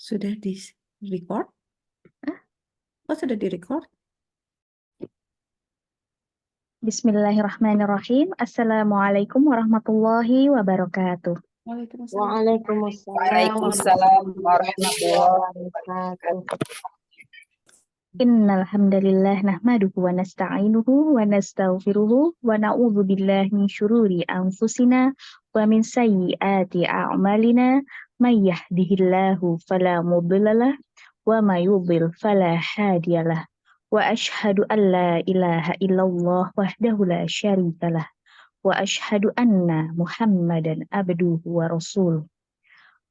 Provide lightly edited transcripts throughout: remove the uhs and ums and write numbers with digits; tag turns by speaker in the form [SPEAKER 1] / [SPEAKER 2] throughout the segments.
[SPEAKER 1] Sudah di record? Oh, sudah di record?
[SPEAKER 2] Bismillahirrahmanirrahim. Assalamualaikum warahmatullahi wabarakatuh.
[SPEAKER 1] Waalaikumsalam.
[SPEAKER 3] Waalaikumsalam
[SPEAKER 4] Waalaikumsalam
[SPEAKER 3] warahmatullahi wabarakatuh.
[SPEAKER 2] Innal hamdalillah nahmaduhu wa nasta'inuhu wa nastaghfiruhu wa na'udzu billahi min syururi anfusina wa min sayyiati a'malina may yahdihillahu fala mudhillalah wa may yudhlil fala hadiyalah wa asyhadu an la ilaha illallah wahdahu la syarikalah wa asyhadu anna Muhammadan abduhu wa rasuluh.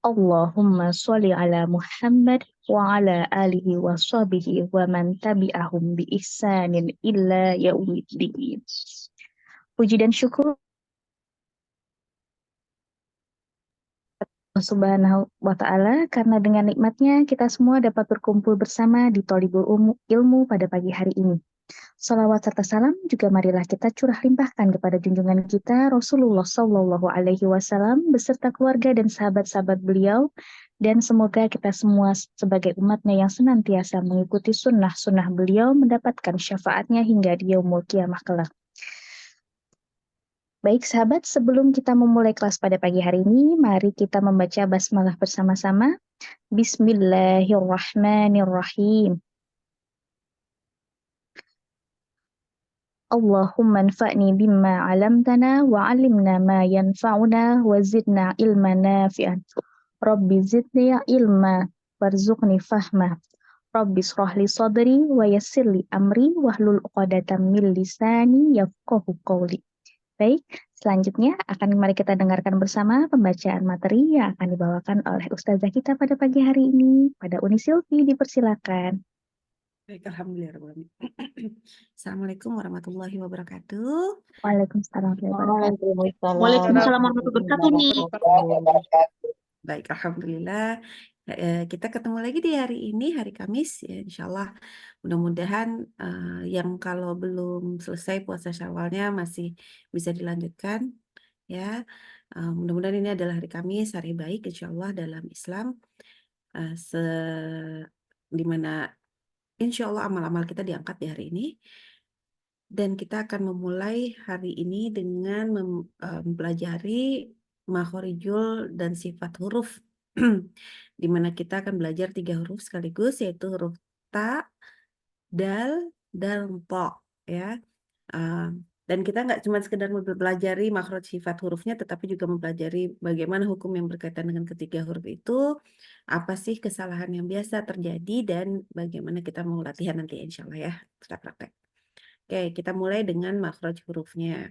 [SPEAKER 2] Allahumma sholli ala Muhammad wa ala alihi wa sahbihi wa man tabi'ahum bi ihsanin illa yaumiddin. Puji dan syukur Allah Subhanahu wa Ta'ala, karena dengan nikmatnya kita semua dapat berkumpul bersama di Thalibul Ilmu pada pagi hari ini. Salawat serta salam juga marilah kita curah limpahkan kepada junjungan kita Rasulullah Shallallahu Alaihi Wasallam beserta keluarga dan sahabat-sahabat beliau, dan semoga kita semua sebagai umatnya yang senantiasa mengikuti sunnah-sunnah beliau mendapatkan syafaatnya hingga di yaumul kiamah kelak. Baik sahabat, sebelum kita memulai kelas pada pagi hari ini, mari kita membaca basmalah bersama-sama. Bismillahirrahmanirrahim. Allahumma anfa'ni bimma 'allamtana wa 'allimna ma yanfa'una wa zidna ilman nafi'an. Rabbi zidni ilma warzuqni fahma. Rabbi shrah li sadri wa yassir li amri wahlul 'uqdatam min lisani yafqahu qawli. Baik, selanjutnya mari kita dengarkan bersama pembacaan materi yang akan dibawakan oleh ustazah kita pada pagi hari ini. Pada Uni Silvi, dipersilakan.
[SPEAKER 1] Baik, alhamdulillah. Assalamualaikum warahmatullahi wabarakatuh.
[SPEAKER 2] Waalaikumsalam warahmatullahi wabarakatuh.
[SPEAKER 3] Waalaikumsalam
[SPEAKER 2] warahmatullahi
[SPEAKER 3] wabarakatuh.
[SPEAKER 1] Baik, alhamdulillah. Kita ketemu lagi di hari ini, hari Kamis. Ya, insya Allah, mudah-mudahan yang kalau belum selesai puasa Syawalnya masih bisa dilanjutkan. Ya, mudah-mudahan ini adalah hari Kamis, hari baik, insya Allah dalam Islam. Dimana insya Allah amal-amal kita diangkat di hari ini. Dan kita akan memulai hari ini dengan mempelajari makhorijul dan sifat huruf. Di mana kita akan belajar 3 huruf sekaligus, yaitu huruf ta, dal, dan to. Ya. Dan kita nggak cuma sekedar mempelajari makhraj sifat hurufnya, tetapi juga mempelajari bagaimana hukum yang berkaitan dengan ketiga huruf itu, apa sih kesalahan yang biasa terjadi, dan bagaimana kita mau latihan nanti insya Allah ya, kita praktek. Oke, kita mulai dengan makhraj hurufnya.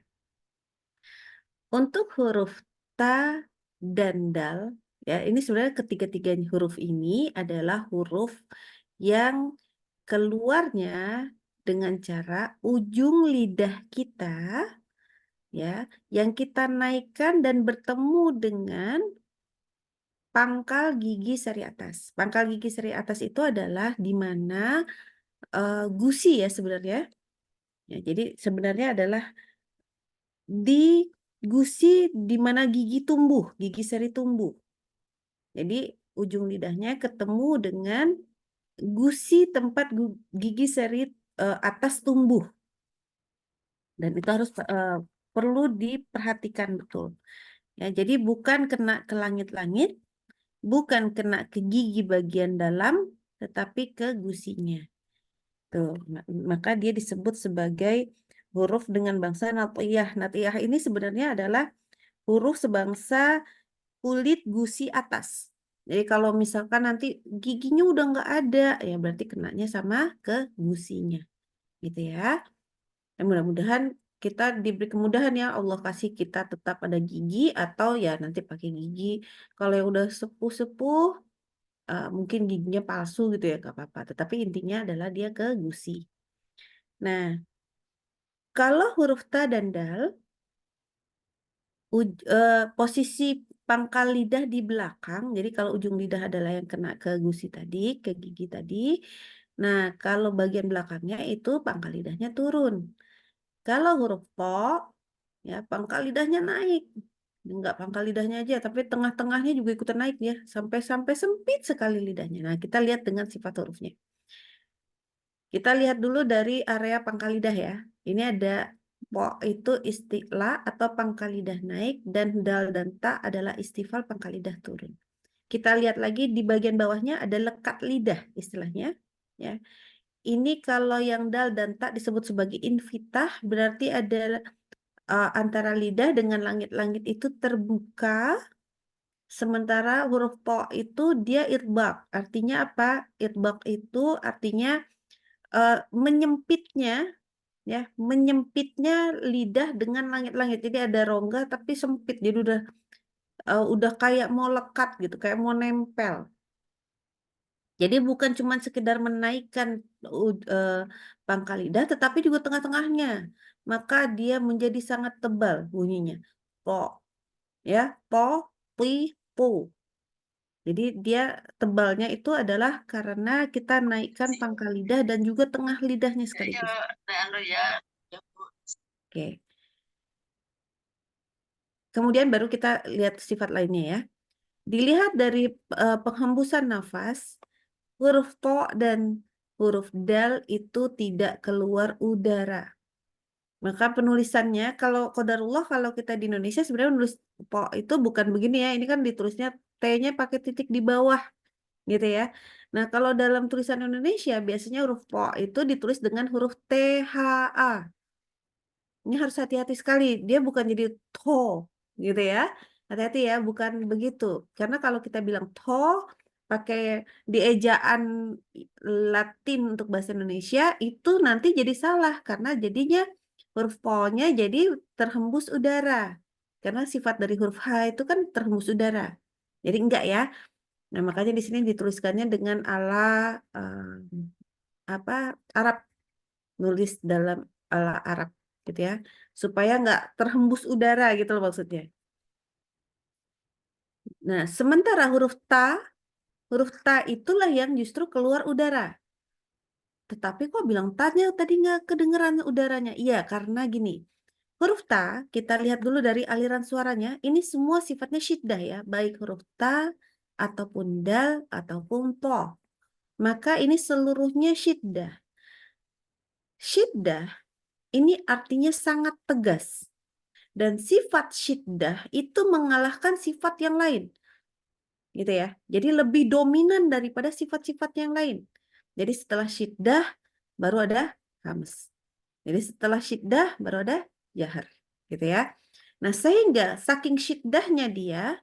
[SPEAKER 1] Untuk huruf ta dan dal, ya ini sebenarnya ketiga-tiga huruf ini adalah huruf yang keluarnya dengan cara ujung lidah kita, ya, yang kita naikkan dan bertemu dengan pangkal gigi seri atas. Pangkal gigi seri atas itu adalah di mana gusi ya sebenarnya. Ya, jadi sebenarnya adalah di gusi di mana gigi tumbuh, gigi seri tumbuh. Jadi ujung lidahnya ketemu dengan gusi tempat gigi seri atas tumbuh. Dan itu harus perlu diperhatikan betul. Ya, jadi bukan kena ke langit-langit, bukan kena ke gigi bagian dalam, tetapi ke gusinya. Tuh, maka dia disebut sebagai huruf dengan bangsa natiyah. Natiyah ini sebenarnya adalah huruf sebangsa kulit gusi atas. Jadi kalau misalkan nanti giginya udah nggak ada, ya berarti kenanya sama ke gusinya. Gitu ya. Dan mudah-mudahan kita diberi kemudahan ya, Allah kasih kita tetap ada gigi, atau ya nanti pakai gigi. Kalau yang udah sepuh-sepuh, mungkin giginya palsu gitu ya, nggak apa-apa. Tetapi intinya adalah dia ke gusi. Nah, kalau huruf ta dan dal, posisi pangkal lidah di belakang, jadi kalau ujung lidah adalah yang kena ke gusi tadi, ke gigi tadi. Nah, kalau bagian belakangnya itu pangkal lidahnya turun. Kalau huruf to, ya pangkal lidahnya naik. Nggak pangkal lidahnya aja, tapi tengah-tengahnya juga ikutan naik ya, sampai sempit sekali lidahnya. Nah, kita lihat dengan sifat hurufnya. Kita lihat dulu dari area pangkal lidah ya. Ini ada po itu isti'la atau pangkal lidah naik, dan dal dan ta adalah istifal pangkal lidah turun. Kita lihat lagi di bagian bawahnya ada lekat lidah istilahnya. Ya. Ini kalau yang dal dan ta disebut sebagai infitah, berarti ada antara lidah dengan langit-langit itu terbuka. Sementara huruf po itu dia irbak. Artinya apa? Irbak itu artinya menyempitnya, ya, menyempitnya lidah dengan langit-langit. Jadi ada rongga tapi sempit. Jadi udah kayak mau lekat gitu, kayak mau nempel. Jadi bukan cuma sekedar menaikkan pangkal lidah, tetapi juga tengah-tengahnya. Maka dia menjadi sangat tebal bunyinya. Po, ya, po, pi, pu. Jadi dia tebalnya itu adalah karena kita naikkan pangkal lidah dan juga tengah lidahnya sekaligus. Oke. Kemudian baru kita lihat sifat lainnya ya. Dilihat dari penghembusan nafas, huruf po dan huruf dal itu tidak keluar udara. Maka penulisannya, kalau qadarullah, kalau kita di Indonesia sebenarnya menulis po itu bukan begini ya. Ini kan ditulisnya T-nya pakai titik di bawah gitu ya. Nah, kalau dalam tulisan Indonesia biasanya huruf po itu ditulis dengan huruf THA. Ini harus hati-hati sekali. Dia bukan jadi to gitu ya. Hati-hati ya, bukan begitu. Karena kalau kita bilang to pakai di ejaan Latin untuk bahasa Indonesia itu nanti jadi salah karena jadinya huruf po-nya jadi terhembus udara. Karena sifat dari huruf H itu kan terhembus udara. Jadi enggak ya. Nah, makanya di sini dituliskannya dengan ala apa Arab, nulis dalam ala Arab gitu ya, supaya nggak terhembus udara gitu loh maksudnya. Nah, sementara huruf ta itulah yang justru keluar udara. Tetapi kok bilang tanya tadi nggak kedengeran udaranya? Iya, karena gini. Huruf ta, kita lihat dulu dari aliran suaranya, ini semua sifatnya syiddah ya, baik huruf ta, ataupun dal, ataupun po. Maka ini seluruhnya syiddah. Syiddah ini artinya sangat tegas. Dan sifat syiddah itu mengalahkan sifat yang lain. Gitu ya. Jadi lebih dominan daripada sifat-sifat yang lain. Jadi setelah syiddah baru ada hams. Jadi setelah syiddah baru ada jahar. Gitu ya. Nah, sehingga saking syiddahnya dia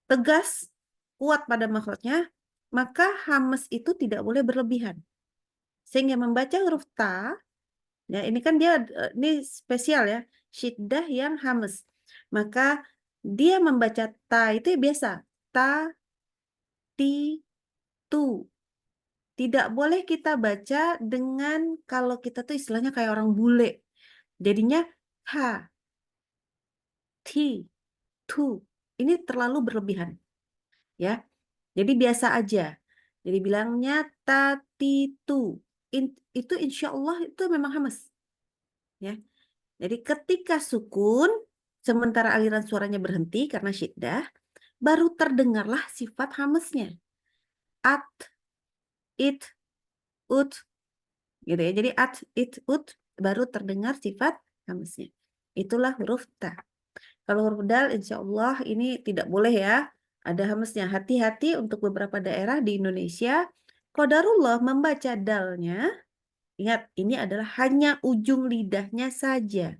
[SPEAKER 1] tegas, kuat pada makhrajnya, maka hams itu tidak boleh berlebihan. Sehingga membaca huruf ta, ya ini kan dia ini spesial ya, syiddah yang hams. Maka dia membaca ta itu biasa, ta, ti, tu. Tidak boleh kita baca dengan kalau kita tuh istilahnya kayak orang bule. Jadinya ha, ti, tu. Ini terlalu berlebihan. Ya. Jadi biasa aja. Jadi bilangnya ta, ti, tu. Itu insya Allah itu memang hamas. Ya. Jadi ketika sukun, sementara aliran suaranya berhenti karena syiddah, baru terdengarlah sifat hamesnya. At, it, ut, gitu ya. Jadi at, it, ut, baru terdengar sifat hamesnya. Itulah huruf ta. Kalau huruf dal, insya Allah ini tidak boleh ya. Ada hamesnya. Hati-hati untuk beberapa daerah di Indonesia. Qadarullah membaca dalnya. Ingat, ini adalah hanya ujung lidahnya saja.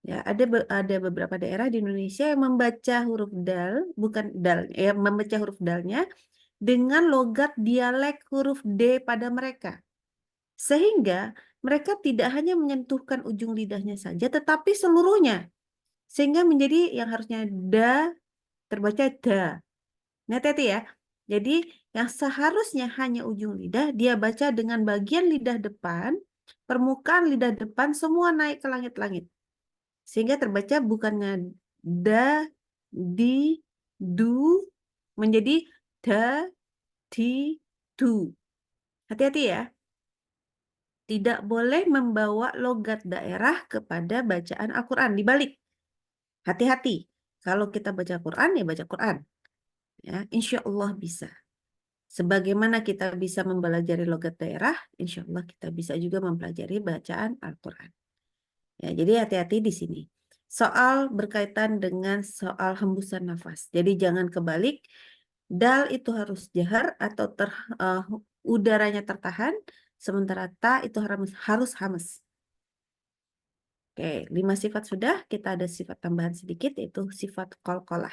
[SPEAKER 1] Ya, ada beberapa daerah di Indonesia yang membaca huruf dal, bukan dal, ya, membaca huruf dalnya dengan logat dialek huruf D pada mereka. Sehingga mereka tidak hanya menyentuhkan ujung lidahnya saja, tetapi seluruhnya. Sehingga menjadi yang harusnya da, terbaca da. Nah, hati-hati ya. Jadi yang seharusnya hanya ujung lidah, dia baca dengan bagian lidah depan, permukaan lidah depan, semua naik ke langit-langit. Sehingga terbaca bukannya da, di, du, menjadi da, di, du. Hati-hati ya. Tidak boleh membawa logat daerah kepada bacaan Al-Quran. Dibalik. Hati-hati. Kalau kita baca Quran, ya baca Quran. Ya, insya Allah bisa. Sebagaimana kita bisa mempelajari logat daerah, insya Allah kita bisa juga mempelajari bacaan Al-Quran. Ya, jadi hati-hati di sini. Soal berkaitan dengan soal hembusan nafas. Jadi jangan kebalik, dal itu harus jahar atau udaranya tertahan, sementara ta itu harus hamas. Oke, 5 sifat sudah, kita ada sifat tambahan sedikit, yaitu sifat qalqalah.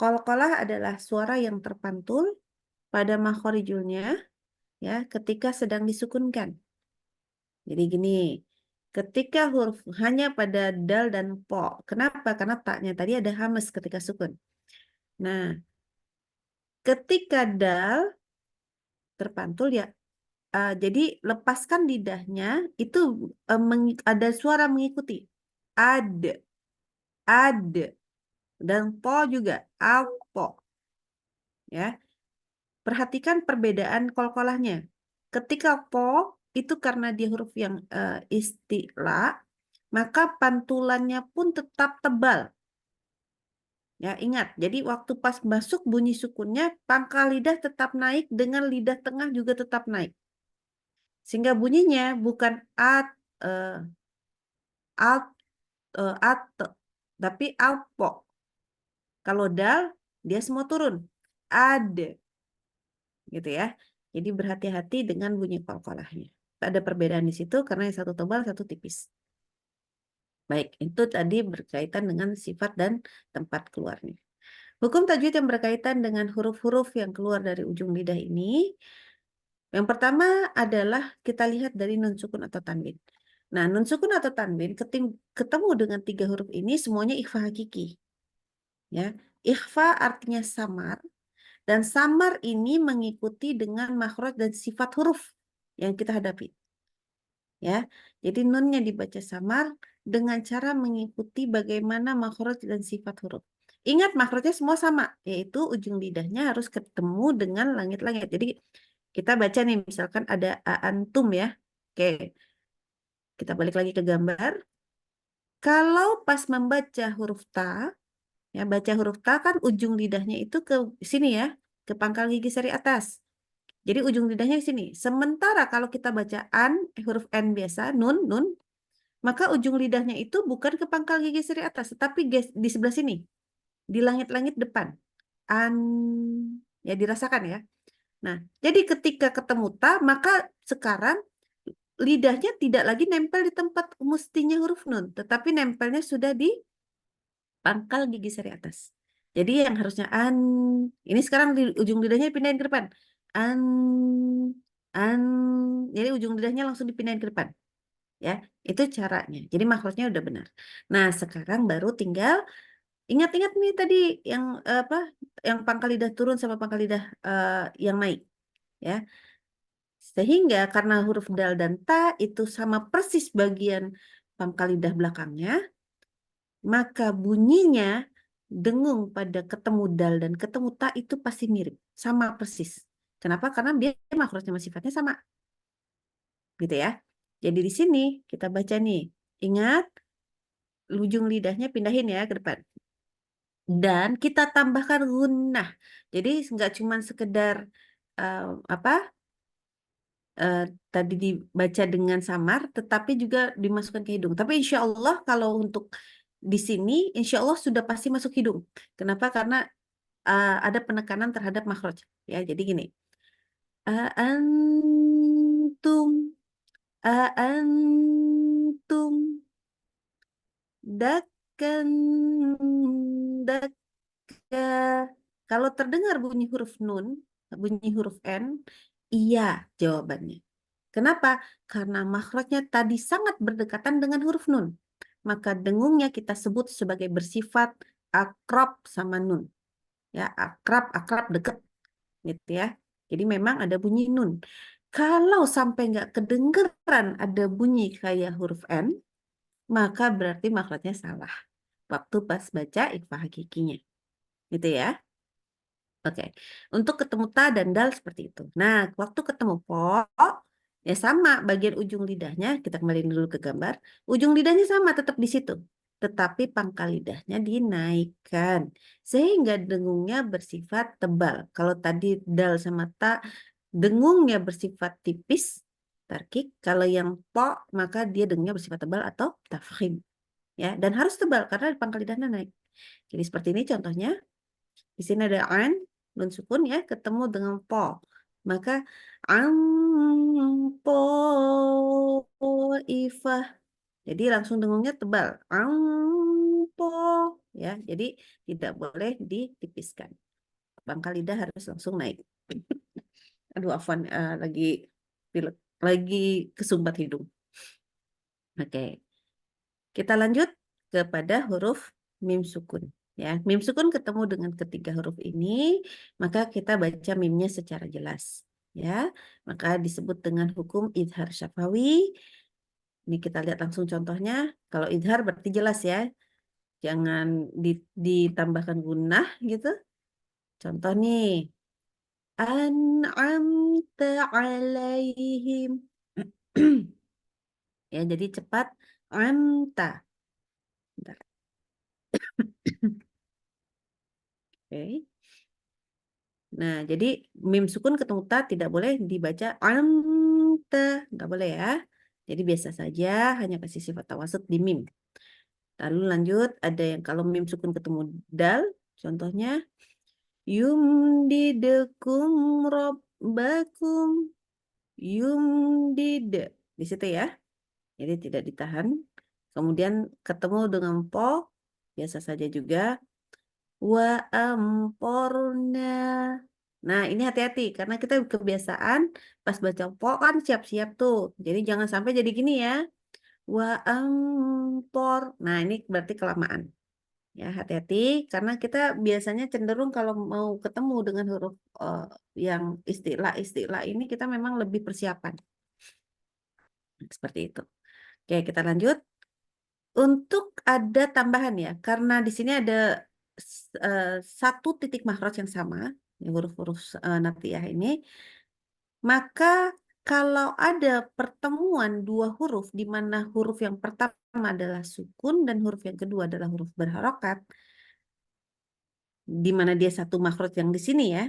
[SPEAKER 1] Qalqalah adalah suara yang terpantul pada makhorijulnya, ya, ketika sedang disukunkan. Jadi gini, ketika huruf hanya pada dal dan po. Kenapa? Karena taknya tadi ada hamas ketika sukun. Nah, ketika dal terpantul ya, jadi lepaskan lidahnya itu ada suara mengikuti. Ad, dan po juga, alpo. Ya, perhatikan perbedaan qalqalahnya. Ketika po itu karena dia huruf yang istila, maka pantulannya pun tetap tebal. Ya, ingat. Jadi waktu pas masuk bunyi sukunnya, pangkal lidah tetap naik dengan lidah tengah juga tetap naik. Sehingga bunyinya bukan at, tapi alpo. Kalau dal, dia semua turun. Ad, gitu ya. Jadi berhati-hati dengan bunyi qalqalahnya. Ada perbedaan di situ karena yang satu tebal, satu tipis. Baik, itu tadi berkaitan dengan sifat dan tempat keluarnya. Hukum tajwid yang berkaitan dengan huruf-huruf yang keluar dari ujung lidah ini, yang pertama adalah kita lihat dari nun sukun atau tanwin. Nah, nun sukun atau tanwin ketemu dengan 3 huruf ini semuanya ikhfa hakiki. Ya, ikhfa artinya samar, dan samar ini mengikuti dengan makhraj dan sifat huruf yang kita hadapi. Ya, jadi nunnya dibaca samar dengan cara mengikuti bagaimana makhraj dan sifat huruf. Ingat makhrajnya semua sama, yaitu ujung lidahnya harus ketemu dengan langit-langit. Jadi kita baca nih, misalkan ada antum ya. Oke, kita balik lagi ke gambar. Kalau pas membaca huruf ta, ya baca huruf ta kan ujung lidahnya itu ke sini ya, ke pangkal gigi seri atas. Jadi ujung lidahnya di sini. Sementara kalau kita baca huruf n biasa, nun, maka ujung lidahnya itu bukan ke pangkal gigi seri atas, tetapi di sebelah sini, di langit-langit depan. An, ya dirasakan ya. Nah, jadi ketika ketemu ta, maka sekarang lidahnya tidak lagi nempel di tempat mestinya huruf nun, tetapi nempelnya sudah di pangkal gigi seri atas. Jadi yang harusnya an, ini sekarang di ujung lidahnya dipindahin ke depan. An, an, jadi ujung lidahnya langsung dipindahin ke depan. Ya, itu caranya. Jadi makhrajnya udah benar. Nah, sekarang baru tinggal ingat-ingat nih tadi yang apa? Yang pangkal lidah turun sama pangkal lidah yang naik, ya. Sehingga karena huruf dal dan ta itu sama persis bagian pangkal lidah belakangnya, maka bunyinya dengung pada ketemu dal dan ketemu ta itu pasti mirip, sama persis. Kenapa? Karena dia makhrajnya sama sifatnya sama. Gitu ya. Jadi di sini kita baca nih. Ingat, ujung lidahnya pindahin ya ke depan. Dan kita tambahkan gunnah. Jadi nggak cuma sekedar apa tadi dibaca dengan samar, tetapi juga dimasukkan ke hidung. Tapi insya Allah kalau untuk di sini, insya Allah sudah pasti masuk hidung. Kenapa? Karena ada penekanan terhadap makhraj. Ya, jadi gini. Antum, antum, dakan, kalau terdengar bunyi huruf nun, bunyi huruf n, iya jawabannya. Kenapa? Karena makhrajnya tadi sangat berdekatan dengan huruf nun. Maka dengungnya kita sebut sebagai bersifat akrab sama nun. Ya, akrab deket gitu ya. Jadi memang ada bunyi nun. Kalau sampai nggak kedengeran ada bunyi kayak huruf n, maka berarti makhrajnya salah. Waktu pas baca ikhfa hakikinya. Gitu ya. Oke, untuk ketemu ta dan dal seperti itu. Nah, waktu ketemu po, ya sama bagian ujung lidahnya, kita kembali dulu ke gambar. Ujung lidahnya sama tetap di situ. tetapi pangkal lidahnya dinaikkan sehingga dengungnya bersifat tebal. Kalau tadi dal sama ta dengungnya bersifat tipis, tarkik. Kalau yang po maka dia dengungnya bersifat tebal atau tafkhim. Ya, dan harus tebal karena pangkal lidahnya naik. Jadi seperti ini contohnya. Di sini ada an, nun sukun ya, ketemu dengan po. Maka an po ifah. Jadi langsung dengungnya tebal. An po ya. Jadi tidak boleh ditipiskan. Pangkal lidah harus langsung naik. Aduh, afwan, lagi pilek, lagi kesumbat hidung. Oke. Kita lanjut kepada huruf mim sukun. Ya, mim sukun ketemu dengan ketiga huruf ini, maka kita baca mimnya secara jelas. Ya, maka disebut dengan hukum idhar syafawi. Ini kita lihat langsung contohnya. Kalau idhar berarti jelas ya, jangan ditambahkan gunnah gitu. Contoh nih, an'amta alaihim. Ya, jadi cepat amta. Bentar. Oke. Nah, jadi mim sukun ketemu ta tidak boleh dibaca amta, nggak boleh ya. Jadi biasa saja, hanya kasih sifat tawasud di mim. Lalu lanjut, ada yang kalau mim sukun ketemu dal, contohnya yumdidukum rabbakum, yumdid. Di situ ya. Jadi tidak ditahan. Kemudian ketemu dengan po, biasa saja juga. Wa amporna. Nah, ini hati-hati karena kita kebiasaan pas baca po kan siap-siap tuh. Jadi jangan sampai jadi gini ya. Wa ampor. Nah, ini berarti kelamaan. Ya, hati-hati karena kita biasanya cenderung kalau mau ketemu dengan huruf yang istilah-istilah ini kita memang lebih persiapan. Seperti itu. Oke, kita lanjut. Untuk ada tambahan ya, karena di sini ada satu titik makhraj yang sama, ya, huruf-huruf natiyah ini, maka kalau ada pertemuan dua huruf, di mana huruf yang pertama adalah sukun dan huruf yang kedua adalah huruf berharokat, di mana dia satu makhraj yang di sini ya,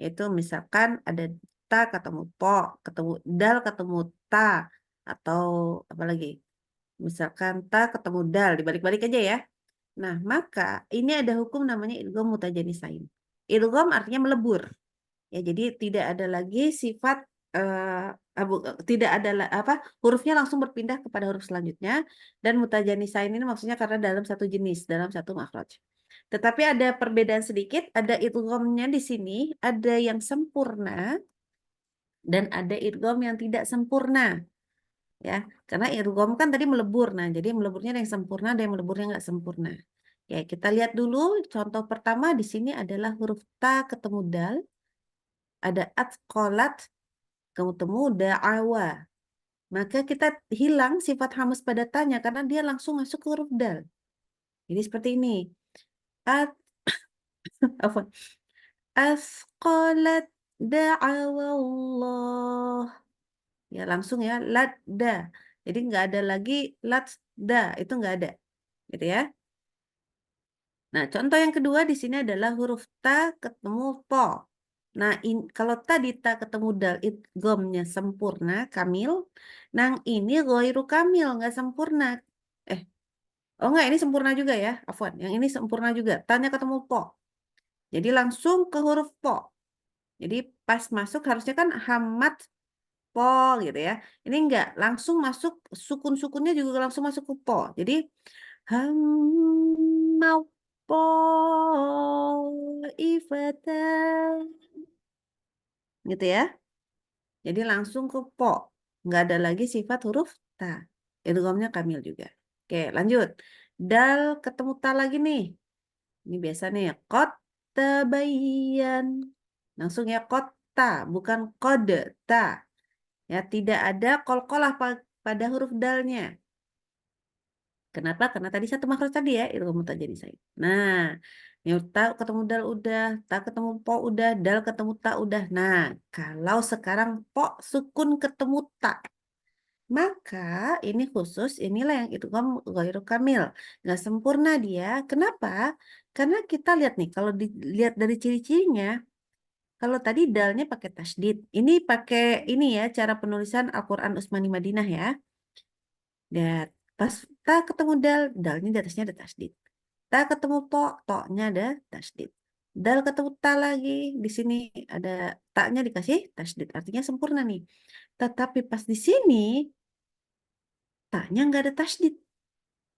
[SPEAKER 1] yaitu misalkan ada ta ketemu po, ketemu dal ketemu ta, atau apa lagi? Misalkan ta ketemu dal, dibalik-balik aja ya. Nah, maka ini ada hukum namanya idgham mutajanisain. Idgham artinya melebur. Ya, jadi tidak ada lagi sifat tidak ada apa hurufnya langsung berpindah kepada huruf selanjutnya dan mutajanisain ini maksudnya karena dalam satu jenis, dalam satu makhraj. Tetapi ada perbedaan sedikit, ada idghamnya di sini, ada yang sempurna dan ada idgham yang tidak sempurna. Ya, karena idgham kan tadi melebur. Nah, jadi meleburnya ada yang sempurna, ada yang meleburnya nggak sempurna. Ya, kita lihat dulu contoh pertama di sini adalah huruf ta ketemu dal, ada atqalat ketemu da'awa. Maka kita hilang sifat hamas pada tanya karena dia langsung masuk ke huruf dal. Jadi seperti ini. At Afwan. Asqalat da'awallah. Ya, langsung ya ladda. Jadi nggak ada lagi ladda, itu nggak ada. Gitu ya. Nah, contoh yang kedua di sini adalah huruf ta ketemu po. Nah, kalau tadi ta ketemu dal idghamnya sempurna, kamil. Nang ini ghairu kamil, nggak sempurna. Oh enggak, ini sempurna juga ya. Afwan, yang ini sempurna juga. Tanya ketemu po. Jadi langsung ke huruf po. Jadi pas masuk harusnya kan hamad po gitu ya. Ini enggak, langsung masuk sukun-sukunnya juga langsung masuk ke po. Jadi hammau po ifatan gitu ya. Jadi langsung ke po. Enggak ada lagi sifat huruf ta. Idghamnya kamil juga. Oke, lanjut. Dal ketemu ta lagi nih. Ini biasa nih, qad tabayyan. Langsung ya kota, bukan kode ta. Ya, tidak ada qalqalah pada huruf dalnya. Kenapa? Karena tadi satu makhraj tadi ya, idgham mutajanisain. Nah, yang ta ketemu dal udah, ta ketemu po udah, dal ketemu ta udah. Nah, kalau sekarang po sukun ketemu ta. Maka ini khusus, inilah yang idgham ghairu kamil. Nggak sempurna dia. Kenapa? Karena kita lihat nih, kalau dilihat dari ciri-cirinya, kalau tadi dalnya pakai tasydid, ini pakai ini ya, cara penulisan Al-Quran Utsmani Madinah ya. Dan pas ta ketemu dalnya di atasnya ada tasydid. Ta ketemu to-nya ada tasydid. Dal ketemu ta lagi, di sini ada taknya dikasih tasydid, artinya sempurna nih. Tetapi pas di sini, taknya nggak ada tasydid.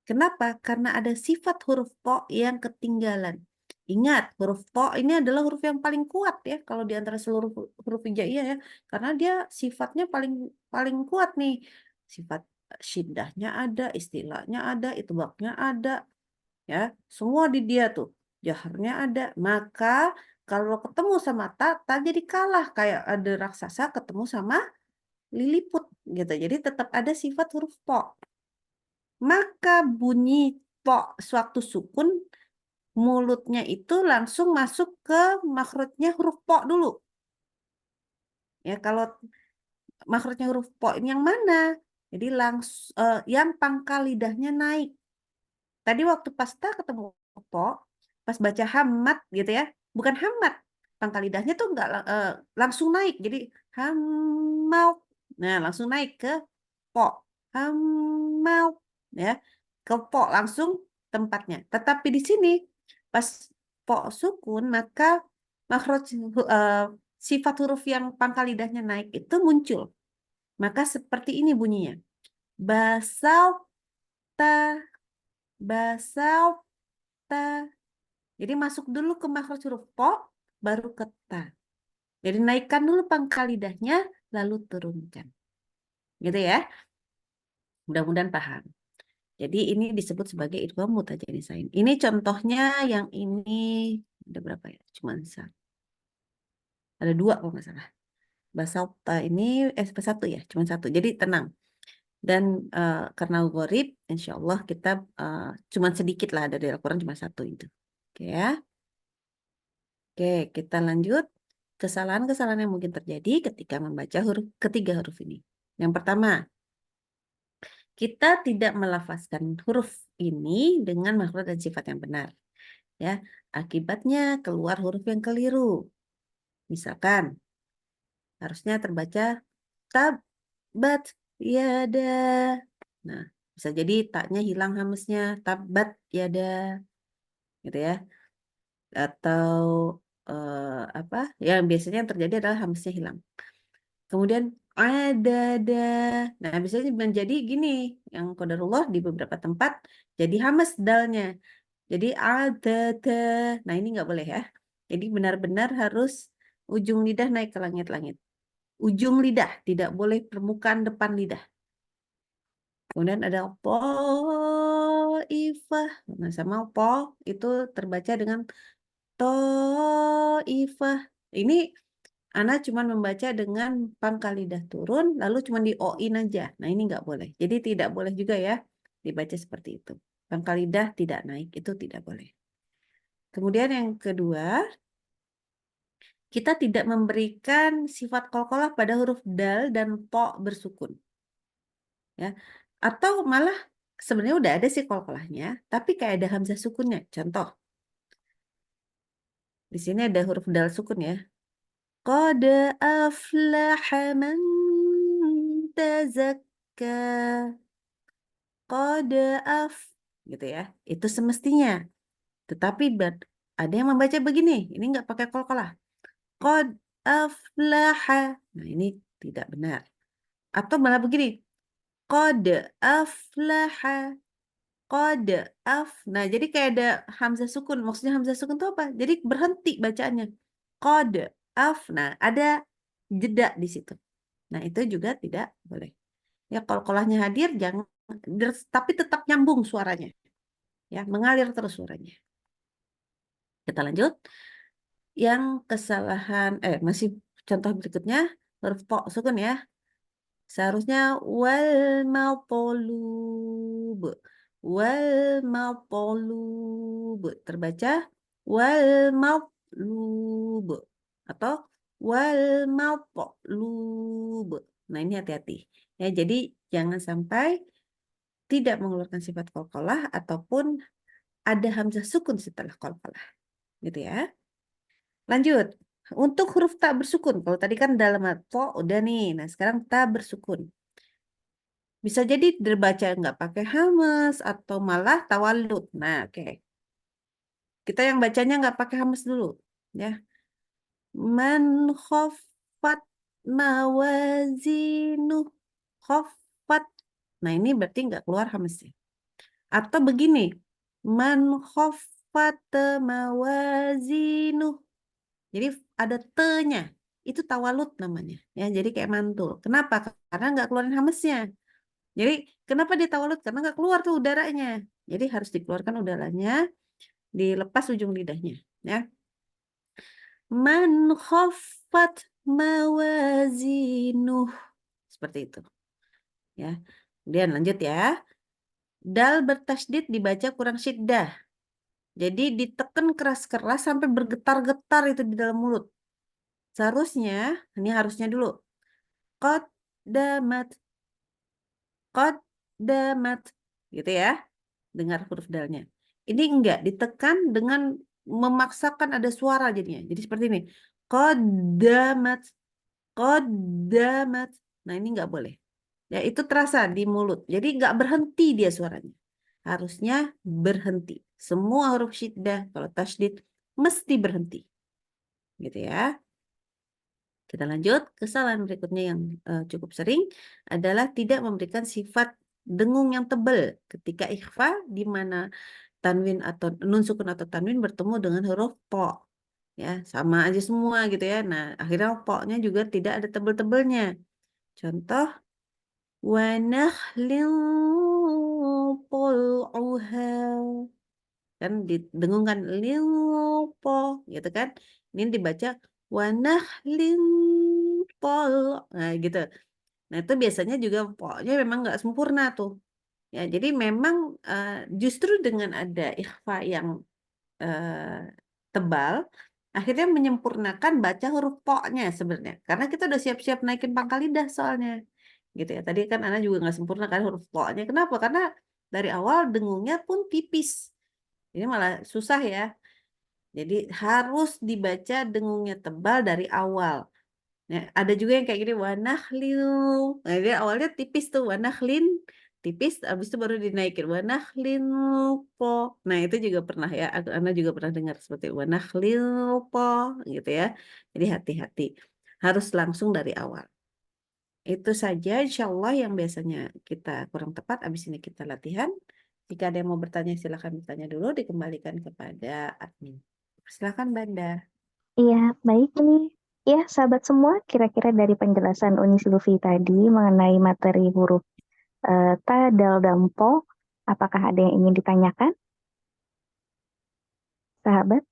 [SPEAKER 1] Kenapa? Karena ada sifat huruf to yang ketinggalan. Ingat, huruf to ini adalah huruf yang paling kuat ya kalau di antara seluruh huruf hijaiyah ya. Karena dia sifatnya paling paling kuat nih. Sifat syiddahnya ada, istilahnya ada, itbaqnya ada, ya. Semua di dia tuh. Jaharnya ada. Maka kalau ketemu sama ta jadi kalah kayak ada raksasa ketemu sama liliput gitu. Jadi tetap ada sifat huruf to. Maka bunyi po sewaktu sukun, mulutnya itu langsung masuk ke makhrajnya huruf po dulu. Ya, kalau makhrajnya huruf po ini yang mana? Jadi langsung yang pangkal lidahnya naik. Tadi waktu pas ta ketemu po, pas baca hamad gitu ya, bukan hamad. Pangkal lidahnya tuh enggak langsung naik. Jadi hamau. Nah, langsung naik ke po. Hamau ya. Ke po langsung tempatnya. Tetapi di sini pas po sukun maka makhraj sifat huruf yang pangkal lidahnya naik itu muncul. Maka seperti ini bunyinya. Basauta, basauta. Jadi masuk dulu ke makhraj huruf po, baru ke ta. Jadi naikkan dulu pangkal lidahnya, lalu turunkan. Gitu ya. Mudah-mudahan paham. Jadi ini disebut sebagai idgham mutajanisain. Ini contohnya yang ini ada berapa ya? Cuma satu. Ada dua kalau nggak salah. Basauta ini satu ya, cuma satu. Jadi tenang. Dan karena gharib, insya Allah kita cuma sedikit lah dari Al-Quran cuma satu itu. Oke ya. Oke, kita lanjut. Kesalahan-kesalahan yang mungkin terjadi ketika membaca ketiga huruf ini. Yang pertama, kita tidak melafazkan huruf ini dengan makhraj dan sifat yang benar. Ya, akibatnya keluar huruf yang keliru. Misalkan harusnya terbaca tabat yada. Nah, bisa jadi taknya hilang hamznya, tabat yada, gitu ya. Atau apa? Yang biasanya yang terjadi adalah hamznya hilang. Kemudian ada. Nah, biasanya menjadi gini, yang qadarullah di beberapa tempat jadi hamz dalnya. Jadi ada. Nah, ini nggak boleh ya. Jadi benar-benar harus ujung lidah naik ke langit-langit. Ujung lidah, tidak boleh permukaan depan lidah. Kemudian ada ifah. Nah, sama po itu terbaca dengan ifah. Ini Ana cuma membaca dengan pangkal lidah turun, lalu cuma di o-in aja. Nah, ini nggak boleh. Jadi tidak boleh juga ya dibaca seperti itu. Pangkal lidah tidak naik, itu tidak boleh. Kemudian yang kedua, kita tidak memberikan sifat qalqalah pada huruf dal dan po bersukun. Ya. Atau malah sebenarnya udah ada sih qalqalahnya, tapi kayak ada hamzah sukunnya. Contoh, di sini ada huruf dal sukun ya. Qad aflaha man tazakka. Qad af gitu ya. Itu semestinya. Tetapi ada yang membaca begini, ini nggak pakai qalqalah. Qad aflaha. Nah, ini tidak benar. Atau malah begini. Qad aflaha. Qad af. Nah, jadi kayak ada hamzah sukun. Maksudnya hamzah sukun itu apa? Jadi berhenti bacaannya. Qad af. Nah, ada jeda di situ. Nah, itu juga tidak boleh. Ya, qalqalahnya hadir jangan tapi tetap nyambung suaranya. Ya, mengalir terus suaranya. Kita lanjut. Yang kesalahan masih contoh berikutnya huruf po sukun ya. Seharusnya wal maqlub. Wal maqlub terbaca wal maqlub atau wal maqlub. Nah, ini hati-hati. Ya, jadi jangan sampai tidak mengeluarkan sifat qalqalah ataupun ada hamzah sukun setelah qalqalah. Gitu ya. Lanjut. Untuk huruf ta bersukun. Kalau tadi kan dalam to udah nih. Nah, sekarang ta bersukun. Bisa jadi dibaca nggak pakai hamas atau malah tawalud. Nah, oke. Kita yang bacanya nggak pakai hamas dulu. Ya. Man khaffat mawazinuh. Khaffat. Nah, ini berarti nggak keluar hamasnya. Atau begini. Man khaffat mawazinuh. Jadi ada te-nya. Itu tawalud namanya. Ya, jadi kayak mantul. Kenapa? Karena nggak keluarin hamesnya. Jadi kenapa dia tawalud? Karena nggak keluar tuh udaranya. Jadi harus dikeluarkan udaranya, dilepas ujung lidahnya. Ya. Man khaffat mawazinuh. Seperti itu. Ya. Kemudian lanjut ya. Dal bertasydid dibaca kurang syiddah. Jadi ditekan keras-keras sampai bergetar-getar itu di dalam mulut. Seharusnya, ini harusnya dulu. Qaddamat. Qaddamat. Gitu ya. Dengar huruf dalnya. Ini enggak, ditekan dengan memaksakan ada suara jadinya. Jadi seperti ini. Qaddamat. Qaddamat. Nah, ini enggak boleh. Ya, itu terasa di mulut. Jadi enggak berhenti dia suaranya. Harusnya berhenti. Semua huruf syiddah kalau tasydid mesti berhenti. Gitu ya. Kita lanjut. Kesalahan berikutnya yang cukup sering adalah tidak memberikan sifat dengung yang tebal ketika ikhfa di mana tanwin atau nun sukun atau tanwin bertemu dengan huruf po. Ya, sama aja semua gitu ya. Nah, akhirnya po-nya juga tidak ada tebel-tebelnya. Contoh wa nakhlin tul'uha. Kan didengungkan po gitu kan. Ini dibaca wa nakhlin nah gitu. Nah, itu biasanya juga po-nya memang nggak sempurna tuh. Ya, jadi memang justru dengan ada ikhfa yang tebal, akhirnya menyempurnakan baca huruf po-nya sebenarnya. Karena kita udah siap-siap naikin pangkal lidah soalnya. Gitu ya. Tadi kan Ana juga nggak sempurna kan huruf po-nya. Kenapa? Karena dari awal dengungnya pun tipis. Ini malah susah ya. Jadi harus dibaca dengungnya tebal dari awal. Ya, ada juga yang kayak gini wanahlin. Nah, dia awalnya tipis tuh wanahlin, tipis habis itu baru dinaikin wanahlin po. Nah, itu juga pernah ya. Ana juga pernah dengar seperti wanahlin po gitu ya. Jadi hati-hati. Harus langsung dari awal. Itu saja insya Allah yang biasanya kita kurang tepat. Habis ini kita latihan. Jika ada yang mau bertanya silakan bertanya dulu, dikembalikan kepada admin. Silakan Banda.
[SPEAKER 2] Iya, baik nih. Ya, sahabat semua, kira-kira dari penjelasan Uni Silvi tadi mengenai materi huruf ta, dal, dan po, apakah ada yang ingin ditanyakan, sahabat?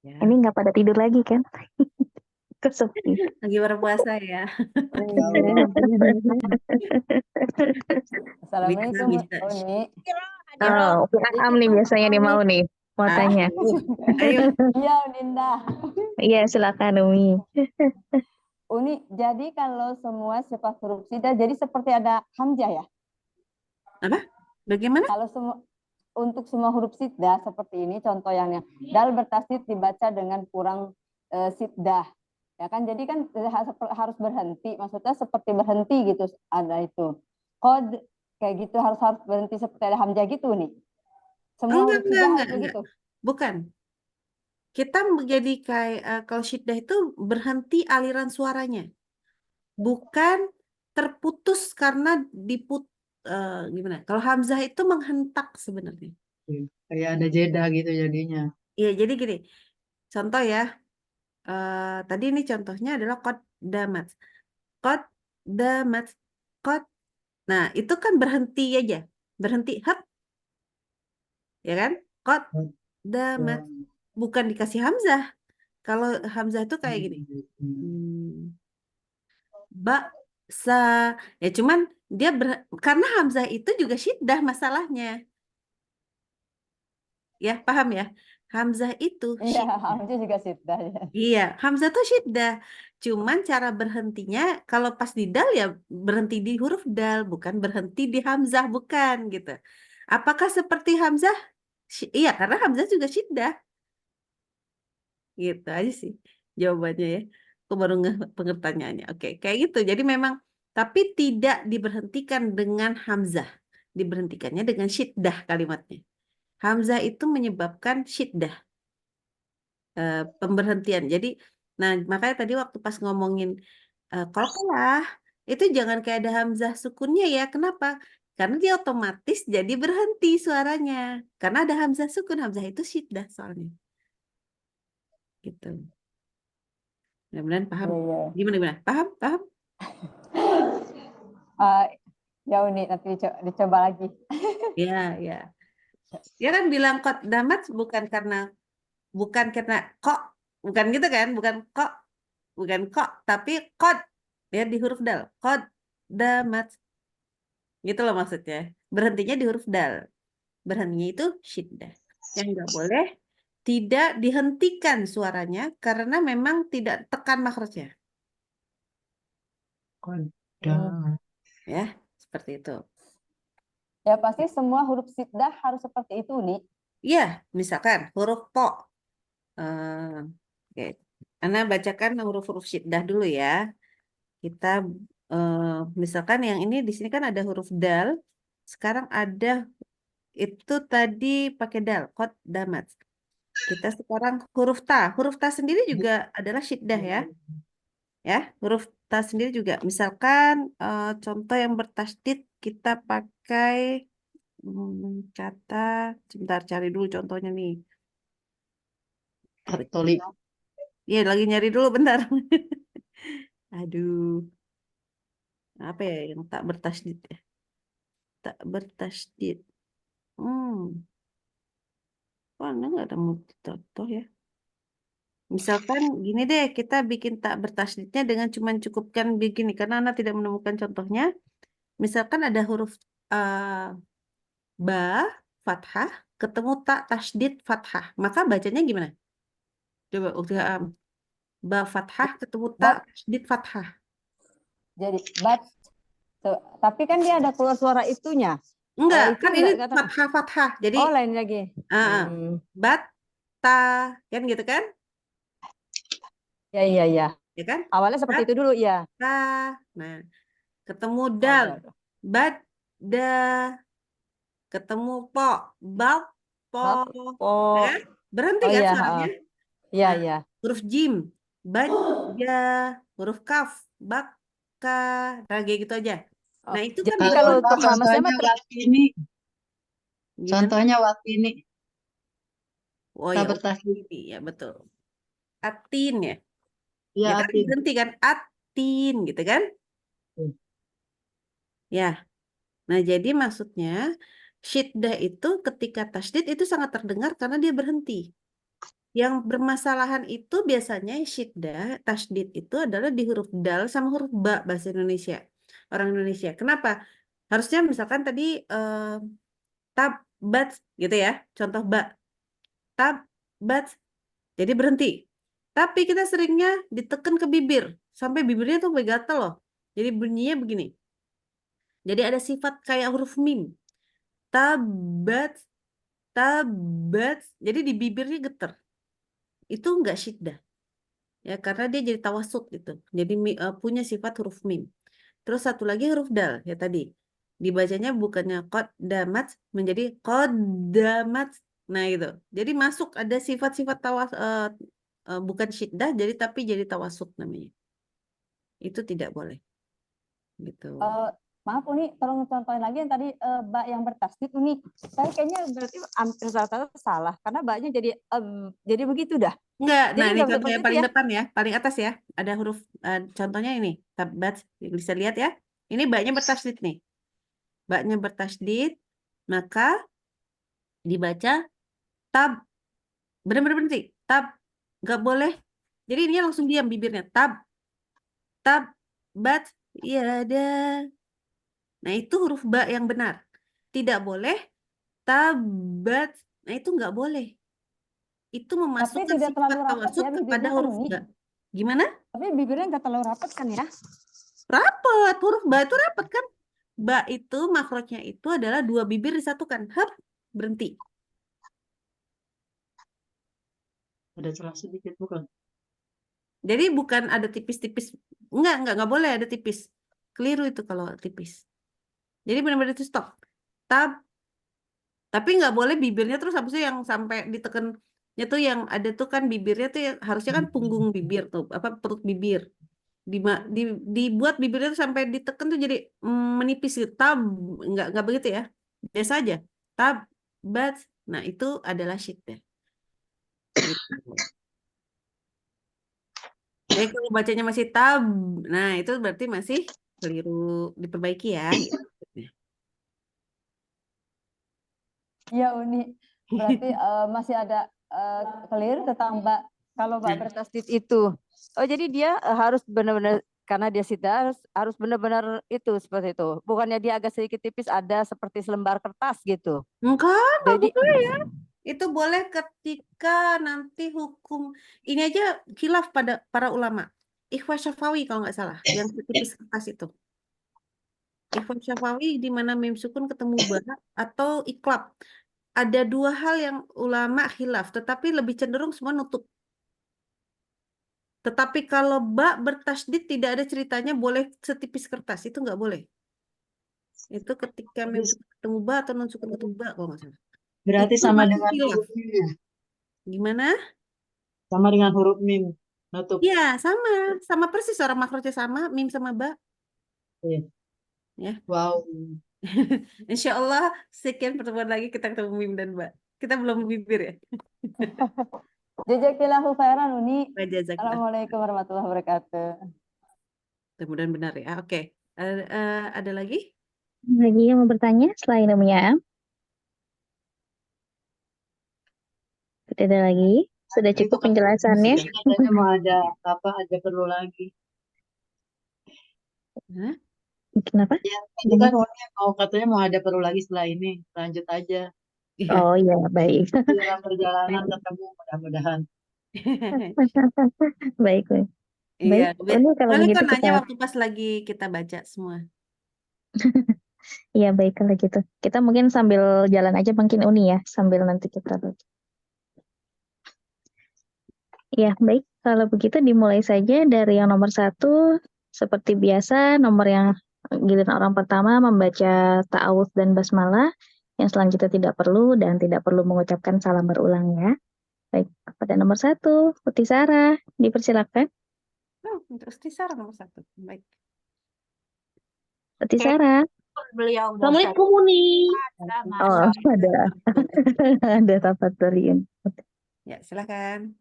[SPEAKER 1] Ya.
[SPEAKER 2] Ini nggak pada tidur lagi kan? Kesepi.
[SPEAKER 1] Lagi berpuasa ya.
[SPEAKER 3] Assalamualaikum,
[SPEAKER 1] Bisa.
[SPEAKER 3] Uni.
[SPEAKER 2] Oh, Am nih biasanya nih mau nih, mau
[SPEAKER 1] Ah,
[SPEAKER 2] tanya.
[SPEAKER 1] Ayo.
[SPEAKER 3] Iya, Dinda.
[SPEAKER 2] Iya, silakan Umi.
[SPEAKER 3] Uni, jadi kalau semua sifat huruf syiddah, jadi seperti ada hamzah ya?
[SPEAKER 1] Apa? Bagaimana?
[SPEAKER 3] Kalau semua untuk semua huruf syiddah seperti ini, contoh yang dal bertasydid dibaca dengan kurang syiddah. Ya kan, jadi kan harus berhenti. Maksudnya seperti berhenti gitu ada itu. Qad kayak gitu harus berhenti seperti ada hamzah gitu nih. Semua huruf syiddah harus begitu.
[SPEAKER 1] Bukan. Kita menjadi kayak kalau syiddah itu berhenti aliran suaranya. Bukan terputus karena gimana? Kalau hamzah itu menghentak sebenarnya.
[SPEAKER 4] Kayak ada jeda gitu jadinya.
[SPEAKER 1] Iya, jadi gini. Contoh ya. Tadi ini contohnya adalah qaddamat. Qaddamat. Qad. Nah, itu kan berhenti aja. Berhenti hap, ya kan? Qaddamat. Bukan dikasih hamzah. Kalau hamzah itu kayak gini. Baksa. Ya cuman dia karena hamzah itu juga syiddah masalahnya. Ya, paham ya? Hamzah itu
[SPEAKER 3] Iya,
[SPEAKER 1] syiddah.
[SPEAKER 3] hamzah juga syiddah ya.
[SPEAKER 1] Iya, Hamzah tuh syiddah. Cuman cara berhentinya kalau pas di dal ya berhenti di huruf dal, bukan berhenti di Hamzah, bukan gitu. Apakah seperti Hamzah? Iya, karena Hamzah juga syiddah. Gitu aja sih jawabannya ya. Aku baru ngeh pengertiannya. Oke, kayak gitu. Jadi memang tapi tidak diberhentikan dengan Hamzah. Diberhentikannya dengan syiddah kalimatnya. Hamzah itu menyebabkan syiddah, pemberhentian. Jadi, nah makanya tadi waktu pas ngomongin qalqalah, itu jangan kayak ada Hamzah sukunnya ya. Kenapa? Karena dia otomatis jadi berhenti suaranya. Karena ada Hamzah sukun. Hamzah itu syiddah soalnya. Gitu. Mudah-mudahan paham.
[SPEAKER 3] Iya, iya.
[SPEAKER 1] Gimana? Paham? Paham?
[SPEAKER 3] Eh, ya unik, nanti dicoba lagi.
[SPEAKER 1] Ya, ya. Dia kan bilang kok damat bukan karena kok, bukan gitu kan? Bukan kok, tapi kod. Ya di huruf dal. Kod damat. Gitu loh maksudnya. Berhentinya di huruf dal. Berhentinya itu syiddah. Yang nggak boleh tidak dihentikan suaranya karena memang tidak tekan makrotnya.
[SPEAKER 4] Kodam.
[SPEAKER 1] Ya, seperti itu.
[SPEAKER 3] Ya pasti semua huruf syiddah harus seperti itu nih.
[SPEAKER 1] Iya, misalkan huruf po. Oke. Ana bacakan huruf-huruf syiddah dulu ya. Kita eh, misalkan yang ini di sini kan ada huruf dal. Sekarang ada itu tadi pakai dal, qad damat. Kita sekarang huruf ta. Huruf ta sendiri juga adalah syiddah ya. Ya, huruf ta sendiri juga. Misalkan contoh yang bertasydid kita pakai kata sebentar cari dulu contohnya nih.
[SPEAKER 4] Katolik.
[SPEAKER 1] Iya, lagi nyari dulu bentar. Aduh, apa ya yang tak bertasydid ya? Tak bertasydid. Hmm, mana nggak ada multitotoh ya? Misalkan gini deh, kita bikin tak bertasydidnya dengan cuma cukupkan begini, karena Anda tidak menemukan contohnya. Misalkan ada huruf eh, ba, fathah, ketemu tak tasydid fathah. Maka bacanya gimana? Coba, ba fathah ketemu tak
[SPEAKER 3] Bat,
[SPEAKER 1] tasydid fathah.
[SPEAKER 3] jadi bat. Tapi kan dia ada keluar suara itunya.
[SPEAKER 1] Enggak,
[SPEAKER 3] Itu
[SPEAKER 1] kan ini
[SPEAKER 3] enggak.
[SPEAKER 1] fathah-fathah. Jadi,
[SPEAKER 3] Oh, lain lagi.
[SPEAKER 1] bat, ta, kan gitu kan?
[SPEAKER 3] Ya, iya, iya.
[SPEAKER 1] Ya kan?
[SPEAKER 3] Awalnya seperti
[SPEAKER 1] Bat,
[SPEAKER 3] itu dulu, ya.
[SPEAKER 1] ta. Nah, ketemu
[SPEAKER 3] Oh,
[SPEAKER 1] dal.
[SPEAKER 3] udah, udah.
[SPEAKER 1] Bat, da. Ketemu po. Bal, po.
[SPEAKER 3] Bab,
[SPEAKER 1] Ya
[SPEAKER 3] oh,
[SPEAKER 1] kan? Berhenti
[SPEAKER 3] oh
[SPEAKER 1] kan
[SPEAKER 3] iya,
[SPEAKER 1] suaranya?
[SPEAKER 3] iya,
[SPEAKER 1] Nah,
[SPEAKER 3] iya.
[SPEAKER 1] huruf jim. Baja. Huruf kaf. Baka. Nah, kayak gitu aja.
[SPEAKER 3] Oh,
[SPEAKER 1] Nah, itu kan
[SPEAKER 3] jadi kalau
[SPEAKER 1] berhenti.
[SPEAKER 3] untuk hamzah
[SPEAKER 4] Contohnya
[SPEAKER 3] mah
[SPEAKER 4] waktu ini.
[SPEAKER 1] Gimana?
[SPEAKER 4] Contohnya waktu ini.
[SPEAKER 1] Oh
[SPEAKER 4] Tak
[SPEAKER 1] ya,
[SPEAKER 4] bertasydid.
[SPEAKER 1] ini ya betul. Atin ya.
[SPEAKER 4] Ya,
[SPEAKER 1] Ya kan
[SPEAKER 4] Atin.
[SPEAKER 1] berhenti kan? Atin gitu kan? Ya. Nah, jadi maksudnya syiddah itu ketika tasydid itu sangat terdengar karena dia berhenti. Yang bermasalahan itu biasanya syiddah, tasydid itu adalah di huruf dal sama huruf ba bahasa Indonesia. Orang Indonesia. Kenapa? Harusnya misalkan tadi tab, bat gitu ya. Contoh ba. Tab, bat. Jadi berhenti. Tapi kita seringnya ditekan ke bibir. Sampai bibirnya tuh gatel loh. Jadi bunyinya begini. Jadi ada sifat kayak huruf mim. Tabat, tabat. Jadi di bibirnya geter. Itu enggak syiddah. Ya, karena dia jadi tawasud gitu. Jadi punya sifat huruf mim. Terus satu lagi huruf dal ya tadi. Dibacanya bukannya damat menjadi damat. Nah itu. Jadi masuk ada sifat-sifat bukan syiddah jadi tapi jadi tawasud namanya. Itu tidak boleh. Gitu.
[SPEAKER 3] Maaf Uni, tolong contohin lagi yang tadi ba yang bertasydid Uni. Saya kayaknya berarti hampir rata-rata salah karena ba-nya jadi begitu dah.
[SPEAKER 1] Enggak, nah
[SPEAKER 3] Jadi
[SPEAKER 1] ini
[SPEAKER 3] nggak
[SPEAKER 1] contoh
[SPEAKER 3] seperti
[SPEAKER 1] yang
[SPEAKER 3] itu
[SPEAKER 1] paling
[SPEAKER 3] ya.
[SPEAKER 1] depan ya, paling atas ya. Ada huruf contohnya ini, tabat, bisa lihat ya. Ini baknya bertasydid nih. Baknya bertasydid, maka dibaca tab. Benar-benar berhenti. Tab, nggak boleh. Jadi ini langsung diam bibirnya. Tab, tab, bat, iya ada. Nah itu huruf ba yang benar. Tidak boleh tabat. Nah itu nggak boleh. itu
[SPEAKER 3] Tapi
[SPEAKER 1] memasukkan
[SPEAKER 3] tidak
[SPEAKER 1] sifat
[SPEAKER 3] terlalu rapat
[SPEAKER 1] tawasud
[SPEAKER 3] ya
[SPEAKER 1] kepada
[SPEAKER 3] bibirnya kan
[SPEAKER 1] huruf
[SPEAKER 3] Uni.
[SPEAKER 1] ba. Gimana?
[SPEAKER 3] Tapi bibirnya nggak terlalu rapat kan ya?
[SPEAKER 1] Rapat, huruf ba itu rapat kan? Ba itu makrotnya itu adalah dua bibir disatukan. Hap, berhenti.
[SPEAKER 4] Ada celah sedikit bukan?
[SPEAKER 1] Jadi bukan ada tipis-tipis. Enggak boleh ada tipis. Keliru itu kalau tipis. Jadi benar-benar itu stop. Tapi nggak boleh bibirnya terus habis itu yang sampai ditekennya tuh yang ada tuh kan bibirnya tuh harusnya kan punggung bibir tuh, apa perut bibir. Dibuat bibirnya tuh sampai ditekan tuh jadi menipis gitu. Nggak begitu ya. Biasa aja. Tab, bat. Nah, itu adalah syiddah. Gitu. Jadi kalau bacanya masih tab, nah itu berarti masih keliru, diperbaiki ya. Gitu.
[SPEAKER 3] Iya Uni. Berarti masih ada clear tentang Mbak. Kalau Mbak bertasdid itu. Oh jadi dia harus benar-benar karena dia sida harus benar-benar itu seperti itu. Bukannya dia agak sedikit tipis ada seperti selembar kertas gitu.
[SPEAKER 1] Enggak
[SPEAKER 3] Jadi
[SPEAKER 1] boleh ya. Itu boleh ketika nanti hukum ini aja khilaf pada para ulama. Ikhwa Syafawi kalau nggak salah, yang setipis kertas itu. Ikhwa Syafawi di mana mim sukun ketemu ba atau iklab. Ada dua hal yang ulama khilaf, tetapi lebih cenderung semua nutup. Tetapi kalau ba bertasdid tidak ada ceritanya boleh setipis kertas, itu nggak boleh. Itu ketika mim
[SPEAKER 4] Terus
[SPEAKER 1] sukun ketemu ba atau nun sukun ketemu ba kalau nggak salah.
[SPEAKER 4] berarti
[SPEAKER 1] Itu
[SPEAKER 4] sama
[SPEAKER 1] masih
[SPEAKER 4] dengan
[SPEAKER 1] khilaf.
[SPEAKER 4] huruf mim.
[SPEAKER 1] Gimana?
[SPEAKER 4] Sama dengan huruf mim. Nutup.
[SPEAKER 1] Iya, sama persis orang makrotnya sama, mim sama ba,
[SPEAKER 4] Iya.
[SPEAKER 1] ya.
[SPEAKER 4] Wow.
[SPEAKER 1] Insya Allah sekian pertemuan lagi kita ketemu mim dan ba. Kita belum bibir ya.
[SPEAKER 3] Jazakillahu khairan Uni.
[SPEAKER 1] Jazakallah.
[SPEAKER 3] Assalamualaikum warahmatullahi wabarakatuh.
[SPEAKER 1] Mudah-mudahan benar ya. Oke. Ada lagi?
[SPEAKER 2] Lagi yang mau bertanya selain Umia? Tidak ada lagi. Sudah
[SPEAKER 4] Itu
[SPEAKER 2] cukup penjelasannya.
[SPEAKER 4] katanya mau ada apa aja perlu lagi.
[SPEAKER 1] Hah?
[SPEAKER 2] Kenapa?
[SPEAKER 4] Ya, tadi kan Uni mau katanya mau ada perlu lagi setelah ini. Lanjut aja.
[SPEAKER 1] Iya.
[SPEAKER 2] Oh iya, baik.
[SPEAKER 4] Dalam perjalanan ketemu mudah-mudahan.
[SPEAKER 2] Baik, baik.
[SPEAKER 1] Iya.
[SPEAKER 2] Baik, ini kalau
[SPEAKER 1] Boleh
[SPEAKER 2] begitu
[SPEAKER 1] kok
[SPEAKER 2] kita,
[SPEAKER 1] nanya waktu pas lagi kita baca semua.
[SPEAKER 2] iya baik kalau gitu. Kita mungkin sambil jalan aja mungkin Uni ya, sambil nanti kita baca. Ya, baik. Kalau begitu dimulai saja dari yang nomor 1. Seperti biasa, nomor yang giliran orang pertama membaca ta'awudz dan basmalah. Yang selanjutnya tidak perlu dan tidak perlu mengucapkan salam berulang ya. Baik, pada nomor 1, Putih Sarah, dipersilakan.
[SPEAKER 1] Untuk istisar nomor 1. Baik.
[SPEAKER 2] Putih Sarah.
[SPEAKER 5] Beliau
[SPEAKER 6] Assalamualaikum Uni.
[SPEAKER 2] Oh, ada tafadholin.
[SPEAKER 1] Ya, silakan.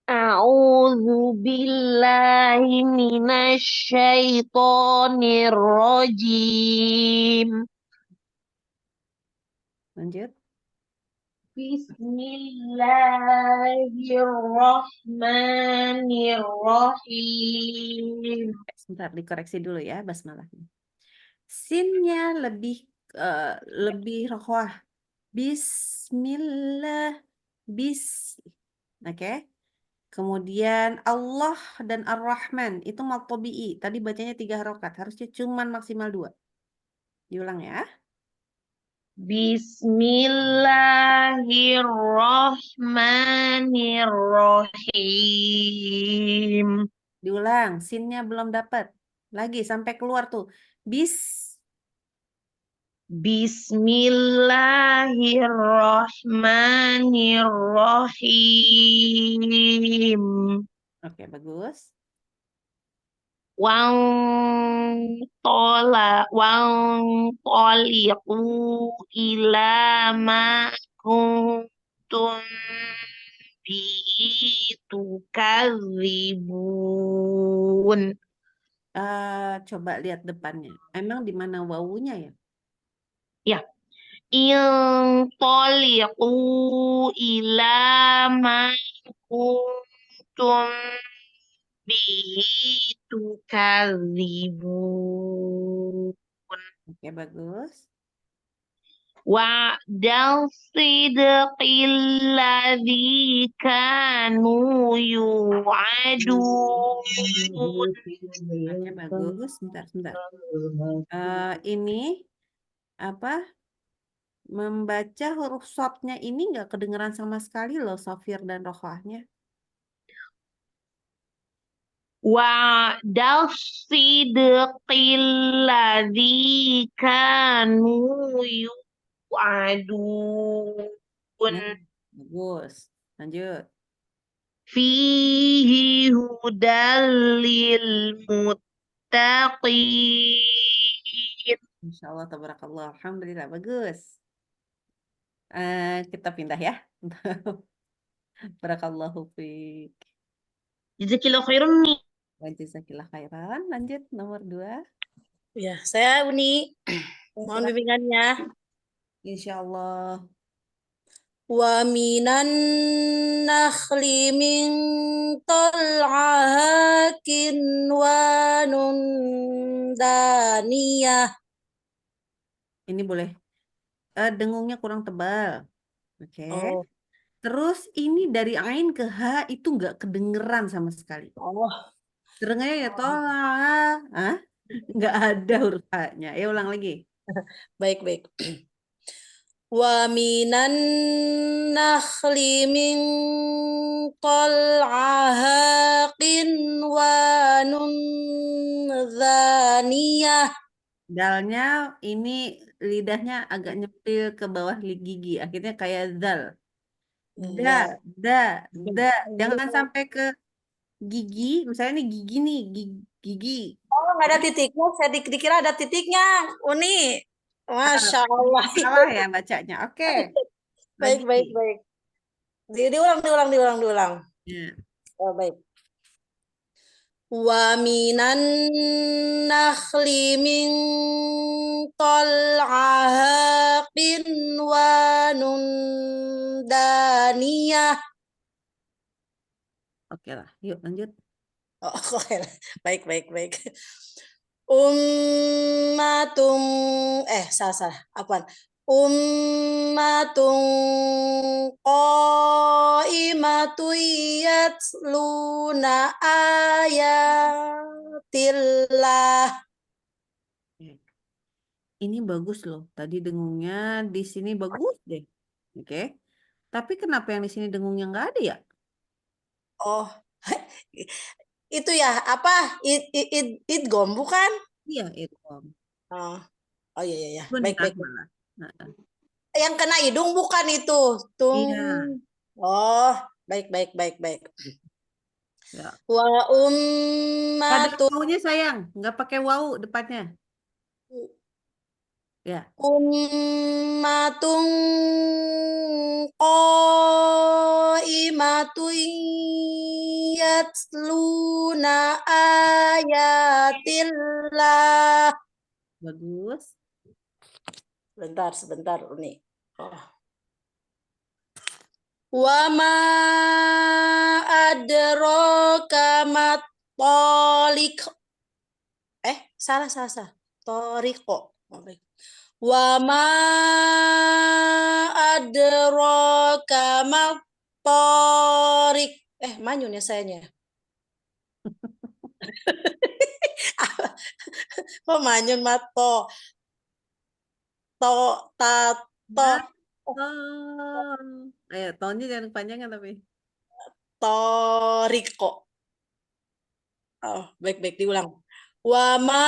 [SPEAKER 6] A'udzu billahi minasyaitonir rajim.
[SPEAKER 1] Lanjut.
[SPEAKER 6] Bismillahirrahmanirrahim.
[SPEAKER 1] Sebentar dikoreksi dulu ya basmalahnya. Sinnya lebih rokhwah. Bismillah. Oke. Kemudian Allah dan Ar-Rahman itu matobi'i. Tadi bacanya 3 harokat. Harusnya cuman maksimal 2. Diulang ya.
[SPEAKER 6] Bismillahirrahmanirrahim.
[SPEAKER 1] Diulang. Sinnya belum dapat. Lagi sampai keluar tuh.
[SPEAKER 6] Bismillahirrahmanirrahim.
[SPEAKER 1] Oke, bagus.
[SPEAKER 6] Wangtoliqu ila ma kuntum bihi tukadzibun.
[SPEAKER 1] Coba lihat depannya. Emang di mana wawunya ya?
[SPEAKER 6] Ya. Intoliqu ila ma kuntum bihi tukadzibun.
[SPEAKER 1] Oke, bagus.
[SPEAKER 6] وعد الصدق الذي كانوا يوعدون.
[SPEAKER 1] Oke, bagus. Sebentar. Ini apa? Membaca huruf shortnya ini nggak kedengeran sama sekali loh, Sofir dan Rohwahnya.
[SPEAKER 6] وعد الصدق الذي كانوا يوعدون
[SPEAKER 1] Nah, bagus. Lanjut.
[SPEAKER 6] فيه هدى للمتقين.
[SPEAKER 1] Insya Allah, tabarakallah. Alhamdulillah, bagus. Kita pindah ya. Barakallahu fiik.
[SPEAKER 6] Jazakillahu khairan nih.
[SPEAKER 1] Wa jazakillah khairan. Lanjut, nomor 2.
[SPEAKER 5] Ya, saya Uni. Mohon bimbingannya.
[SPEAKER 1] Insya Allah.
[SPEAKER 5] Wa minan nakhli min tal'aha kinwanun daniyah.
[SPEAKER 1] Ini boleh. Dengungnya kurang tebal. Oke.
[SPEAKER 5] Oh,
[SPEAKER 1] Terus ini dari ain ke ha itu nggak kedengeran sama sekali.
[SPEAKER 5] oh,
[SPEAKER 1] Dengernya ya tolah. Hah? Nggak ada huruf ha-nya. Ya ulang lagi.
[SPEAKER 5] baik. Wa minan nakhli min tal'aha kinwanun daniyah.
[SPEAKER 1] Dalnya ini lidahnya agak nyempil ke bawah gigi. Akhirnya kayak zal. Da. Jangan sampai ke gigi. Misalnya nih gigi nih. Gigi.
[SPEAKER 5] Oh, nggak ada titiknya. Saya dikira ada titiknya. Uni. Masya Allah.
[SPEAKER 1] Salah ya bacanya. Oke.
[SPEAKER 5] Baik.
[SPEAKER 1] Lagi.
[SPEAKER 5] Diulang.
[SPEAKER 1] Ya.
[SPEAKER 5] Oh, baik. Wa minan nakhli min tal'aha qinwanun daniyah.
[SPEAKER 1] Oke lah. Yuk lanjut.
[SPEAKER 5] Oh, oke. Baik. Ummatum salah. Apaan? Ummatum qaimatun yatluna ayatillah.
[SPEAKER 1] Ini bagus loh. Tadi dengungnya di sini bagus deh. Oke. Tapi kenapa yang di sini dengungnya nggak ada ya?
[SPEAKER 5] Oh, itu ya apa? Idgom bukan?
[SPEAKER 1] Iya, itu Om.
[SPEAKER 5] Oh iya.
[SPEAKER 1] Benar
[SPEAKER 5] Baik.
[SPEAKER 1] malah. Nah,
[SPEAKER 5] Yang kena hidung bukan itu.
[SPEAKER 1] iya.
[SPEAKER 5] Oh, baik.
[SPEAKER 1] Ya.
[SPEAKER 5] Wa
[SPEAKER 1] Nggak ada
[SPEAKER 5] ummatun
[SPEAKER 1] wawunya sayang. Nggak pakai wawu depannya. Ya.
[SPEAKER 5] ummatun qaimatun yatluna ayatillah.
[SPEAKER 1] Bagus.
[SPEAKER 5] Sebentar Uni. Wa ma adraka mat tariq. Salah. Tariqo. Wa ma adraka mat tariq. Manyun ya sayanya. Kok manyun mato?
[SPEAKER 1] Ayo, tonnya jangan kepanjangan tapi.
[SPEAKER 5] Toriko. Oh, baik diulang. Wa ma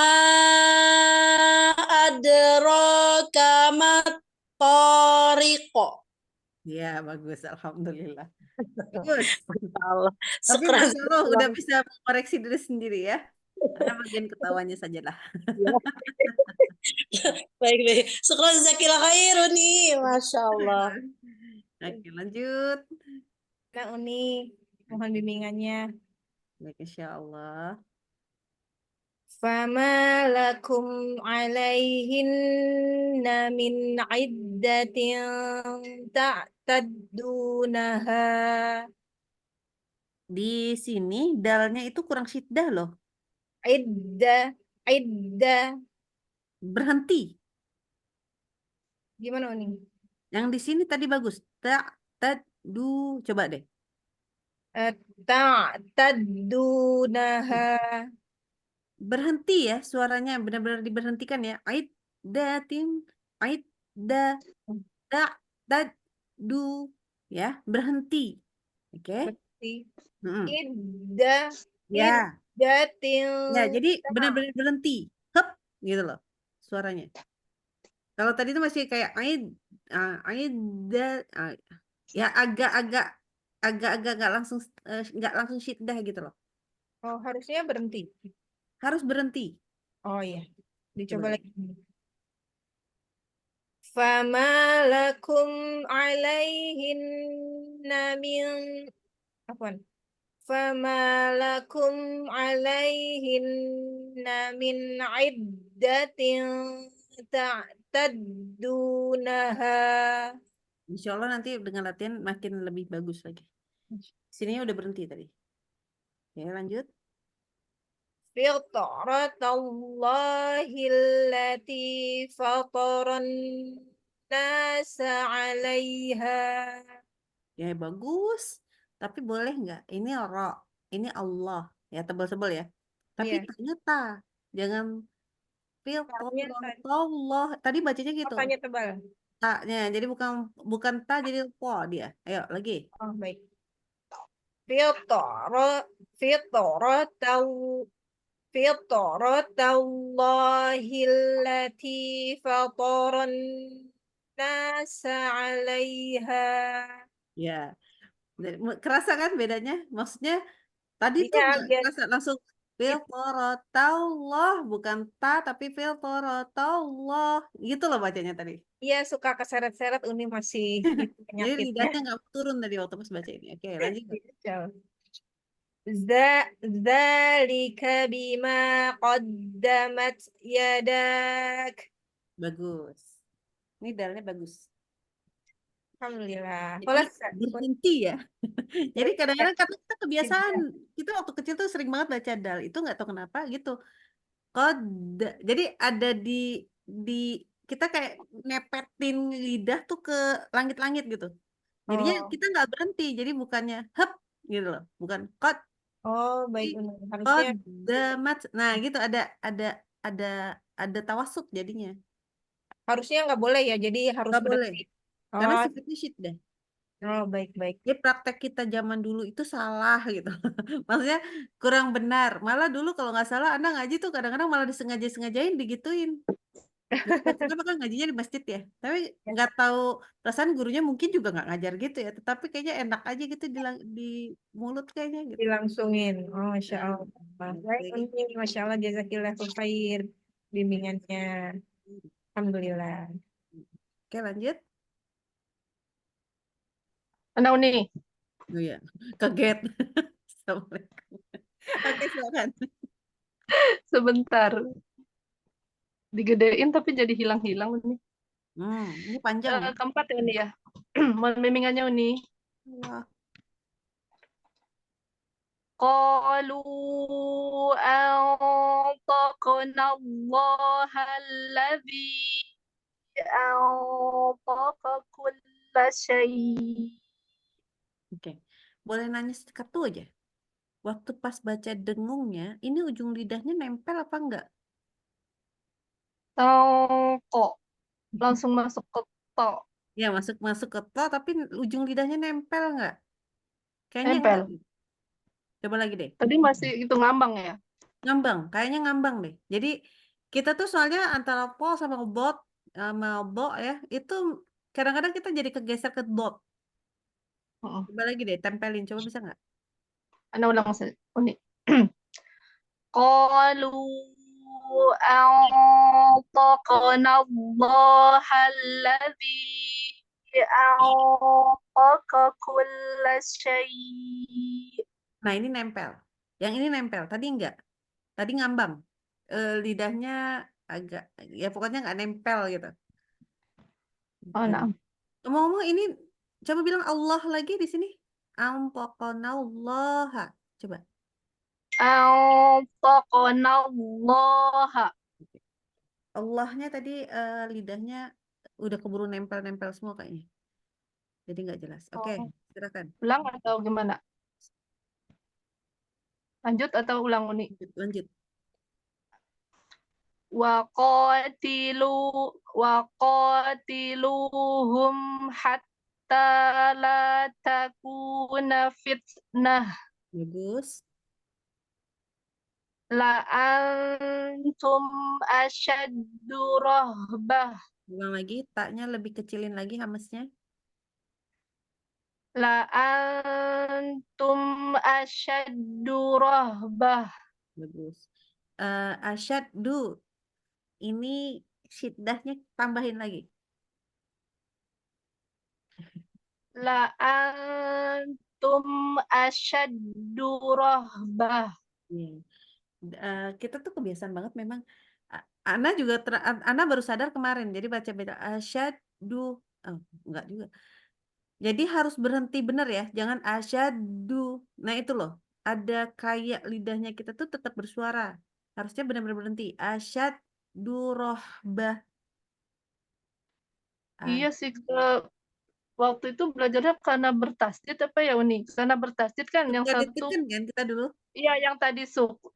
[SPEAKER 5] adraka mat tariqo.
[SPEAKER 1] Ya, bagus. Alhamdulillah. Bagus.
[SPEAKER 5] Allah.
[SPEAKER 1] Tapi Masya Allah udah bisa mengoreksi diri sendiri ya. Karena bagian ketawanya sajalah.
[SPEAKER 5] Baik. Syukran jazakallah khairun nih. Masya Allah.
[SPEAKER 1] Oke, lanjut.
[SPEAKER 7] Kak Uni, mohon bimbingannya.
[SPEAKER 1] Baik, Insya Allah.
[SPEAKER 7] Fama lakum alaihinna min iddatin ta'taddunaha.
[SPEAKER 1] Di sini dalnya itu kurang syiddah loh.
[SPEAKER 7] Iddah.
[SPEAKER 1] Berhenti.
[SPEAKER 7] Gimana Uni?
[SPEAKER 1] Yang di sini tadi bagus. Du. Coba deh.
[SPEAKER 7] Ta'tadunaha.
[SPEAKER 1] Berhenti ya suaranya. Benar-benar diberhentikan ya. Datin. Da. Du. Ya. Berhenti. Oke.
[SPEAKER 7] Berarti
[SPEAKER 1] Mm-mm.
[SPEAKER 7] idda
[SPEAKER 1] Ya.
[SPEAKER 7] iddatil
[SPEAKER 1] Ya, jadi benar-benar berhenti. Hep. Gitu loh. Suaranya. Kalau tadi itu masih kayak da, ah, ya agak-agak nggak langsung syiddah gitu loh.
[SPEAKER 7] Oh, harusnya berhenti.
[SPEAKER 1] Harus berhenti.
[SPEAKER 7] Oh iya. Dicoba
[SPEAKER 1] Coba.
[SPEAKER 7] lagi. Fama lakum alaihinna min Afwan. Fama lakum alaihinna min iddatin ta'taddunaha.
[SPEAKER 1] Insya Allah nanti dengan latihan makin lebih bagus lagi. Sininya udah berhenti tadi. Ya, lanjut.
[SPEAKER 7] Fitratallahi allati fataran nasa 'alaiha.
[SPEAKER 1] Ya, bagus. Tapi boleh nggak? Ini ini Allah. Ya, tebal-tebal ya. Tapi
[SPEAKER 7] Iya,
[SPEAKER 1] ternyata jangan
[SPEAKER 7] tanya tadi.
[SPEAKER 1] Allah. Tadi bacanya gitu.
[SPEAKER 7] Tanya tebal.
[SPEAKER 1] Ta-nya. Jadi bukan bukan ta jadi po dia. Ayo lagi.
[SPEAKER 7] Oh, baik. Fitra fitrataw fitratallahi allati fataran nasa 'alaiha.
[SPEAKER 1] Ya. Kerasa kan bedanya? Maksudnya tadi tuh
[SPEAKER 7] Iya,
[SPEAKER 1] nggak
[SPEAKER 7] biar
[SPEAKER 1] kerasa langsung fil Allah bukan ta tapi fil Allah gitu loh bacanya tadi.
[SPEAKER 7] iya suka keseret-seret Uni masih itu
[SPEAKER 1] Jadi
[SPEAKER 7] penyakitnya.
[SPEAKER 1] lidahnya nggak turun tadi waktu pas baca ini. Oke, lanjut.
[SPEAKER 7] Zalika bima qaddamat yadak.
[SPEAKER 1] Bagus. Ini dalnya bagus.
[SPEAKER 7] Alhamdulillah.
[SPEAKER 1] Jadi
[SPEAKER 7] Boleh,
[SPEAKER 1] berhenti ya. Jadi kadang-kadang karena kita kebiasaan, kita waktu kecil tuh sering banget baca dal. Itu nggak tahu kenapa gitu. Jadi ada di kita kayak nepetin lidah tuh ke langit-langit gitu. Jadinya
[SPEAKER 7] Oh,
[SPEAKER 1] kita nggak berhenti. Jadi bukannya hep gitu loh, bukan
[SPEAKER 7] oh
[SPEAKER 1] tapi
[SPEAKER 7] baik Uni. Harusnya
[SPEAKER 1] kodamat. Nah gitu ada ada tawasud jadinya.
[SPEAKER 7] harusnya nggak boleh ya. Jadi harus
[SPEAKER 1] Nggak boleh
[SPEAKER 7] berhenti.
[SPEAKER 1] karena
[SPEAKER 7] Oh,
[SPEAKER 1] sifatnya syiddah.
[SPEAKER 7] oh baik baik.
[SPEAKER 1] Jadi praktek kita zaman dulu itu salah gitu. Maksudnya kurang benar. Malah dulu kalau nggak salah anak ngaji tuh kadang-kadang malah disengaja-sengajain digituin. Nggak tahu kenapa kan ngajinya di masjid ya. Tapi nggak tahu perasaan gurunya mungkin juga nggak ngajar gitu ya. Tetapi kayaknya enak aja gitu di mulut kayaknya gitu.
[SPEAKER 7] Dilangsungin. Oh, Masya
[SPEAKER 1] Nah,
[SPEAKER 7] Allah. Baik
[SPEAKER 1] baik.
[SPEAKER 7] Uni. Masya Allah. Jazakillahu khair. Bimbingannya. Alhamdulillah.
[SPEAKER 1] Oke lanjut.
[SPEAKER 4] Mana Uni?
[SPEAKER 1] Oh ya, kaget. Assalamualaikum. Oke silakan.
[SPEAKER 4] Sebentar. Digedein tapi jadi hilang-hilang Uni.
[SPEAKER 1] Ini panjang ya.
[SPEAKER 4] Keempat ya Uni ya. Mohon bimbingannya Uni.
[SPEAKER 1] Wah,
[SPEAKER 4] قالوا أنطقنا الله الذي أنطق كل شيء.
[SPEAKER 1] oke. Boleh nanya satu aja. Waktu pas baca dengungnya, ini ujung lidahnya nempel apa enggak?
[SPEAKER 4] Tongko langsung masuk ke to.
[SPEAKER 1] Ya, masuk masuk ke to, tapi ujung lidahnya nempel enggak? Kayaknya enggak.
[SPEAKER 4] Nempel.
[SPEAKER 1] Coba lagi deh.
[SPEAKER 4] Tadi masih itu ngambang ya.
[SPEAKER 1] Ngambang, kayaknya ngambang deh. Jadi kita tuh soalnya antara po sama bot sama bo ya, itu kadang-kadang kita jadi kegeser ke bot.
[SPEAKER 4] Heeh.
[SPEAKER 1] Coba lagi deh, tempelin. Coba bisa nggak?
[SPEAKER 4] Anda ulang Uni. قالوا أنطقنا الله الذي أنطق كل شيء.
[SPEAKER 1] Nah, ini nempel. Yang ini nempel. Tadi enggak. Tadi ngambang. Lidahnya agak, ya pokoknya nggak nempel gitu.
[SPEAKER 4] Oh, nah.
[SPEAKER 1] Ngomong-ngomong ini, coba bilang Allah lagi di sini. Ampaqanallah. Coba.
[SPEAKER 4] أنطقنا الله.
[SPEAKER 1] Allahnya tadi lidahnya udah keburu nempel-nempel semua kayaknya. Jadi nggak jelas. Oke,
[SPEAKER 8] Oh,
[SPEAKER 1] silakan.
[SPEAKER 8] ulang atau gimana? Lanjut atau ulang Uni?
[SPEAKER 1] Lanjut.
[SPEAKER 8] Waqatiluhum hatta la takuna fitnah
[SPEAKER 1] Bagus.
[SPEAKER 8] la'antum asyaddu rahbah
[SPEAKER 1] Ulang lagi, taknya lebih kecilin lagi hamesnya.
[SPEAKER 8] la'antum asyaddu rahbah
[SPEAKER 1] Bagus. Asyaddu. Ini syiddahnya tambahin lagi.
[SPEAKER 8] la'antum asyaddu rahbah.
[SPEAKER 1] Iya. Kita tuh kebiasaan banget memang. Ana juga Ana baru sadar kemarin. Jadi baca beda asyaddu. Oh, enggak juga. Jadi harus berhenti benar ya. Jangan asyaddu. Nah, itu loh. Ada kayak lidahnya kita tuh tetap bersuara. Harusnya benar-benar berhenti. Asyaddu rohbah.
[SPEAKER 8] Iya sih, waktu itu belajarnya karena bertasdid apa ya Uni? Karena bertasdid kan yang
[SPEAKER 1] Suka
[SPEAKER 8] satu,
[SPEAKER 1] ditekan kan kita dulu.
[SPEAKER 8] iya yang tadi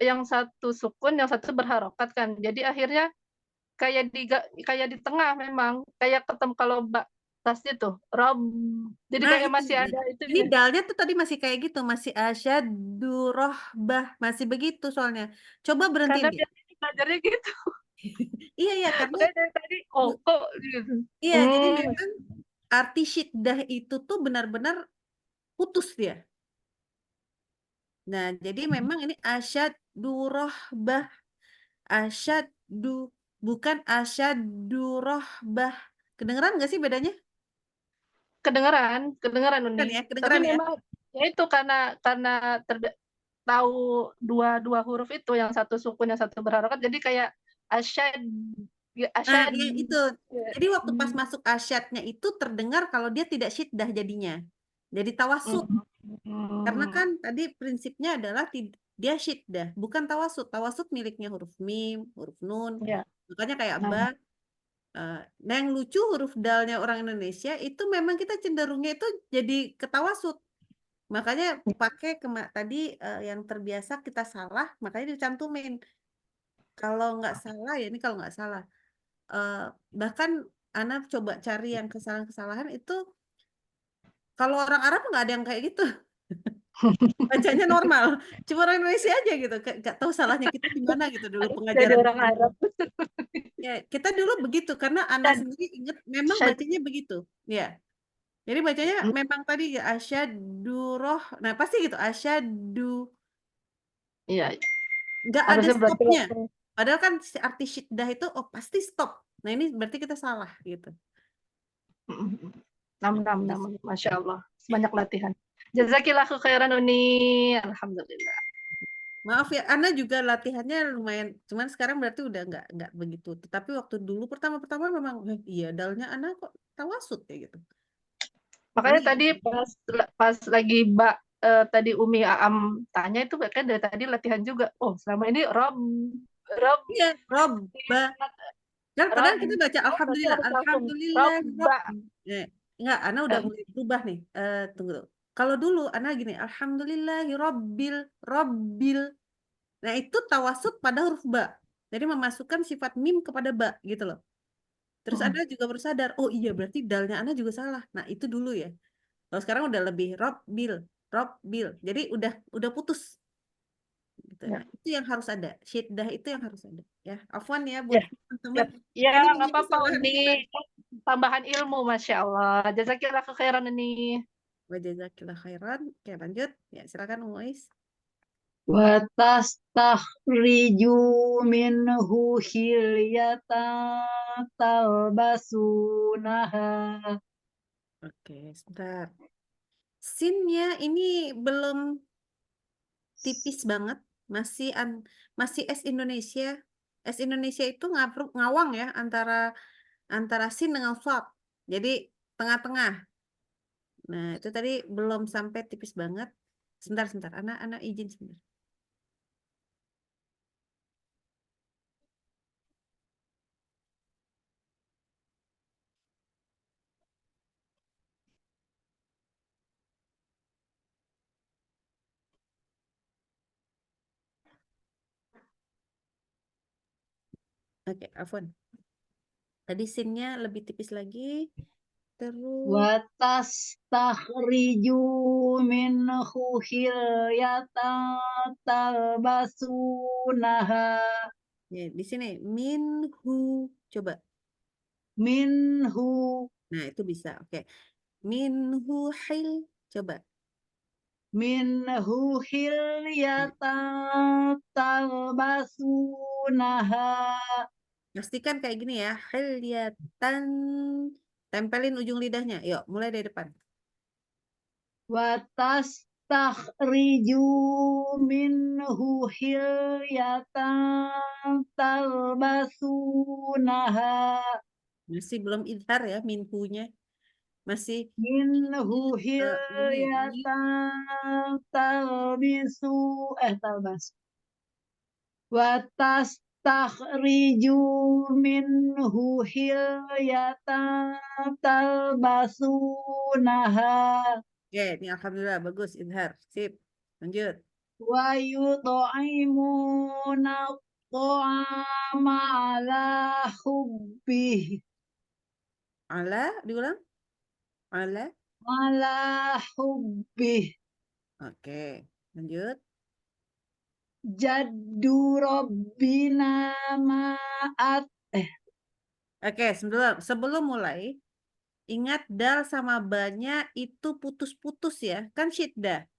[SPEAKER 8] yang satu sukun, yang satu berharokat kan. Jadi akhirnya kayak di tengah memang, kayak ketemu kalau tasdid tuh, rob. Jadi
[SPEAKER 1] Nah,
[SPEAKER 8] kayak
[SPEAKER 1] itu.
[SPEAKER 8] masih ada itu
[SPEAKER 1] Ini
[SPEAKER 8] ya.
[SPEAKER 1] dalnya tuh tadi masih kayak gitu. Masih asyaddu rohbah. Masih begitu soalnya. Coba berhentiin
[SPEAKER 8] Karena
[SPEAKER 1] dia.
[SPEAKER 8] biasanya belajarnya gitu.
[SPEAKER 1] Iya, iya. Karena
[SPEAKER 8] Makanya dari tadi, oh kok gitu.
[SPEAKER 1] iya, jadi memang arti syiddah itu tuh benar-benar putus dia. Nah, jadi memang ini asyaddu rohbah. Asyaddu, bukan asyaddu rohbah. Kedengeran nggak sih bedanya?
[SPEAKER 8] Kedengeran
[SPEAKER 1] Kan
[SPEAKER 8] Uni.
[SPEAKER 1] ya,
[SPEAKER 8] Tapi
[SPEAKER 1] kedengeran ya.
[SPEAKER 8] memang ya itu karena tahu dua huruf itu, yang satu sukun yang satu berharokat, jadi kayak asyad
[SPEAKER 1] Nah,
[SPEAKER 8] asyad.
[SPEAKER 1] iya itu. Jadi waktu pas masuk asyadnya itu terdengar kalau dia tidak syiddah jadinya. Jadi tawasud. Karena kan tadi prinsipnya adalah dia syiddah, bukan tawasud. Tawasud miliknya huruf mim, huruf nun.
[SPEAKER 8] Ya.
[SPEAKER 1] Makanya kayak
[SPEAKER 8] Nah.
[SPEAKER 1] ba. Nah, yang lucu huruf dalnya orang Indonesia itu memang kita cenderungnya itu jadi ketawasud. Makanya pakai tadi yang terbiasa kita salah, makanya dicantumin. Kalau nggak salah ya ini kalau nggak salah. Bahkan Ana coba cari yang kesalahan-kesalahan itu kalau orang Arab nggak ada yang kayak gitu. Bacanya normal. Cuma orang Indonesia aja gitu. Nggak tahu salahnya kita di mana gitu dulu
[SPEAKER 8] Jadi
[SPEAKER 1] pengajaran.
[SPEAKER 8] orang Arab.
[SPEAKER 1] Ya, kita dulu begitu karena Ana
[SPEAKER 8] Dan
[SPEAKER 1] sendiri ingat memang bacanya begitu. Ya. Jadi bacanya memang tadi ya asyaddu roh. Nah, pasti gitu asyaddu.
[SPEAKER 8] Iya.
[SPEAKER 1] Nggak ada
[SPEAKER 8] Harusnya berarti
[SPEAKER 1] stopnya. Padahal kan si arti syiddah itu oh pasti stop. Nah, ini berarti kita salah gitu.
[SPEAKER 8] Masya Allah. Banyak latihan. Jazakillahu khairan Uni. Alhamdulillah.
[SPEAKER 1] Maaf ya, Ana juga latihannya lumayan. Cuman sekarang berarti udah nggak begitu. Tetapi waktu dulu pertama-pertama memang iya dalnya Ana kok tawasud ya gitu.
[SPEAKER 8] Makanya
[SPEAKER 1] Ini
[SPEAKER 8] tadi pas lagi tadi Umi Aam tanya itu kan dari tadi latihan juga. Oh, selama ini Rob
[SPEAKER 1] iya, Robba. Dan padahal kita baca
[SPEAKER 8] berarti
[SPEAKER 1] alhamdulillah,
[SPEAKER 8] harus langsung
[SPEAKER 1] alhamdulillah,
[SPEAKER 8] Robba.
[SPEAKER 1] Enggak, Ana udah mulai berubah nih. Tunggu. Kalau dulu Ana gini, alhamdulillahi robbil. Nah, itu tawasud pada huruf ba. Jadi memasukkan sifat mim kepada ba gitu loh. Terus Ana juga bersadar, oh iya berarti dalnya Ana juga salah. Nah, itu dulu ya. Kalau sekarang udah lebih robbil. Jadi udah putus. Gitu.
[SPEAKER 8] Ya.
[SPEAKER 1] Nah, itu yang harus ada. Syiddah itu yang harus ada. Ya, afwan ya buat teman-teman.
[SPEAKER 8] Ya,
[SPEAKER 1] Ini
[SPEAKER 8] nggak
[SPEAKER 1] banyak
[SPEAKER 8] apa-apa
[SPEAKER 1] kesalahan
[SPEAKER 8] Uni.
[SPEAKER 1] kita.
[SPEAKER 8] Tambahan ilmu, Masya Allah. Jazakillah khairan Uni.
[SPEAKER 1] Wajazakillah khairan. Oke, lanjut. Ya, silakan Muis.
[SPEAKER 4] Wa tastakhriju minhu hilyatan talbasunaha.
[SPEAKER 1] Oke, sebentar. Sinnya ini belum tipis banget. Masih S Indonesia. S Indonesia itu ngawang ya antara sin dengan shad. Jadi tengah-tengah. Nah, itu tadi belum sampai tipis banget. Sebentar. Anak izin sebentar. Oke, afwan. Tadi sinnya lebih tipis lagi. Terus
[SPEAKER 4] Watastakhriju minhu hilyatan talbasunaha.
[SPEAKER 1] ya di sini minhu. Coba.
[SPEAKER 4] Minhu.
[SPEAKER 1] Nah, itu bisa. Oke. Minhu hil. Coba.
[SPEAKER 4] Minhu hilyatan talbasunaha.
[SPEAKER 1] Pastikan kayak gini ya. Hilyatan. Tempelin ujung lidahnya. Yuk, mulai dari depan.
[SPEAKER 4] Watastakhriju minhu hilyatan talbasunaha.
[SPEAKER 1] Masih belum idhar ya minhunya. Masih
[SPEAKER 4] Minhu
[SPEAKER 1] ini.
[SPEAKER 4] hilyatan talbasu. Watastakhriju minhu hilyatan talbasunaha.
[SPEAKER 1] Oke, ini alhamdulillah bagus idhar. Sip. Lanjut.
[SPEAKER 4] Wa yut'imuna ta'ama ala hubbih.
[SPEAKER 1] Ala, diulang. Ala.
[SPEAKER 4] Ala hubbih.
[SPEAKER 1] Oke, lanjut.
[SPEAKER 4] Jaddu rabbina ma'at.
[SPEAKER 1] Oke, sebelum mulai, ingat dal sama ba-nya itu putus-putus ya. Kan syiddah.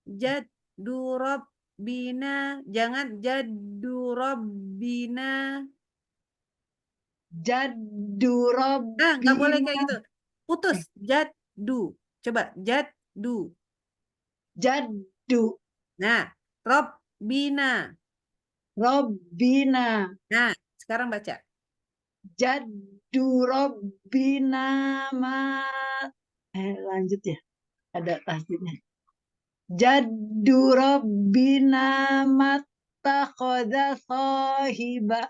[SPEAKER 1] Jaddu rabbina. Jangan jaddu rabbina.
[SPEAKER 4] Jaddu
[SPEAKER 1] Nah, nggak boleh
[SPEAKER 4] rabbina.
[SPEAKER 1] kayak gitu. Putus. Jaddu. Coba, jaddu.
[SPEAKER 4] Jaddu
[SPEAKER 1] Nah, rabbina.
[SPEAKER 4] rabbina.
[SPEAKER 1] Nah, sekarang baca.
[SPEAKER 4] Jaddu rabbina ma. Lanjut ya. Ada tasdidnya. Jaddu rabbina mattakhadha sahiba.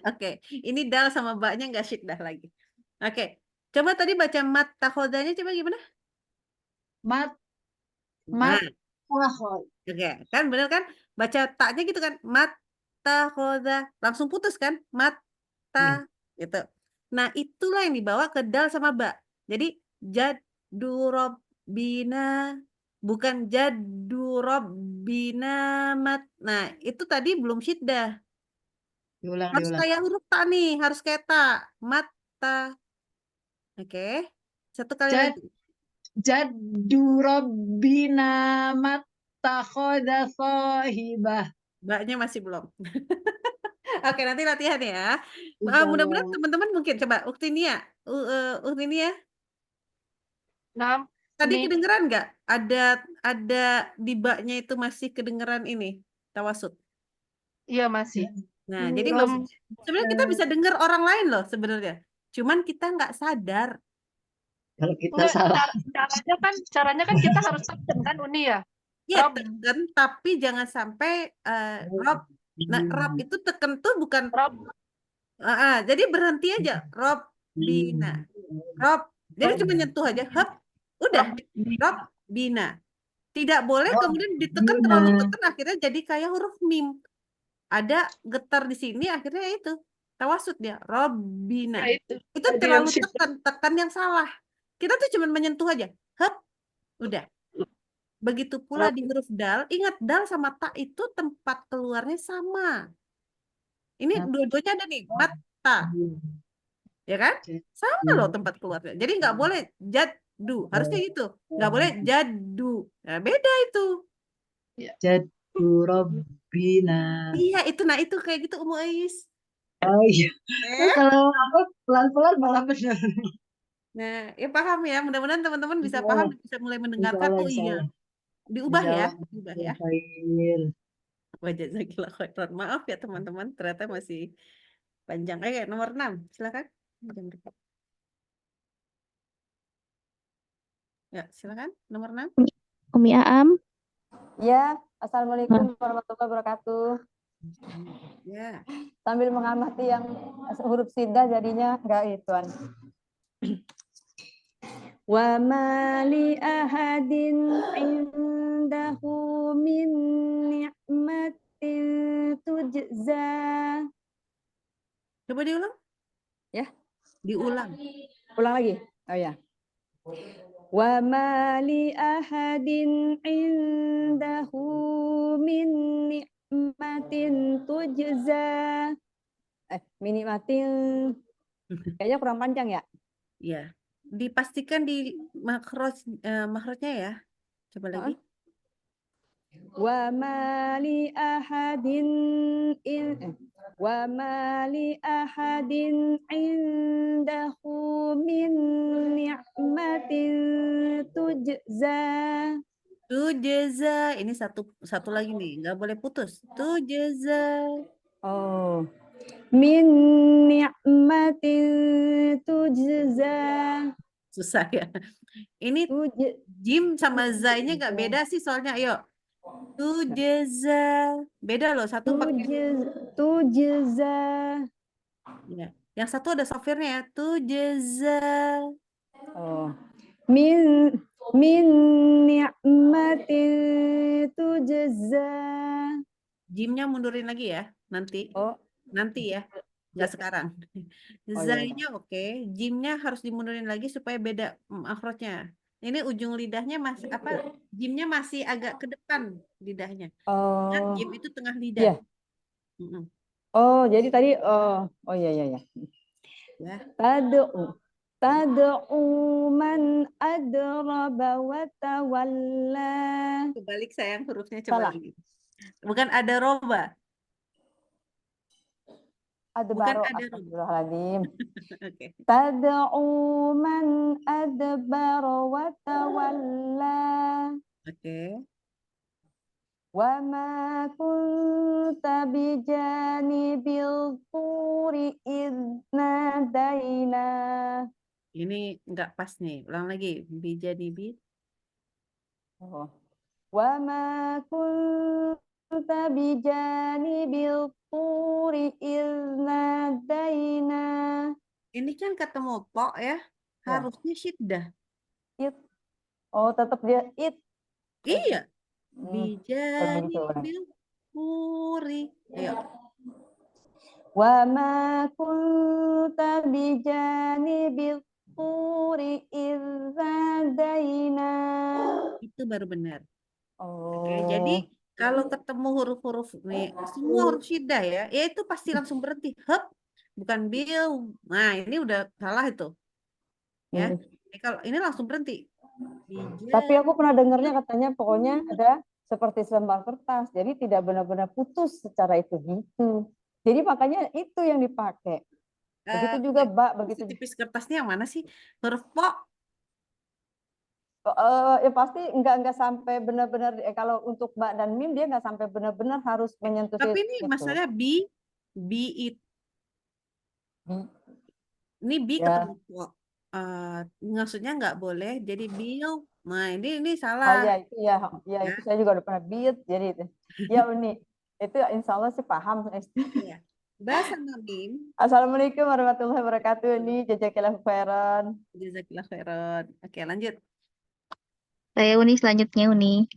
[SPEAKER 1] Oke, ini dal sama ba-nya nggak syiddah lagi. Oke, coba tadi baca mat takhodanya coba gimana?
[SPEAKER 4] Mat
[SPEAKER 1] Nah,
[SPEAKER 4] takhod.
[SPEAKER 1] oke, kan bener kan? Baca taknya gitu kan? Mat takhoda, langsung putus kan? Mat ta, gitu. Nah, itulah yang dibawa ke dal sama ba. Jadi jaddu rabbina, bukan jaddu rabbina mat. Nah, itu tadi belum syiddah.
[SPEAKER 4] Diulang,
[SPEAKER 1] Harus
[SPEAKER 4] diulang.
[SPEAKER 1] kayak huruf ta nih, harus kayak ta. Mata. Oke. Satu kali
[SPEAKER 4] Jad,
[SPEAKER 1] lagi.
[SPEAKER 4] jaddu rabbina mattakhadha sahibah.
[SPEAKER 1] Mbaknya masih belum. Oke, nanti latihan ya. Mudah-mudahan
[SPEAKER 4] Insyaallah.
[SPEAKER 1] teman-teman mungkin coba Uktinia. Uktinia,
[SPEAKER 8] Nah,
[SPEAKER 1] tadi
[SPEAKER 8] nih,
[SPEAKER 1] kedengeran nggak? Ada di baknya itu masih kedengeran ini tawasud.
[SPEAKER 8] iya masih.
[SPEAKER 1] Nah, jadi
[SPEAKER 8] Belum.
[SPEAKER 1] sebenarnya kita bisa dengar orang lain loh sebenarnya. Cuman kita nggak sadar.
[SPEAKER 4] Kalau kita
[SPEAKER 8] Enggak,
[SPEAKER 4] salah.
[SPEAKER 8] caranya kan kita harus tekan kan Uni ya.
[SPEAKER 1] Iya,
[SPEAKER 8] Rob,
[SPEAKER 1] tekan, tapi jangan sampai rob. Nah, rob itu tekan tuh bukan.
[SPEAKER 8] Rob,
[SPEAKER 1] Jadi berhenti aja. Rob, bina. Rob. Jadi cuma nyentuh aja. Hop. Udah. Rob, bina. Tidak boleh kemudian ditekan terlalu tekan akhirnya jadi kayak huruf mim. Ada getar di sini akhirnya itu tawasud dia. Robbina.
[SPEAKER 8] ya itu.
[SPEAKER 1] Itu
[SPEAKER 8] Tadi
[SPEAKER 1] terlalu
[SPEAKER 8] yang
[SPEAKER 1] tekan yang salah. Kita tuh cuma menyentuh aja. Hop. Udah. Begitu pula di huruf dal. Ingat dal sama ta itu tempat keluarnya sama. Ini dua-duanya ada nih. Mata. Ya kan? Sama loh tempat keluarnya. Jadi nggak boleh jaddu. Harusnya gitu. Nggak boleh jaddu. Nah, beda itu.
[SPEAKER 4] Jaddu rabbina.
[SPEAKER 1] Iya, itu. Nah, itu kayak gitu Umu Ais.
[SPEAKER 4] Oh iya. Kalau apa pelan-pelan malah benar.
[SPEAKER 1] Nah, ya paham ya. Mudah-mudahan teman-teman bisa paham, bisa mulai mendengarkan. Oh iya, diubah ya, diubah ya. Wajazakillah khairan. Maaf ya teman-teman, ternyata masih panjang. Nomor 6, silakan. Ya, silakan. Nomor 6.
[SPEAKER 2] Umi Aam.
[SPEAKER 3] Ya, Assalamualaikum warahmatullahi wabarakatuh.
[SPEAKER 1] Ya.
[SPEAKER 3] Sambil mengamati yang huruf siddah jadinya enggak ituan. Wa ma li ahadin indahu min ni'matin tujza
[SPEAKER 1] Coba diulang.
[SPEAKER 3] Ya.
[SPEAKER 1] Diulang.
[SPEAKER 3] Ulang lagi. Oh ya. Wa ma li ahadin indahu min ni'matin tujza. Min ni'matin kayaknya kurang panjang ya.
[SPEAKER 1] Ya. Dipastikan di makhrajnya ya. Coba lagi.
[SPEAKER 3] Wa ma li ahadin wa ma li ahadin indahu min ni'matin tujza.
[SPEAKER 1] Tujza. Ini satu lagi nih, nggak boleh putus. Tujza.
[SPEAKER 3] Oh. Min ni'matin tujza.
[SPEAKER 1] Susah ya. Ini jim sama zainya nggak beda sih soalnya. Ayo. Tujza. Beda loh. Satu pakai.
[SPEAKER 3] Tujza.
[SPEAKER 1] Ya. Yang satu ada softwarenya ya. Tujza.
[SPEAKER 3] Oh. Min ni'matin tujza.
[SPEAKER 1] Jimnya mundurin lagi ya. Nanti.
[SPEAKER 3] Oh.
[SPEAKER 1] Nanti ya. Nggak sekarang. Zainya oke. Jimnya harus dimundurin lagi supaya beda makhrajnya. Ini ujung lidahnya masih jimnya masih agak ke depan lidahnya. Kan
[SPEAKER 3] Oh.
[SPEAKER 1] jim itu tengah lidah.
[SPEAKER 3] Iya. Oh, jadi tadi oh iya.
[SPEAKER 1] Ya.
[SPEAKER 3] Tad'u man adraba wa tawalla.
[SPEAKER 1] Kebalik sayang hurufnya coba
[SPEAKER 3] Salah.
[SPEAKER 1] lagi. Bukan ada roba. Bukan
[SPEAKER 3] Adbaro.
[SPEAKER 1] ada roba.
[SPEAKER 3] Astagfirullahaladzim.
[SPEAKER 1] Oke.
[SPEAKER 3] Tad'u man adbara wa tawalla.
[SPEAKER 1] Oke.
[SPEAKER 3] Wa ma kunta bijanibil turi idh nadaina.
[SPEAKER 1] Ini enggak pas nih. Ulang lagi. Bijanibi.
[SPEAKER 3] Oh. Wa ma kunta bijanibil turi idh nadaina.
[SPEAKER 1] Ini kan ketemu po ya. Harusnya syiddah.
[SPEAKER 3] It. Oh, tetap dia it.
[SPEAKER 1] Iya.
[SPEAKER 3] Begitu.
[SPEAKER 1] Bijanibil puri. Ayo.
[SPEAKER 3] Wa ma kunta bijanibil turi idh nadaina.
[SPEAKER 1] Itu baru benar.
[SPEAKER 3] Oh.
[SPEAKER 1] Oke, jadi kalau ketemu huruf-huruf nih, semua huruf syiddah ya, itu pasti langsung berhenti. Hep, bukan bil. Nah, ini udah salah itu. Ya. Kalau ini langsung berhenti.
[SPEAKER 3] Tapi aku pernah dengarnya katanya pokoknya ada seperti selembar kertas. Jadi tidak benar-benar putus secara itu gitu. Jadi makanya itu yang dipakai. Begitu juga bak, begitu.
[SPEAKER 1] Tipis kertasnya yang mana sih? Huruf po.
[SPEAKER 3] Ya pasti enggak sampai benar-benar kalau untuk bak dan mim dia enggak sampai benar-benar harus menyentuh
[SPEAKER 1] Tapi ini
[SPEAKER 3] itu.
[SPEAKER 1] masalah bi it. Ini bi ketemu po. Maksudnya nggak boleh jadi bil. Nah, ini salah.
[SPEAKER 3] Oh iya itu ya itu saya juga udah pernah beat jadi itu. Ya Uni. Itu insya Allah sih paham.
[SPEAKER 1] Iya. Bahasa mim.
[SPEAKER 3] Assalamualaikum warahmatullahi wabarakatuh. Uni jazakallahu khairan.
[SPEAKER 1] Jazakallahu khairan. Oke, lanjut.
[SPEAKER 2] Saya Uni selanjutnya Uni.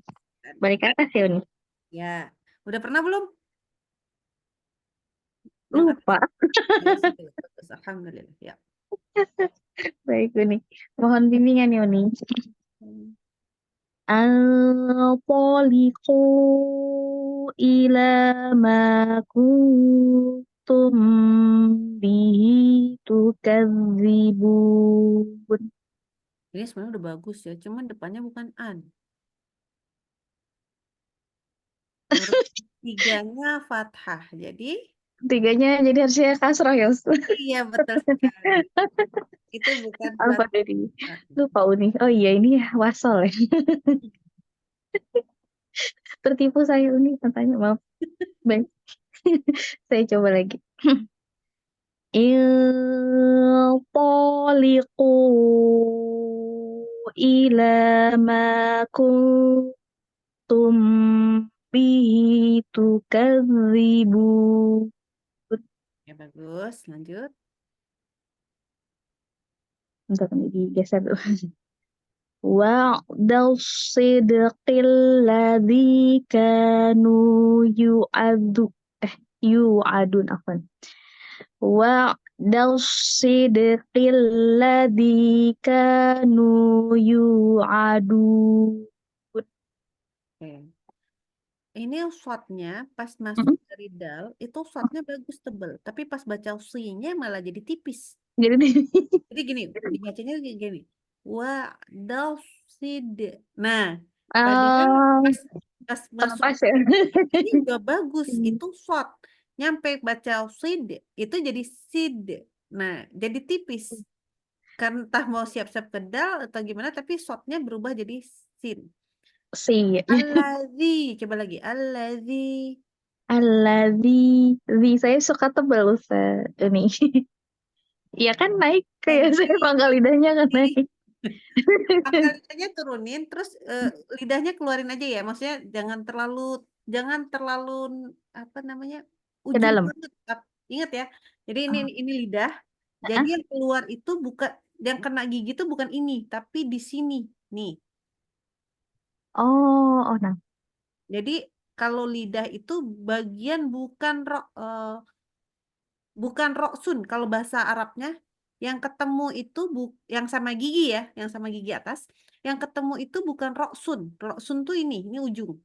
[SPEAKER 2] Balik ke atas ya Uni.
[SPEAKER 1] Ya. Udah pernah belum?
[SPEAKER 2] Lupa.
[SPEAKER 1] Alhamdulillah. Ya.
[SPEAKER 2] Baik Uni. Mohon bimbingan ya Uni. Al-taliqu ila ma kuntum bihi tukadzibun.
[SPEAKER 1] Ini sebenarnya udah bagus ya, cuman depannya bukan an. Huruf tiganya fathah, jadi
[SPEAKER 2] Tiganya jadi harusnya kasroh ya Ustaz.
[SPEAKER 1] iya betul sekali. Itu bukan
[SPEAKER 2] Apa tadi? Lupa Uni. Oh iya ini wasol ya. Tertipu saya Uni katanya, maaf. Baik. Saya coba lagi. Intaliqu ila ma kuntum bihi tukadzibun.
[SPEAKER 1] Ya bagus, lanjut.
[SPEAKER 2] Bentar ini digeser dulu. Wa'dal sidqil ladzi kanu yu'adun afwan. wa'dal sidqil ladzi kanu yu'adun.
[SPEAKER 1] Oke. Ini shotnya pas masuk
[SPEAKER 2] Mm-mm.
[SPEAKER 1] dari dal itu shotnya bagus tebel, tapi pas baca si-nya malah jadi tipis.
[SPEAKER 2] Jadi
[SPEAKER 1] Jadi gini, dibacanya gini. Wa'dal sid. Nah, padahal pas pas masuk
[SPEAKER 2] pas ya.
[SPEAKER 1] ini udah bagus, itu shot. Nyampe baca sid itu jadi sid. Nah, jadi tipis. Kan entah mau siap-siap ke dal atau gimana, tapi shotnya berubah jadi sin.
[SPEAKER 2] Si
[SPEAKER 1] Allazi, coba lagi. Allazi.
[SPEAKER 2] Alladzi, saya suka tebal Ustaz. Ini. Iya kan naik kayak saya
[SPEAKER 1] Allazi.
[SPEAKER 2] pangkal lidahnya kan naik.
[SPEAKER 1] Pangkal lidahnya turunin, terus lidahnya keluarin aja ya. Maksudnya jangan terlalu apa namanya
[SPEAKER 2] Ke
[SPEAKER 1] ujung
[SPEAKER 2] dalam.
[SPEAKER 1] banget. Ingat ya. Jadi
[SPEAKER 2] Oh.
[SPEAKER 1] ini lidah. Jadi yang keluar itu bukan yang kena gigi itu bukan ini, tapi di sini. Nih.
[SPEAKER 2] Oh, nah.
[SPEAKER 1] Jadi kalau lidah itu bagian bukan roksun kalau bahasa Arabnya. Yang ketemu itu yang sama gigi ya, yang sama gigi atas. Yang ketemu itu bukan roksun. Roksun tuh ini ujung.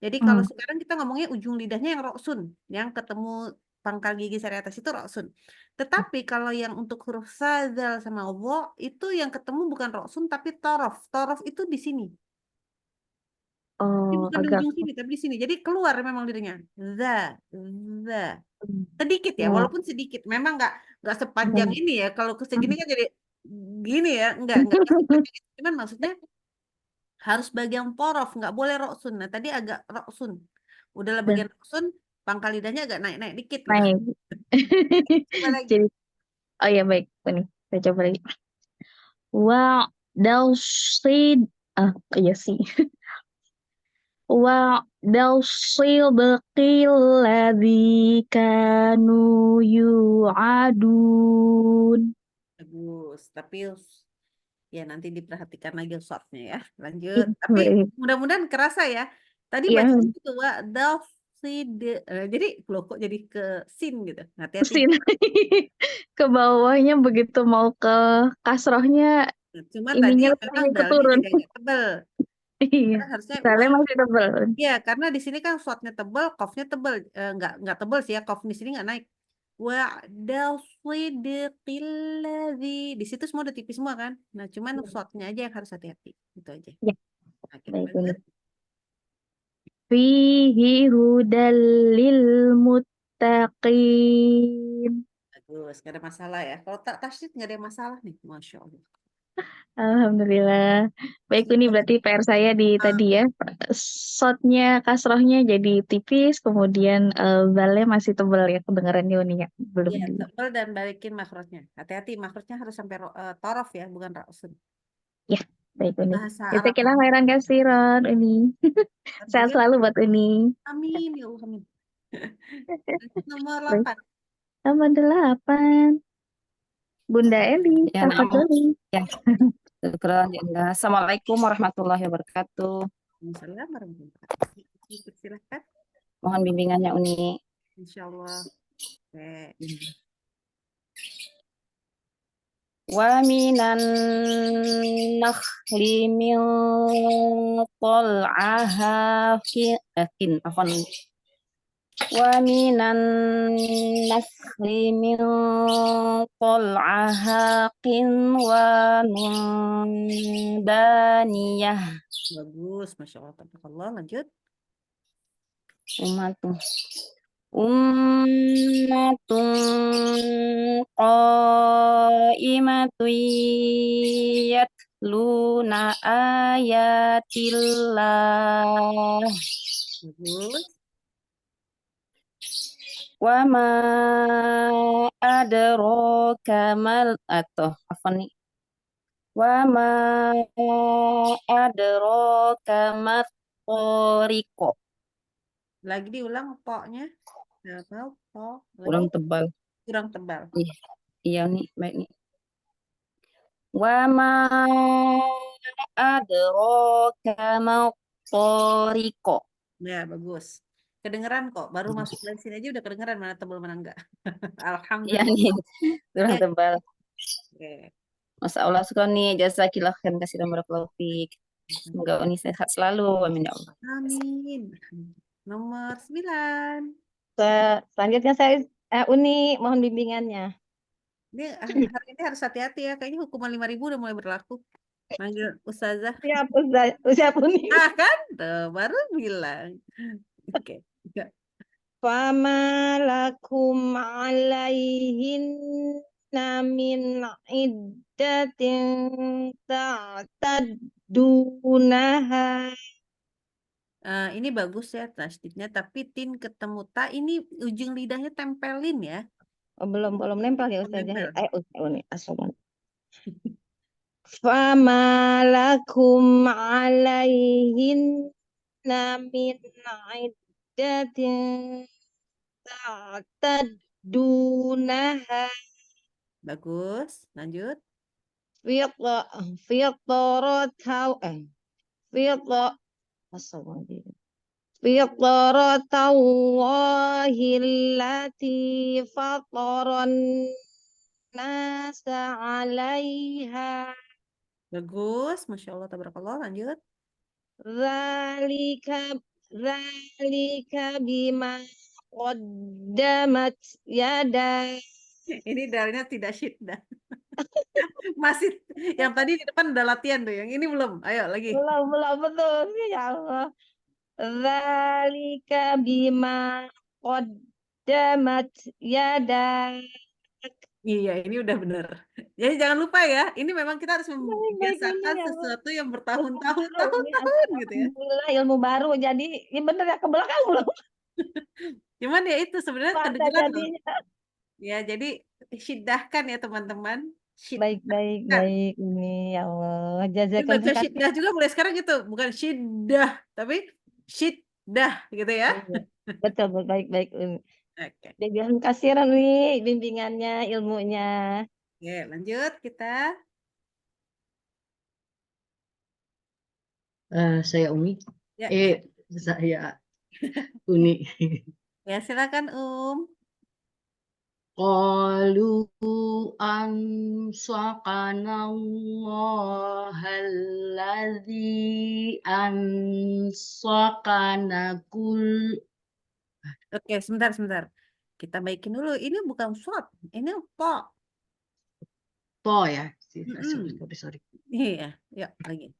[SPEAKER 1] Jadi kalau sekarang kita ngomongnya ujung lidahnya yang roksun, yang ketemu pangkal gigi sari atas itu roksun. Tetapi kalau yang untuk huruf sazal sama wo itu yang ketemu bukan roksun tapi torof. Torof itu di sini. Ini
[SPEAKER 2] Oh,
[SPEAKER 1] bukan di
[SPEAKER 2] agak.
[SPEAKER 1] ujung sini tapi di sini. Jadi keluar memang lidahnya. Za, za. Sedikit ya,
[SPEAKER 2] Ya.
[SPEAKER 1] walaupun sedikit. Memang nggak sepanjang ini ya. Kalau segini kan jadi gini ya, nggak sepanjang itu. Cuman maksudnya harus bagian torof, nggak boleh roksun. Nah tadi agak roksun. Udahlah bagian roksun, pangkal lidahnya agak naik-naik dikit gitu.
[SPEAKER 2] Naik.
[SPEAKER 1] Coba lagi.
[SPEAKER 2] Jadi, oh ya baik, ini saya coba lagi. Wa'dal sid, iya sih. Wa'dal sidqil ladzi kanu yu'adun.
[SPEAKER 1] Bagus, tapi ya nanti diperhatikan lagi shotnya ya. Lanjut. Tapi
[SPEAKER 2] Baik.
[SPEAKER 1] mudah-mudahan kerasa ya. Tadi
[SPEAKER 2] Iya,
[SPEAKER 1] baca itu jadi loh kok jadi ke sin gitu. Hati-hati.
[SPEAKER 2] sin. Ke bawahnya begitu mau ke kasrohnya
[SPEAKER 1] Cuma tadi
[SPEAKER 2] ininya
[SPEAKER 1] memang
[SPEAKER 2] lebih
[SPEAKER 1] dalnya
[SPEAKER 2] keturun.
[SPEAKER 1] jadi agak tebel.
[SPEAKER 2] Iya.
[SPEAKER 1] Karena harusnya
[SPEAKER 2] Soalnya masih tebal.
[SPEAKER 1] ya karena di sini kan shotnya tebel, kofnya tebel. Nggak tebel sih ya, kof di sini nggak naik. Wa'dal sidqil ladzi. Di situ semua udah tipis semua kan. Nah, cuman shotnya aja yang harus hati-hati. Itu aja.
[SPEAKER 2] Ya,
[SPEAKER 1] Oke,
[SPEAKER 2] baik ini.
[SPEAKER 1] lanjut.
[SPEAKER 2] Fihi hudal lil muttaqin.
[SPEAKER 1] Bagus, nggak ada masalah ya. Kalau tak tasydid nggak ada masalah nih, masya Allah.
[SPEAKER 2] Alhamdulillah. Baik ini berarti PR saya di tadi ya. Shotnya, kasrohnya jadi tipis, kemudian balnya masih tebal ya kedengarannya nih ya. Belum
[SPEAKER 1] Iya,
[SPEAKER 2] di.
[SPEAKER 1] tebal dan balikin makrotnya. Hati-hati, makrotnya harus sampai torof ya, bukan rausun.
[SPEAKER 2] Ya, baik ini.
[SPEAKER 1] Bahasa
[SPEAKER 2] Ya, saya
[SPEAKER 1] Arab.
[SPEAKER 2] kira khairan kasiron ini. Sehat
[SPEAKER 1] Juga.
[SPEAKER 2] selalu buat ini.
[SPEAKER 1] Amin, ya Allah, amin. Nomor
[SPEAKER 2] Baik.
[SPEAKER 1] 8.
[SPEAKER 2] Nomor 8. Bunda Eli,
[SPEAKER 3] Ya,
[SPEAKER 2] tafadholi.
[SPEAKER 3] ya. Syukran, ya. Assalamualaikum warahmatullahi wabarakatuh.
[SPEAKER 1] Waalaikumsalam warahmatullahi wabarakatuh. Silahkan.
[SPEAKER 3] Mohon bimbingannya Uni.
[SPEAKER 1] Insya Allah. Oke.
[SPEAKER 3] Wa minan nakhli min tal'aha afwan. Wa minan nakhli min tal'aha qinwanun daniyah.
[SPEAKER 1] Bagus, Masya Allah. Tabarakallah. Lanjut.
[SPEAKER 3] Ummatun qa'imatun yatluna ayatillah
[SPEAKER 1] Bagus.
[SPEAKER 3] wa ma adraka mal atau apa nih wa ma adraka mat tariqo.
[SPEAKER 1] Lagi diulang poknya. Nggak tahu, pok.
[SPEAKER 3] Kurang tebal.
[SPEAKER 1] Kurang tebal.
[SPEAKER 3] Iya nih, baik nih. Wa ma adraka mat tariqo.
[SPEAKER 1] Ya, bagus. Kedengeran kok. Baru masuk dari sini aja udah kedengeran mana tebel mana enggak.
[SPEAKER 3] Iya
[SPEAKER 1] Alhamdulillah.
[SPEAKER 3] nih, kurang
[SPEAKER 1] Oke.
[SPEAKER 3] tebal.
[SPEAKER 1] Oke.
[SPEAKER 3] Masya Allah, syukur nih, jazakillah khairan kasiran barakallahu fiik. Semoga Uni sehat selalu, amin ya Allah.
[SPEAKER 1] Amin. Nomor 9.
[SPEAKER 3] Selanjutnya Uni, mohon bimbingannya.
[SPEAKER 1] Ini hari ini harus hati-hati ya. Kayaknya hukuman 5.000 udah mulai berlaku. Manggil Ustazah.
[SPEAKER 3] Siap, siap Uni.
[SPEAKER 1] Ah kan? Tuh, baru bilang. Oke. Ya.
[SPEAKER 3] Fama lakum alaihinna min iddatin ta'taddunaha.
[SPEAKER 1] Ini bagus ya tasdidnya, tapi tin ketemu ta ini ujung lidahnya tempelin ya.
[SPEAKER 3] Oh, belum nempel ya
[SPEAKER 1] Belum
[SPEAKER 3] Ustazah.
[SPEAKER 1] nempel.
[SPEAKER 3] Uni, asal. Fama lakum alaihinna min iddatin ta'taddunaha.
[SPEAKER 1] Bagus. Lanjut.
[SPEAKER 3] Fitratallahi allati fataran nasa 'alaiha.
[SPEAKER 1] Bagus. Masya Allah, tabarakallah. Lanjut.
[SPEAKER 3] Zalika bima qaddamat yaday.
[SPEAKER 1] Ini dalnya tidak syiddah. Masih yang tadi di depan udah latihan tuh, yang ini belum. Ayo lagi.
[SPEAKER 3] Belum betul ya Allah. Zalika bima qaddamat yaday.
[SPEAKER 1] Iya, ini udah bener. Jadi jangan lupa ya, ini memang kita harus
[SPEAKER 3] Baik,
[SPEAKER 1] membiasakan
[SPEAKER 3] ini ya Allah.
[SPEAKER 1] sesuatu yang
[SPEAKER 3] Ilmu
[SPEAKER 1] bertahun-tahun,
[SPEAKER 3] baru nih,
[SPEAKER 1] tahun-tahun gitu ya.
[SPEAKER 3] alhamdulillah ilmu baru. Jadi ini bener ya ke belakang belum
[SPEAKER 1] Cuman ya itu sebenarnya
[SPEAKER 3] bahasa
[SPEAKER 1] kedengeran loh.
[SPEAKER 3] jadinya.
[SPEAKER 1] Ya, jadi syiddahkan ya teman-teman.
[SPEAKER 3] Baik,
[SPEAKER 1] Syiddahkan.
[SPEAKER 3] ini ya Allah.
[SPEAKER 1] Ini
[SPEAKER 3] Jazakallahu
[SPEAKER 1] baca
[SPEAKER 3] khairan.
[SPEAKER 1] syiddah juga mulai sekarang gitu, bukan syiddah, tapi syiddah gitu ya.
[SPEAKER 3] Iya, betul, baik.
[SPEAKER 1] Oke.
[SPEAKER 3] Jazakallahu khairan nih bimbingannya, ilmunya.
[SPEAKER 1] Oke, lanjut kita.
[SPEAKER 4] Saya Umi.
[SPEAKER 1] Ya,
[SPEAKER 4] Saya Uni.
[SPEAKER 1] ya silakan
[SPEAKER 4] Qalu ansaqanallahu ansaqana kull.
[SPEAKER 1] Oke, sebentar. Kita baikin dulu. Ini bukan shot, ini po.
[SPEAKER 4] Po ya. Sorry.
[SPEAKER 1] Iya, yuk lagi.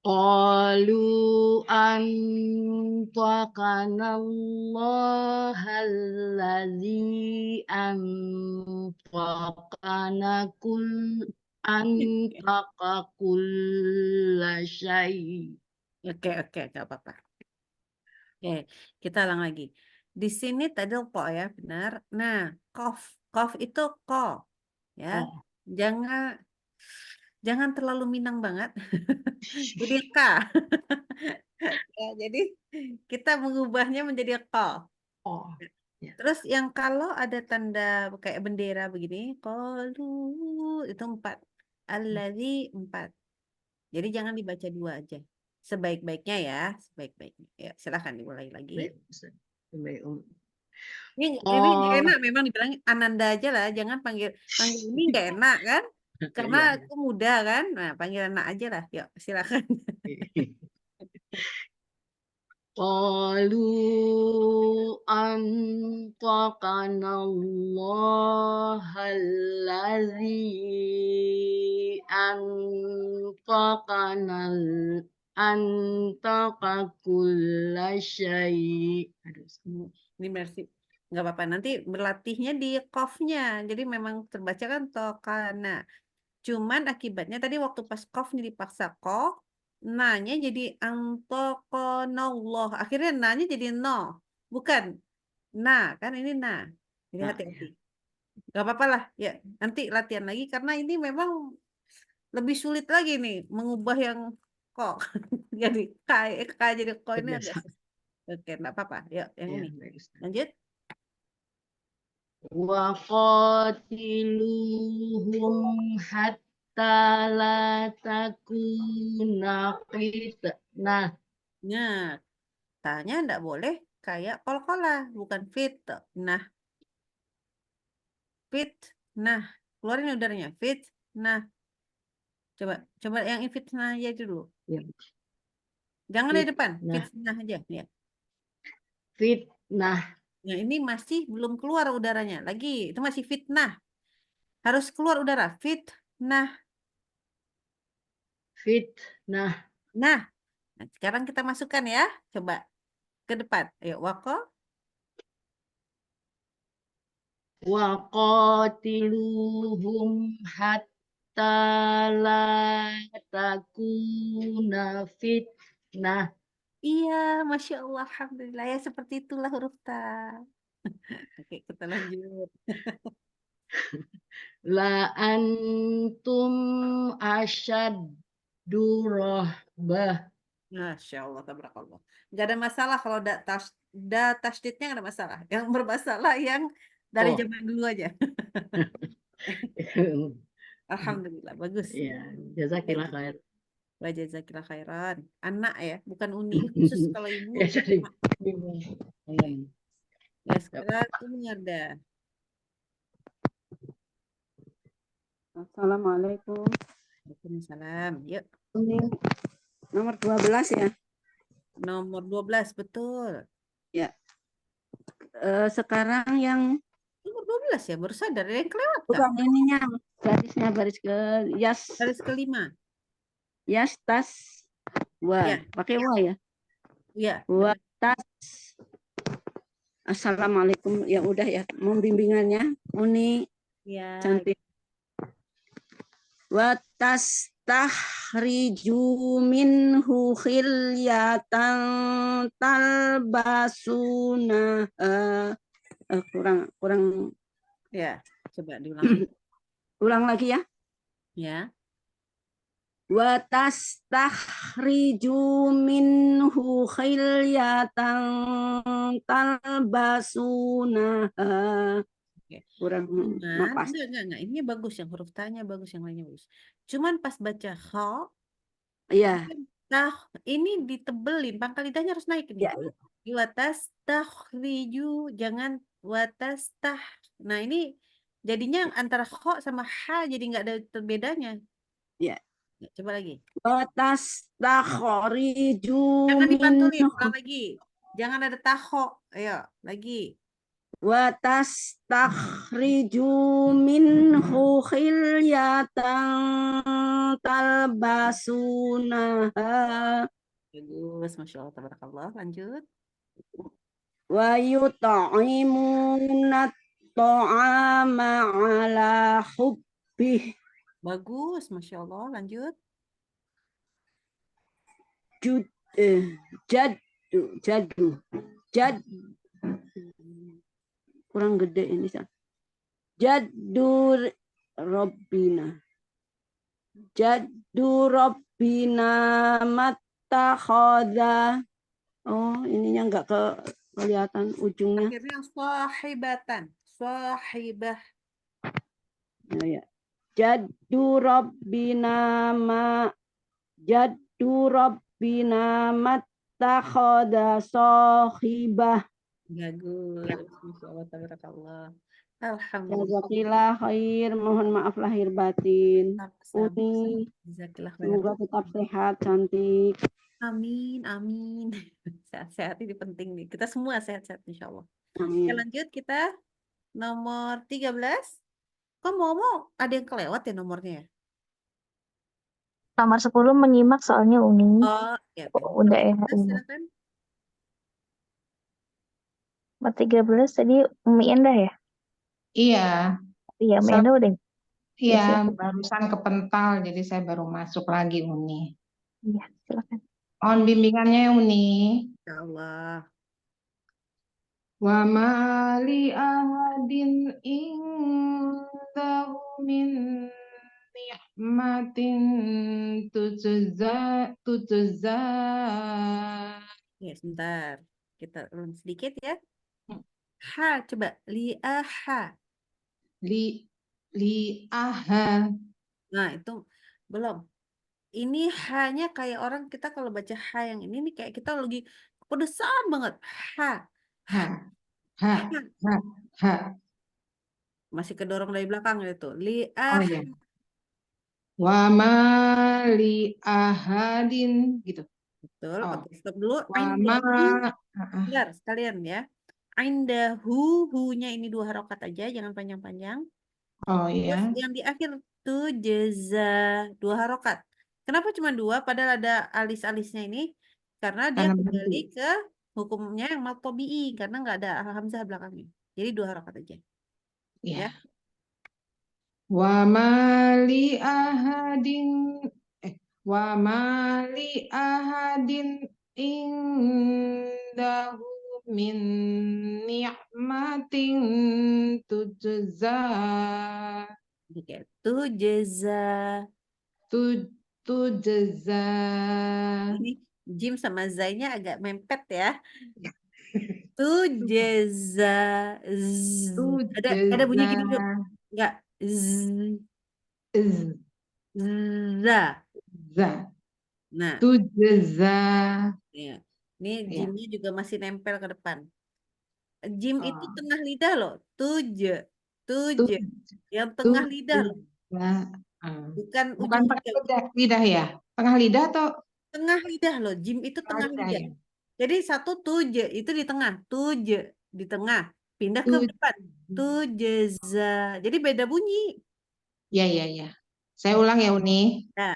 [SPEAKER 4] Qalu antaqanallahu antaqa kulla syai.
[SPEAKER 1] Oke, gak apa-apa. Oke, kita ulang lagi. Di sini tadi po ya, benar. Nah, kof itu ko, ya. Jangan terlalu Minang banget. Jadi K. Ya, jadi kita mengubahnya menjadi ko.
[SPEAKER 4] Oh, ya.
[SPEAKER 1] Terus yang kalau ada tanda kayak bendera begini, qalu itu 4. Alladzi 4. Jadi jangan dibaca 2 aja. Sebaik-baiknya ya, sebaik-baiknya. Ya, silakan dimulai lagi.
[SPEAKER 4] Baik, Ustaz. Baik,
[SPEAKER 1] Ini nggak enak memang dibilang Ananda aja lah, jangan panggil ini nggak enak kan? Karena
[SPEAKER 4] Iya.
[SPEAKER 1] aku muda kan. Nah, panggil anak aja lah. Yuk, silakan.
[SPEAKER 4] Qalu antaqanallahu antaqa kulla syai.
[SPEAKER 1] Ini berarti nggak apa-apa. Nanti berlatihnya di qafnya. Jadi memang terbaca kan tokana. Cuman akibatnya tadi waktu pas qafnya dipaksa qaf, nanya jadi antaqanallah. Akhirnya nanya jadi no. Bukan nah, kan ini nah. Jadi
[SPEAKER 4] Nah,
[SPEAKER 1] hati-hati. Gak apa-apa lah. Ya, nanti latihan lagi karena ini memang lebih sulit lagi nih mengubah yang kok jadi k jadi ko ini agak susah. Oke, enggak apa-apa. Yuk, yang
[SPEAKER 4] ya,
[SPEAKER 1] ini.
[SPEAKER 4] baik, Ustaz.
[SPEAKER 1] Lanjut.
[SPEAKER 4] Wa qatiluhum hatta la takuna fitnah.
[SPEAKER 1] Nah, tanya enggak boleh kayak kol-kolah, bukan fit. Nah, fit. Nah, keluarin udaranya. Fit. Nah, coba yang fitnah aja dulu.
[SPEAKER 4] Ya.
[SPEAKER 1] Jangan dari depan,
[SPEAKER 4] Fitnah.
[SPEAKER 1] fitnah aja. Ya.
[SPEAKER 4] Fitnah.
[SPEAKER 1] Nah, ini masih belum keluar udaranya. Lagi, itu masih fitnah. Harus keluar udara. Fitnah.
[SPEAKER 4] Fitnah.
[SPEAKER 1] Nah, sekarang kita masukkan ya. Coba ke depan. Ayo, wako.
[SPEAKER 4] Waqatiluhum hatta la takuna fitnah.
[SPEAKER 1] Iya, Masya Allah. Alhamdulillah. Ya, seperti itulah huruf ta. Oke, kita lanjut.
[SPEAKER 4] La antum asyaddu rahbah.
[SPEAKER 1] Masya Allah, tabarakallah. Nggak ada masalah kalau da tasdidnya nggak ada masalah. Yang bermasalah yang dari
[SPEAKER 4] Oh.
[SPEAKER 1] zaman dulu aja. Alhamdulillah, bagus.
[SPEAKER 4] Ya, jazakillah khair.
[SPEAKER 1] Wa jazakillah khairan. Anak ya, bukan uni. Khusus kalau ibu.
[SPEAKER 4] Ya, jadi
[SPEAKER 1] anak.
[SPEAKER 4] bingung.
[SPEAKER 1] Ya, sekarang ini ada.
[SPEAKER 9] Assalamualaikum.
[SPEAKER 1] Waalaikumsalam. Yuk,
[SPEAKER 9] Ini nomor 12 ya.
[SPEAKER 1] nomor 12, betul.
[SPEAKER 9] Ya. Sekarang yang
[SPEAKER 1] Nomor 12 ya, baru sadar. Ada yang kelewat nggak?
[SPEAKER 9] bukan ininya barisnya baris ke
[SPEAKER 1] Baris kelima.
[SPEAKER 9] tas wa.
[SPEAKER 1] Ya.
[SPEAKER 9] Pakai wa ya.
[SPEAKER 1] Iya.
[SPEAKER 9] Wa tas. Assalamualaikum. Ya udah ya. Mau bimbingannya Uni
[SPEAKER 1] Ya.
[SPEAKER 9] cantik. Wa tas tahriju minhu khilyatan talbasuna kurang
[SPEAKER 1] Ya, coba diulang.
[SPEAKER 9] ulang lagi ya.
[SPEAKER 1] Ya.
[SPEAKER 9] Wa tastakhriju minhu khilyatan talbasuna
[SPEAKER 1] Oke.
[SPEAKER 9] kurang
[SPEAKER 1] Cuman,
[SPEAKER 9] napas.
[SPEAKER 1] enggak. Ini bagus, yang huruf tanya bagus, yang lainnya bagus. Cuman pas baca kha,
[SPEAKER 9] Iya.
[SPEAKER 1] tah, ini ditebelin, pangkal lidahnya harus naik nih.
[SPEAKER 9] Ya.
[SPEAKER 1] Watas takhriju, jangan watas tah. Nah, ini jadinya antara kha sama ha jadi nggak ada bedanya.
[SPEAKER 9] Ya.
[SPEAKER 1] Ya, coba lagi.
[SPEAKER 9] Wa tastakhriju
[SPEAKER 1] Jangan dipantulin,
[SPEAKER 9] minhu
[SPEAKER 1] ulang lagi. Jangan ada taho. Ayo, lagi.
[SPEAKER 9] wa tastakhriju minhu khilyatan talbasuna
[SPEAKER 1] Bagus, Masya Allah, tabarakallah. Lanjut.
[SPEAKER 9] wa yut'imuna ta'ama ala hubbih.
[SPEAKER 1] Bagus, Masya Allah. Lanjut.
[SPEAKER 9] Jad kurang gede ini jaddur Rabbina mattakhadha. Oh, ininya enggak kelihatan ujungnya.
[SPEAKER 1] Akhirnya sahibatan. Sahibah.
[SPEAKER 9] Ya. Jaddu Rabbina mattakhadha sahibah.
[SPEAKER 1] Bagus. Masya Allah, tabarakallah. Alhamdulillah.
[SPEAKER 9] Jazakillah khair. Mohon maaf lahir batin. Uni,
[SPEAKER 1] Jazakillah khair.
[SPEAKER 9] semoga tetap sehat, cantik.
[SPEAKER 1] Amin, amin. Sehat-sehat ini penting nih. Kita semua sehat-sehat insya Allah.
[SPEAKER 9] Amin.
[SPEAKER 1] Oke, lanjut kita nomor 13. Kok mau ada yang kelewat ya nomornya ya?
[SPEAKER 2] Nomor 10 menyimak soalnya Uni.
[SPEAKER 1] Oh, ya.
[SPEAKER 2] Udah ya.
[SPEAKER 1] Silakan.
[SPEAKER 2] Nomor 13 tadi Umi Endah ya?
[SPEAKER 10] Iya,
[SPEAKER 2] Iya, Umi Endah udah.
[SPEAKER 10] iya,
[SPEAKER 2] siap.
[SPEAKER 10] barusan kepental, jadi saya baru masuk lagi Uni.
[SPEAKER 2] Iya, silakan.
[SPEAKER 10] Mohon bimbingannya ya Uni.
[SPEAKER 1] Ya Allah.
[SPEAKER 10] Wa ma li ahadin indahu min ni'matin tujza.
[SPEAKER 1] Ya, sebentar. Kita ulang sedikit ya. Ha, coba. Li'aha.
[SPEAKER 10] Li'aha.
[SPEAKER 1] Nah, itu belum. Ini hanya kayak orang kita kalau baca ha yang ini nih kayak kita lagi kepedesan banget. Ha.
[SPEAKER 10] Ha, ha, ha, ha.
[SPEAKER 1] Masih kedorong dari belakang itu.
[SPEAKER 10] Oh ya. Wa ma li ahadin gitu.
[SPEAKER 1] Betul.
[SPEAKER 10] Oh.
[SPEAKER 1] Oke, stop dulu.
[SPEAKER 10] Wa ma
[SPEAKER 1] Bentar, sekalian ya. Indahu, hu-nya ini 2 harokat aja, jangan panjang-panjang.
[SPEAKER 10] Oh
[SPEAKER 1] Terus
[SPEAKER 10] ya.
[SPEAKER 1] yang di akhir tuh jeza 2 harokat. Kenapa cuma 2? Padahal ada alis-alisnya ini. Karena dia
[SPEAKER 10] Karena
[SPEAKER 1] kembali
[SPEAKER 10] berhenti.
[SPEAKER 1] ke hukumnya yang mad tabi'i, karena nggak ada hamzah belakangnya. Jadi 2 harokat aja.
[SPEAKER 10] Ya.
[SPEAKER 1] Ya.
[SPEAKER 10] Wa ma li ahadin wa ma li ahadin indahu min ni'matin tujza
[SPEAKER 1] Oke, tuh jeza.
[SPEAKER 10] tujza
[SPEAKER 1] Ini jim sama zainya agak mempet ya. Tuh jeza. Ada bunyi gini belum? Enggak. Za.
[SPEAKER 10] za
[SPEAKER 1] Nah,
[SPEAKER 10] tujza
[SPEAKER 1] ya. Ini
[SPEAKER 10] ya.
[SPEAKER 1] jimnya juga masih nempel ke depan. Jim itu
[SPEAKER 10] Oh.
[SPEAKER 1] tengah lidah loh. Tuje. Yang tengah lidah loh. Bukan
[SPEAKER 10] Bukan
[SPEAKER 1] ujung
[SPEAKER 10] tengah
[SPEAKER 1] lidah.
[SPEAKER 10] lidah ya? Tengah lidah atau
[SPEAKER 1] Tengah lidah loh. Jim itu tengah
[SPEAKER 10] lidah
[SPEAKER 1] lidah.
[SPEAKER 10] ya?
[SPEAKER 1] Jadi satu tuje itu di tengah. Tuje di tengah. Pindah ke depan. Tujeza. Jadi beda bunyi.
[SPEAKER 10] Ya, ya, ya. Saya ulang ya, Uni.
[SPEAKER 1] Nah,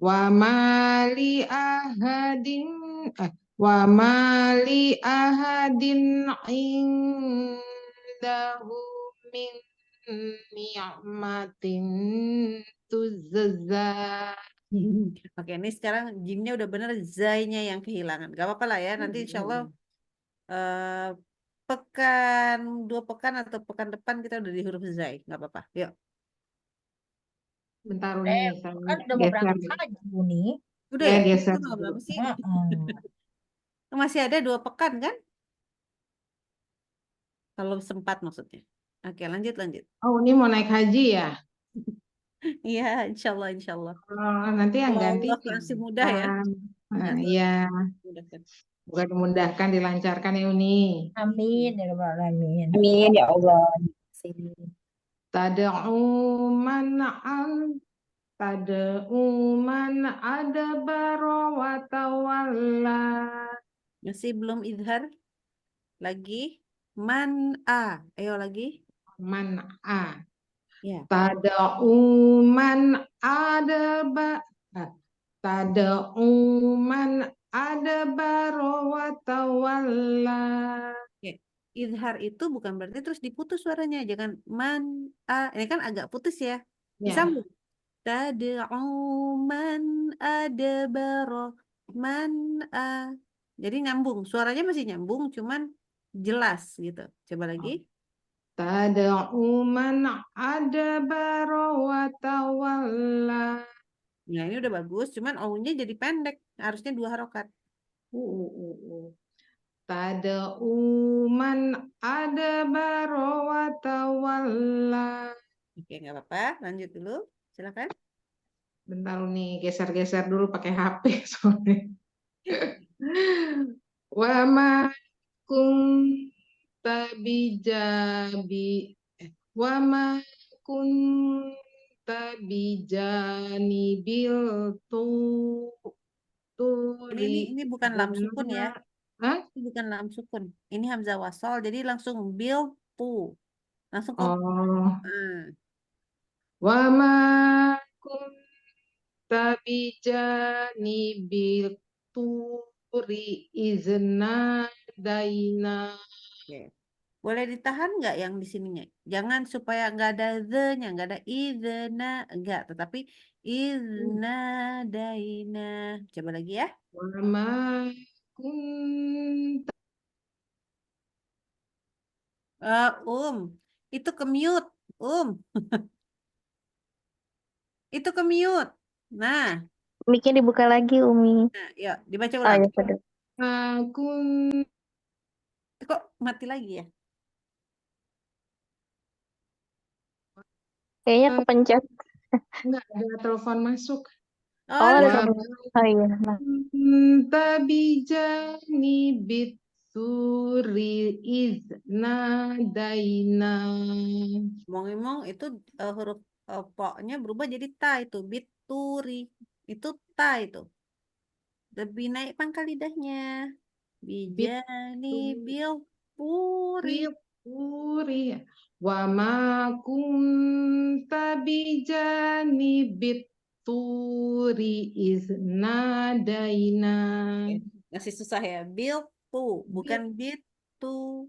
[SPEAKER 10] Wa mali ahadin wa mali ahadin indahu min ni'matin tuzza.
[SPEAKER 1] oke, ini sekarang jimnya udah bener, zainya yang kehilangan. Gak apa-apa lah ya. Nanti insya Allah pekan 2 pekan atau pekan depan kita udah di huruf zai. Gak apa-apa. Yuk.
[SPEAKER 10] Bentar, Uni. Saya
[SPEAKER 11] Kan udah mau
[SPEAKER 10] geser.
[SPEAKER 11] berangkat haji, Uni.
[SPEAKER 1] Udah
[SPEAKER 10] Saya
[SPEAKER 1] ya?
[SPEAKER 10] geser
[SPEAKER 1] Tanggal
[SPEAKER 10] dulu.
[SPEAKER 1] berapa sih?
[SPEAKER 11] Heeh.
[SPEAKER 1] Masih ada 2 pekan kan? Kalau sempat maksudnya. Oke, lanjut.
[SPEAKER 10] Oh, Uni mau naik haji ya?
[SPEAKER 1] Iya, insya Allah.
[SPEAKER 10] Oh, nanti yang
[SPEAKER 1] Kalau
[SPEAKER 10] ganti
[SPEAKER 1] Allah kasih mudah ya.
[SPEAKER 10] Iya,
[SPEAKER 1] Mudahkan.
[SPEAKER 10] bukan dimudahkan, dilancarkan ya Uni.
[SPEAKER 11] Amin ya rabbal alamin.
[SPEAKER 2] Amin ya Allah.
[SPEAKER 10] Tad'u man adbara wa tawalla.
[SPEAKER 1] Masih belum idhar. Lagi. Man-a. Ayo lagi.
[SPEAKER 10] Man-a.
[SPEAKER 1] Ya.
[SPEAKER 10] Tad'u man adbara wa tawalla.
[SPEAKER 1] Oke. Idhar itu bukan berarti terus diputus suaranya. Jangan man-a. Ini kan agak putus ya. Disambung. Tad'u man adbara man-a. Jadi nyambung. Suaranya masih nyambung, cuman jelas gitu. Coba lagi.
[SPEAKER 10] Tad'u man adbara wa tawalla.
[SPEAKER 1] Nah, ini udah bagus, cuman O-nya jadi pendek. Harusnya 2 harokat.
[SPEAKER 10] Tad'u man adbara wa tawalla.
[SPEAKER 1] Oke, nggak apa-apa. Lanjut dulu. Silakan.
[SPEAKER 10] Bentar nih, geser-geser dulu pakai HP soalnya. Wa ma kunta wa ma kunta bijanibil
[SPEAKER 1] Ini bukan lam sukun ya.
[SPEAKER 10] Hah?
[SPEAKER 1] Ini bukan lam sukun. Ini hamzah wasol, jadi langsung bil tu. Langsung ke
[SPEAKER 10] Wa ma kunta bijanibil turi izna daina.
[SPEAKER 1] Oke. Boleh ditahan nggak yang di sininya? Jangan supaya nggak ada the-nya, nggak ada idna, enggak. Tetapi izna daina. Coba lagi ya.
[SPEAKER 10] Wa ma kunta.
[SPEAKER 1] Itu ke mute, itu ke mute. Nah.
[SPEAKER 2] Mic-nya dibuka lagi, Umi.
[SPEAKER 1] Nah, yuk dibaca
[SPEAKER 2] Oh,
[SPEAKER 1] ulang.
[SPEAKER 2] ya sudah.
[SPEAKER 1] Kok mati lagi ya?
[SPEAKER 2] Kayaknya kepencet.
[SPEAKER 10] Enggak ada telepon masuk.
[SPEAKER 2] Oh, ada telepon. Oh iya. Nah.
[SPEAKER 10] Tabijani bit bituri iz nadaina.
[SPEAKER 1] Ngomong-ngomong itu huruf poknya berubah jadi ta itu bituri. Itu ta itu. Lebih naik pangkal lidahnya. Bijani bil puri.
[SPEAKER 10] Bituri. Wa ma kunta bijani bituri iz nadaina.
[SPEAKER 1] Masih susah ya. Bil tu, bukan bitu.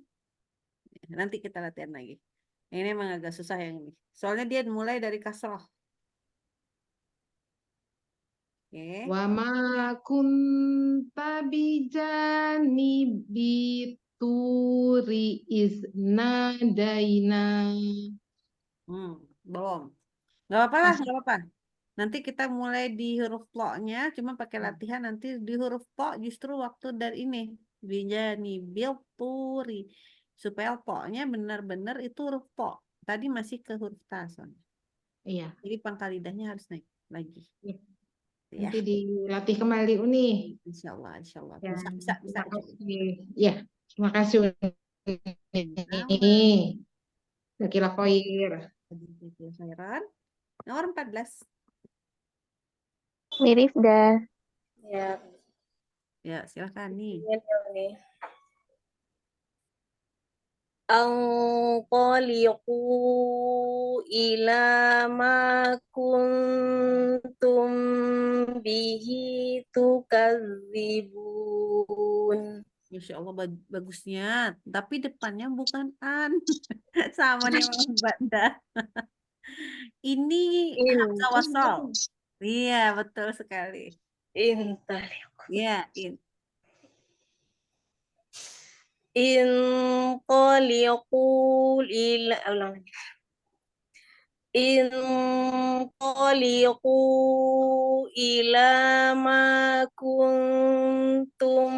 [SPEAKER 1] Nanti kita latihan lagi. Ini emang agak susah yang ini. Soalnya dia mulai dari kasroh. Oke.
[SPEAKER 10] Wa ma kunta bijani bituri iz nadaina.
[SPEAKER 1] Belum. Nggak apa-apa lah,
[SPEAKER 10] Masih.
[SPEAKER 1] nggak apa-apa. Nanti kita mulai di huruf poknya, cuma pakai latihan nanti di huruf pok justru waktu dari ini. Bijani bil puri. Supaya poknya benar-benar itu huruf pok. Tadi masih ke huruf ta soalnya.
[SPEAKER 10] Iya.
[SPEAKER 1] Jadi pangkal lidahnya harus naik lagi.
[SPEAKER 10] Iya.
[SPEAKER 1] Ya.
[SPEAKER 10] Nanti dilatih kembali Uni.
[SPEAKER 1] Insya Allah, insya Allah.
[SPEAKER 10] Ya,
[SPEAKER 1] Bisa.
[SPEAKER 10] terima kasih. Ya, terima kasih
[SPEAKER 1] Sama.
[SPEAKER 10] Uni. Zakila khair.
[SPEAKER 1] Khairan. Nomor 14.
[SPEAKER 2] Mirifda.
[SPEAKER 5] Ya,
[SPEAKER 1] Ya, silakan nih.
[SPEAKER 5] ini. Anqaliqu ila ma kuntum bihi tukadzibun.
[SPEAKER 1] Masya Allah bagusnya. Tapi depannya bukan an. Sama nih Mama Banda. Ini hamzah wasal. Iya, betul sekali.
[SPEAKER 5] Intaliq.
[SPEAKER 1] Iya,
[SPEAKER 5] Inqaliqu ila ulang lagi. Inqaliqu ila ma kuntum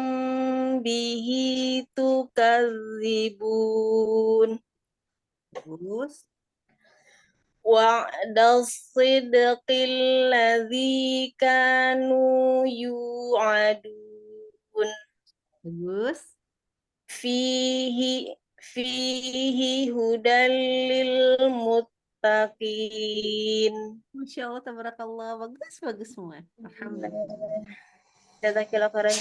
[SPEAKER 5] bihi tukadzibun.
[SPEAKER 1] Bagus.
[SPEAKER 5] Wa'da sidqil ladzi kanu yu'adun.
[SPEAKER 1] Bagus.
[SPEAKER 5] Fihi hudal lil muttaqin.
[SPEAKER 1] Masya Allah, tabarakallah. Bagus semua. Alhamdulillah.
[SPEAKER 5] Jazakillah khairan.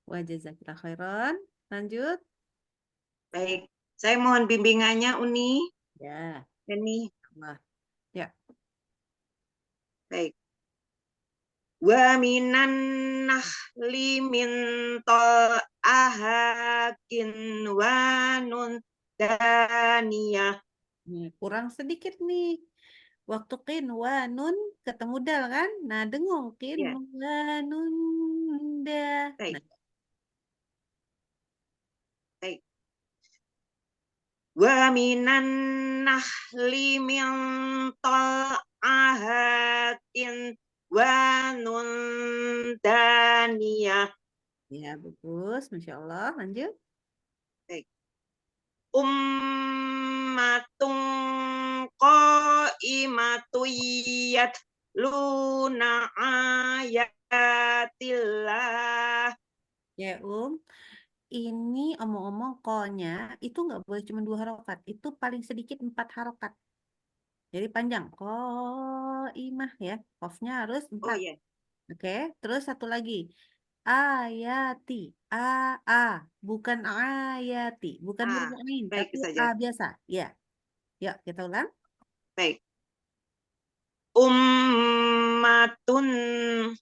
[SPEAKER 1] Wa jazakillah khairan. Lanjut.
[SPEAKER 12] Baik, saya mohon bimbingannya Uni.
[SPEAKER 1] Ya.
[SPEAKER 12] Ini.
[SPEAKER 1] Ya.
[SPEAKER 12] Baik. Wa minan nahli min ta'ahakin wa nun daniyah.
[SPEAKER 1] Kurang sedikit nih. Waktu qin wa nun ketemu dal kan? Nah, dengung qin wa nun da.
[SPEAKER 12] Baik.
[SPEAKER 1] Nah.
[SPEAKER 12] Baik. Wa minan nahli min ta'ahakin wa nun daniyah.
[SPEAKER 1] Ya, bagus. Masya Allah. Lanjut.
[SPEAKER 12] Baik. Ummatun qa'imatun yatluna ayatillah.
[SPEAKER 1] Ya, ini omong-omong ko-nya itu nggak boleh cuma 2 harokat. Itu paling sedikit 4 harokat. Jadi panjang. Ko-imah ya. Qafnya harus 4.
[SPEAKER 12] Oh iya.
[SPEAKER 1] Oke, terus satu lagi. Ayati. Bukan ayati. Bukan huruf ain,
[SPEAKER 12] baik
[SPEAKER 1] tapi
[SPEAKER 12] saja.
[SPEAKER 1] a biasa. Ya. Yuk, kita ulang.
[SPEAKER 12] Baik. Ummatun,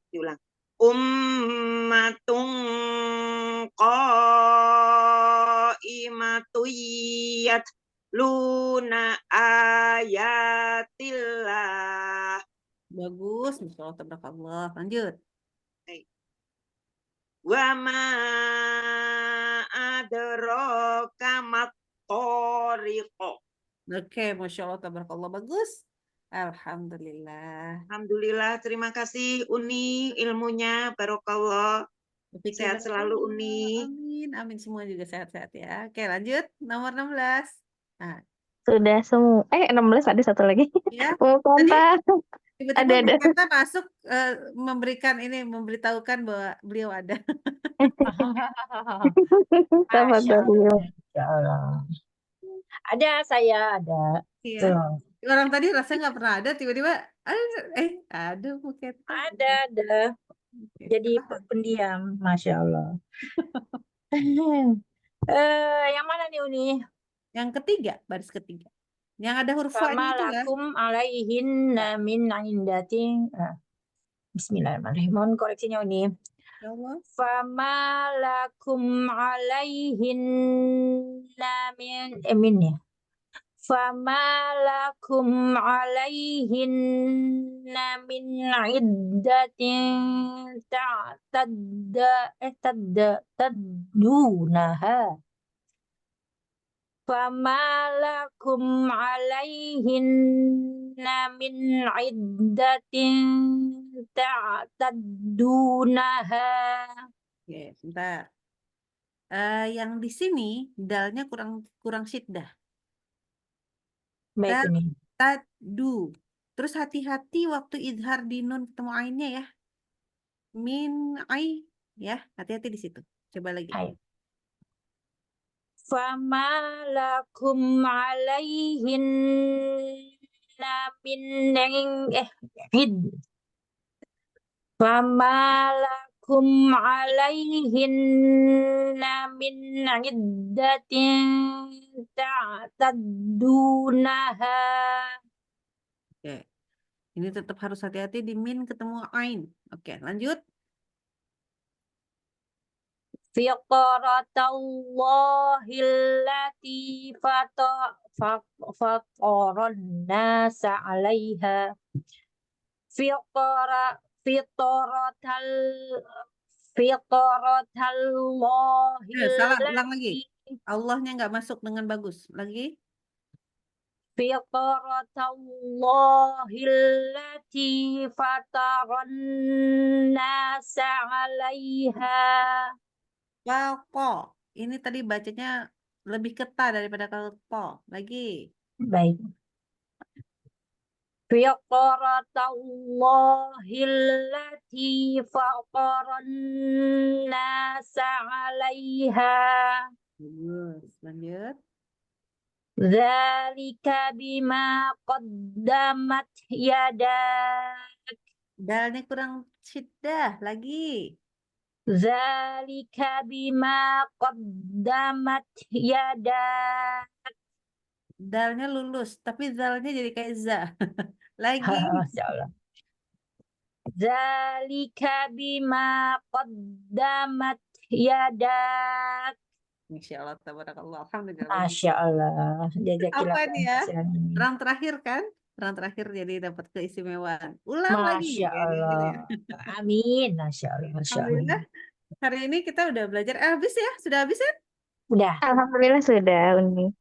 [SPEAKER 12] diulang. Ummatun qa'imatun yatluna ayatillah.
[SPEAKER 1] Bagus, Masya Allah, tabarakallah. Lanjut.
[SPEAKER 12] Baik. Wa ma adraka mat-thariqo.
[SPEAKER 1] Oke, Masya Allah, tabarakallah. Bagus. Alhamdulillah.
[SPEAKER 12] Alhamdulillah, terima kasih Uni ilmunya, barokallah. Sehat selalu Uni.
[SPEAKER 1] Amin, amin semua juga sehat-sehat ya. Oke, lanjut. Nomor 16. Nah,
[SPEAKER 2] Sudah semua. 16 ada satu lagi.
[SPEAKER 1] Ya,
[SPEAKER 2] Bukan,
[SPEAKER 1] tadi
[SPEAKER 2] Pak.
[SPEAKER 1] tiba-tiba
[SPEAKER 2] Ada.
[SPEAKER 1] Bu Kenta masuk memberitahukan bahwa beliau ada.
[SPEAKER 2] Selamat
[SPEAKER 11] Masya
[SPEAKER 2] pagi.
[SPEAKER 11] Allah, Masya Allah. Ada saya, ada.
[SPEAKER 1] Iya.
[SPEAKER 11] Tuh.
[SPEAKER 1] Orang tadi rasanya nggak pernah ada, tiba-tiba ada Bu Kenta.
[SPEAKER 11] Ada. Jadi pendiam, Masya Allah. Yang mana nih Uni?
[SPEAKER 1] Yang ketiga, baris ketiga. Yang ada huruf fa-nya
[SPEAKER 11] Fama
[SPEAKER 1] itu ya.
[SPEAKER 11] lakum alaihinna min indatin. Bismillahirrahmanirrahim. Mohon koreksinya Uni.
[SPEAKER 1] Ya Allah.
[SPEAKER 11] Fama lakum alaihinna min ya. Fama lakum alaihinna min iddatin taddunaha. Fama lakum alaihinna min iddatin taddunaha.
[SPEAKER 1] Oke, sebentar. Yang di sini dalnya kurang syiddah.
[SPEAKER 11] Baik Uni.
[SPEAKER 1] Tadu. Terus hati-hati waktu idhar di nun ketemu ainnya ya. Min ai ya, hati-hati di situ. Coba lagi.
[SPEAKER 11] Fama lakum alaihinna min Fama lakum alaihinna min iddatin taddunaha.
[SPEAKER 1] Oke. Ini tetap harus hati-hati di min ketemu ain. Oke, lanjut.
[SPEAKER 11] Fiqratallahi allati fataran nasa 'alaiha. Fiqratallahi
[SPEAKER 1] Salah, ulang lagi. Allahnya nggak masuk dengan bagus. Lagi.
[SPEAKER 11] Fiqratallahi allati fataran nasa 'alaiha.
[SPEAKER 1] Po. Ini tadi bacanya lebih ketat daripada kalau po. Lagi.
[SPEAKER 11] Baik. Fiqratallahi allati fataran nasa 'alaiha.
[SPEAKER 1] Bagus. Lanjut.
[SPEAKER 11] Dzalika bima qaddamat yadak.
[SPEAKER 1] Dalnya kurang syiddah. Lagi.
[SPEAKER 11] Dzalika bima qaddamat yadak.
[SPEAKER 1] Dalnya lulus, tapi zalnya jadi kayak za. Lagi.
[SPEAKER 11] Masya Allah. Dzalika bima qaddamat yadak.
[SPEAKER 1] Masya Allah, tabarakallah. Alhamdulillah.
[SPEAKER 11] Masya Allah.
[SPEAKER 1] Apa nih ya? Orang terakhir kan? Orang terakhir jadi dapat keistimewaan. Ulang lagi.
[SPEAKER 11] Masya Allah. Amin. Masya Allah. Masya Allah.
[SPEAKER 1] Alhamdulillah. Hari ini kita udah belajar. Habis ya? Sudah habis ya?
[SPEAKER 11] Udah.
[SPEAKER 2] Alhamdulillah sudah, Uni.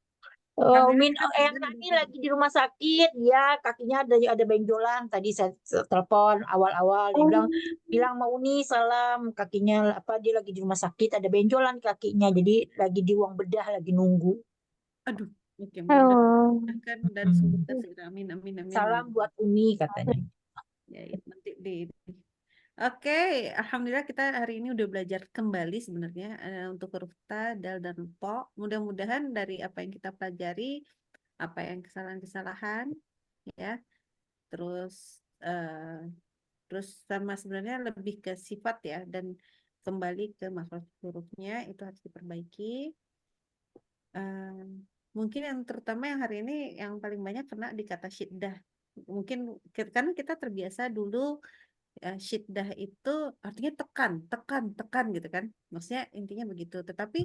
[SPEAKER 11] Tadi lagi di rumah sakit, ya kakinya ada benjolan. Tadi saya telepon awal-awal, dia bilang mau Uni salam, kakinya dia lagi di rumah sakit, ada benjolan kakinya, jadi lagi di ruang bedah, lagi nunggu.
[SPEAKER 1] Aduh, oke, mudah-mudahan dan semoga segera amin.
[SPEAKER 11] Salam buat Uni katanya.
[SPEAKER 1] Ya, nanti Oke, alhamdulillah kita hari ini udah belajar kembali sebenarnya untuk huruf ta, dal, dan po. Mudah-mudahan dari apa yang kita pelajari, apa yang kesalahan-kesalahan, ya, terus sama sebenarnya lebih ke sifat ya, dan kembali ke makhraj hurufnya itu harus diperbaiki. Mungkin yang terutama yang hari ini yang paling banyak kena di kata syiddah. Mungkin karena kita terbiasa dulu. Syiddah itu artinya tekan gitu kan. Maksudnya intinya begitu. Tetapi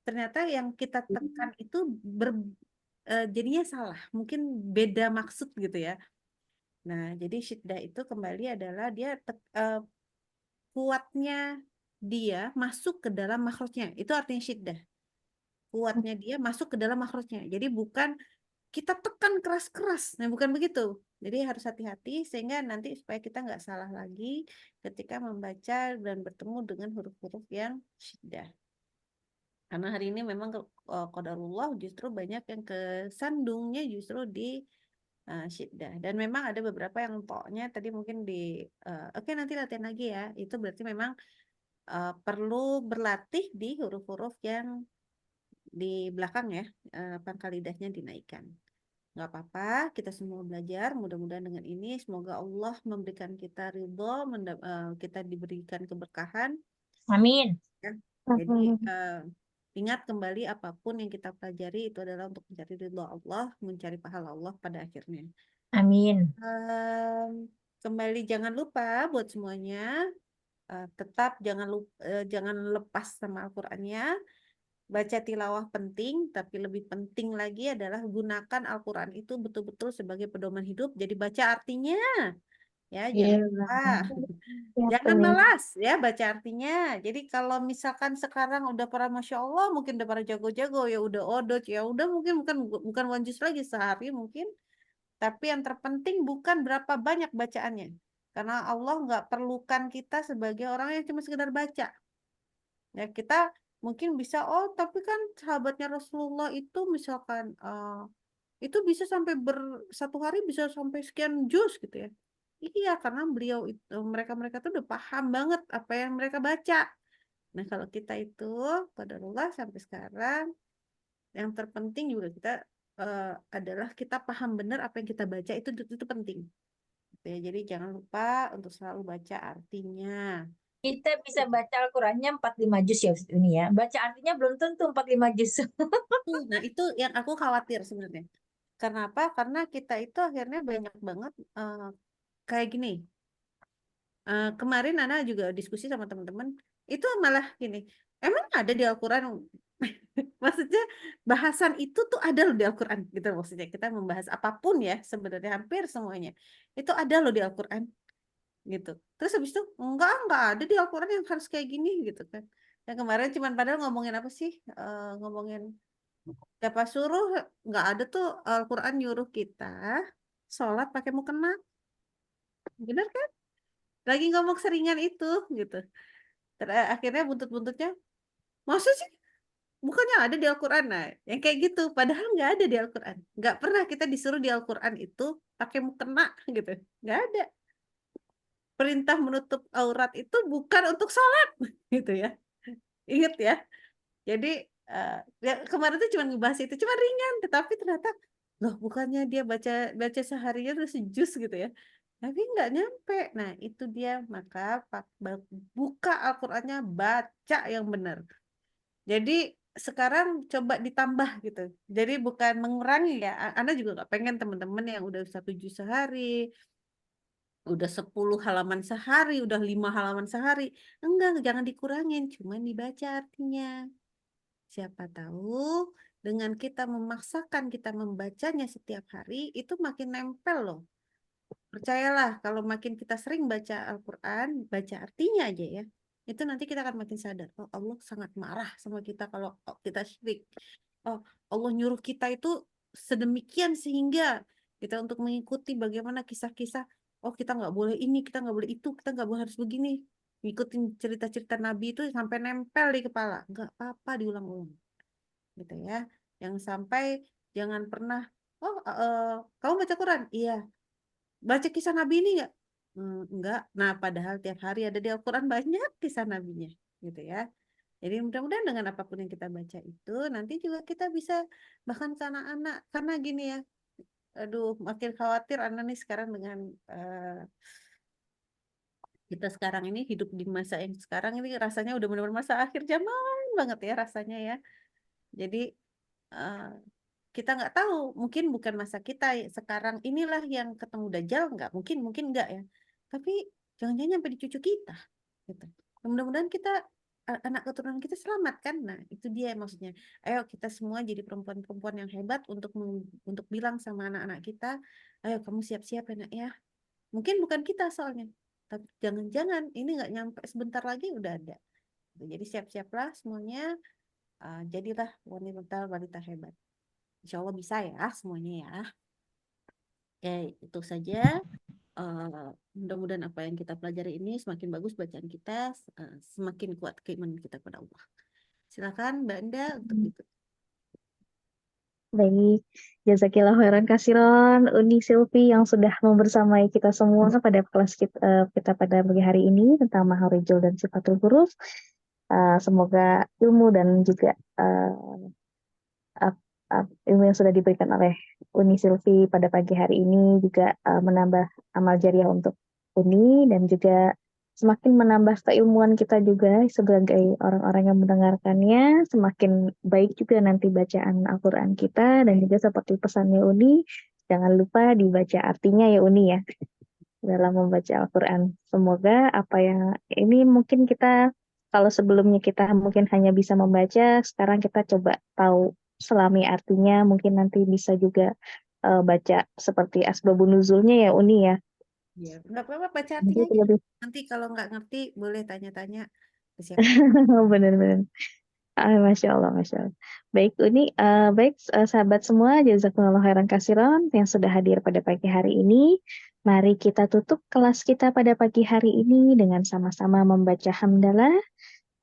[SPEAKER 1] ternyata yang kita tekan itu jadinya salah. Mungkin beda maksud gitu ya. Nah, jadi syiddah itu kembali adalah dia kuatnya dia masuk ke dalam makhrajnya. Itu artinya syiddah. Kuatnya dia masuk ke dalam makhrajnya. Jadi bukan kita tekan keras-keras. Nah, bukan begitu. Jadi harus hati-hati sehingga nanti supaya kita nggak salah lagi ketika membaca dan bertemu dengan huruf-huruf yang syiddah. Karena hari ini memang qadarullah justru banyak yang kesandungnya justru di syiddah. Dan memang ada beberapa yang toknya tadi mungkin oke nanti latihan lagi ya. Itu berarti memang perlu berlatih di huruf-huruf yang di belakang ya, pangkal lidahnya dinaikkan. Nggak apa-apa, kita semua belajar. Mudah-mudahan dengan ini semoga Allah memberikan kita ridho, kita diberikan keberkahan.
[SPEAKER 11] Amin.
[SPEAKER 1] Ya. Jadi ingat kembali apapun yang kita pelajari itu adalah untuk mencari ridho Allah, mencari pahala Allah pada akhirnya.
[SPEAKER 11] Amin.
[SPEAKER 1] Kembali jangan lupa buat semuanya, tetap jangan lepas sama Al-Qur'annya. Baca tilawah penting, tapi lebih penting lagi adalah gunakan Al-Quran itu betul-betul sebagai pedoman hidup. Jadi baca artinya, ya jangan lupa. Jangan malas ya baca artinya. Jadi kalau misalkan sekarang udah para Masya Allah, mungkin udah para jago-jago, ya udah odot, ya udah mungkin bukan one juz lagi sehari mungkin. Tapi yang terpenting bukan berapa banyak bacaannya. Karena Allah nggak perlukan kita sebagai orang yang cuma sekedar baca. Ya kita mungkin bisa, tapi kan sahabatnya Rasulullah itu misalkan itu bisa sampai satu hari bisa sampai sekian juz gitu ya. Iya, karena beliau itu mereka tuh udah paham banget apa yang mereka baca. Nah, kalau kita itu qadarullah sampai sekarang yang terpenting juga kita adalah kita paham benar apa yang kita baca itu penting. Gitu ya. Jadi jangan lupa untuk selalu baca artinya.
[SPEAKER 11] Kita bisa baca Al-Qurannya 45 juz ya Ustaz ini ya. Baca artinya belum tentu 45 juz.
[SPEAKER 1] Nah, itu yang aku khawatir sebenarnya. Karena apa? Karena kita itu akhirnya banyak banget kayak gini. Kemarin Nana juga diskusi sama teman-teman, itu malah gini, emang ada di Al-Quran? Maksudnya bahasan itu tuh ada loh di Al-Quran gitu maksudnya. Kita membahas apapun ya sebenarnya hampir semuanya. Itu ada loh di Al-Quran gitu. Terus habis itu enggak ada di Al-Quran yang harus kayak gini gitu kan. Yang kemarin cuman padahal ngomongin apa sih? Ngomongin siapa suruh nggak ada tuh Al-Quran nyuruh kita sholat pakai mukena. Bener kan? Lagi ngomong seringan itu gitu. Akhirnya buntut-buntutnya masa sih bukannya ada di Al-Quran. Nah, yang kayak gitu padahal nggak ada di Al-Quran. Nggak pernah kita disuruh di Al-Quran itu pakai mukena gitu. Nggak ada. Perintah menutup aurat itu bukan untuk sholat gitu ya. Ingat ya. Jadi ya kemarin tuh cuma ngebahas itu cuma ringan, tetapi ternyata loh bukannya dia baca seharinya terus sejus gitu ya, tapi nggak nyampe. Nah itu dia, maka buka Al-Qur'annya, baca yang benar. Jadi sekarang coba ditambah gitu. Jadi bukan mengurangi ya. Anda juga nggak pengen teman-teman yang udah 1 juz sehari, udah 10 halaman sehari, udah 5 halaman sehari. Enggak, jangan dikurangin, cuma dibaca artinya. Siapa tahu dengan kita memaksakan kita membacanya setiap hari, itu makin nempel loh. Percayalah, kalau makin kita sering baca Al-Quran, baca artinya aja ya, itu nanti kita akan makin sadar, oh Allah sangat marah sama kita kalau kita syirik. Oh, Allah nyuruh kita itu sedemikian sehingga kita untuk mengikuti bagaimana kisah-kisah, oh kita nggak boleh ini, kita nggak boleh itu, kita nggak boleh harus begini. Ngikutin cerita-cerita Nabi itu sampai nempel di kepala. Nggak apa-apa diulang-ulang. Gitu ya. Yang sampai jangan pernah, kamu baca Quran? Iya. Baca kisah Nabi ini nggak? Enggak. Nah, padahal tiap hari ada di Al-Quran banyak kisah Nabinya. Gitu ya. Jadi mudah-mudahan dengan apapun yang kita baca itu, nanti juga kita bisa bahkan ke anak-anak. Karena gini ya, aduh makin khawatir anak nih sekarang dengan kita sekarang ini hidup di masa yang sekarang ini rasanya udah benar-benar masa akhir zaman banget ya rasanya ya. Jadi kita nggak tahu, mungkin bukan masa kita sekarang inilah yang ketemu Dajjal, nggak mungkin nggak ya. Tapi jangan-jangan sampai di cucu kita, gitu. Mudah-mudahan kita anak keturunan kita selamat kan. Nah itu dia maksudnya. Ayo kita semua jadi perempuan-perempuan yang hebat untuk bilang sama anak-anak kita, ayo kamu siap-siap ya nak ya. Mungkin bukan kita soalnya, tapi jangan-jangan ini nggak nyampe sebentar lagi udah ada. Jadi siap-siaplah semuanya, jadilah wanita hebat. Insya Allah bisa ya semuanya ya. Oke, itu saja. Mudah-mudahan apa yang kita pelajari ini semakin bagus bacaan kita, semakin kuat keimanan kita kepada Allah. Silakan Mbak Enda untuk itu.
[SPEAKER 2] Baik, jazakillah khairan kasiron Uni Silvi yang sudah membersamai kita semua pada kelas kita pada pagi hari ini tentang Makharijul dan Sifatul Huruf. Semoga ilmu dan juga ilmu yang sudah diberikan oleh Uni Silvi pada pagi hari ini juga menambah amal jariah untuk Uni dan juga semakin menambah keilmuan kita juga sebagai orang-orang yang mendengarkannya, semakin baik juga nanti bacaan Al-Quran kita dan juga seperti pesannya Uni, jangan lupa dibaca artinya ya Uni ya dalam membaca Al-Quran. Semoga apa yang ini mungkin kita kalau sebelumnya kita mungkin hanya bisa membaca, sekarang kita coba tahu selami artinya, mungkin nanti bisa juga baca seperti asbabun nuzulnya ya Uni ya.
[SPEAKER 1] Iya, nggak apa-apa baca
[SPEAKER 2] Jadi
[SPEAKER 1] artinya aja.
[SPEAKER 2] lebih
[SPEAKER 1] Nanti kalau nggak ngerti boleh tanya-tanya ke siapa.
[SPEAKER 2] benar-benar. Masya Allah, Masya Allah. Baik, Uni, baik sahabat semua, jazakumullah khairan kasiran yang sudah hadir pada pagi hari ini. Mari kita tutup kelas kita pada pagi hari ini dengan sama-sama membaca hamdalah,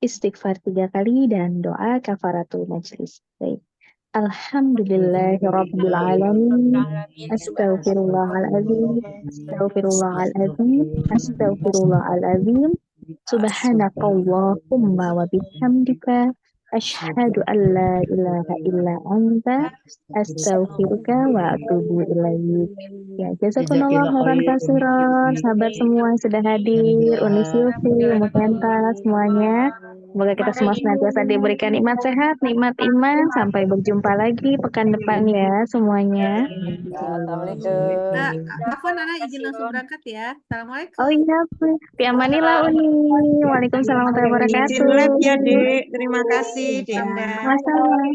[SPEAKER 2] istighfar 3 kali, dan doa kafaratul majlis. Baik. Alhamdulillahirabbil alamin. Astaghfirullahaladzim. Astaghfirullahaladzim. Astaghfirullahaladzim. Subhanakallahumma wa bihamdika asyhadu an la ilaha illa anta astaghfiruka wa atubu ilaik. Ya, jazakumullah khairan kasiran sahabat semua yang sudah hadir, Uni Silvi, Umu Kenta, semuanya. Semoga kita semua senantiasa diberikan nikmat sehat, nikmat iman. Sampai berjumpa lagi pekan depan ya semuanya.
[SPEAKER 3] Assalamualaikum.
[SPEAKER 1] Afwan, Ana izin langsung berangkat ya. Assalamualaikum.
[SPEAKER 2] Oh iya, Piamanilah Uni. Waalaikumsalam warahmatullahi
[SPEAKER 12] Izin live ya,
[SPEAKER 2] wabarakatuh.
[SPEAKER 12] Dek. Terima kasih, Dinda.
[SPEAKER 2] Sama-sama.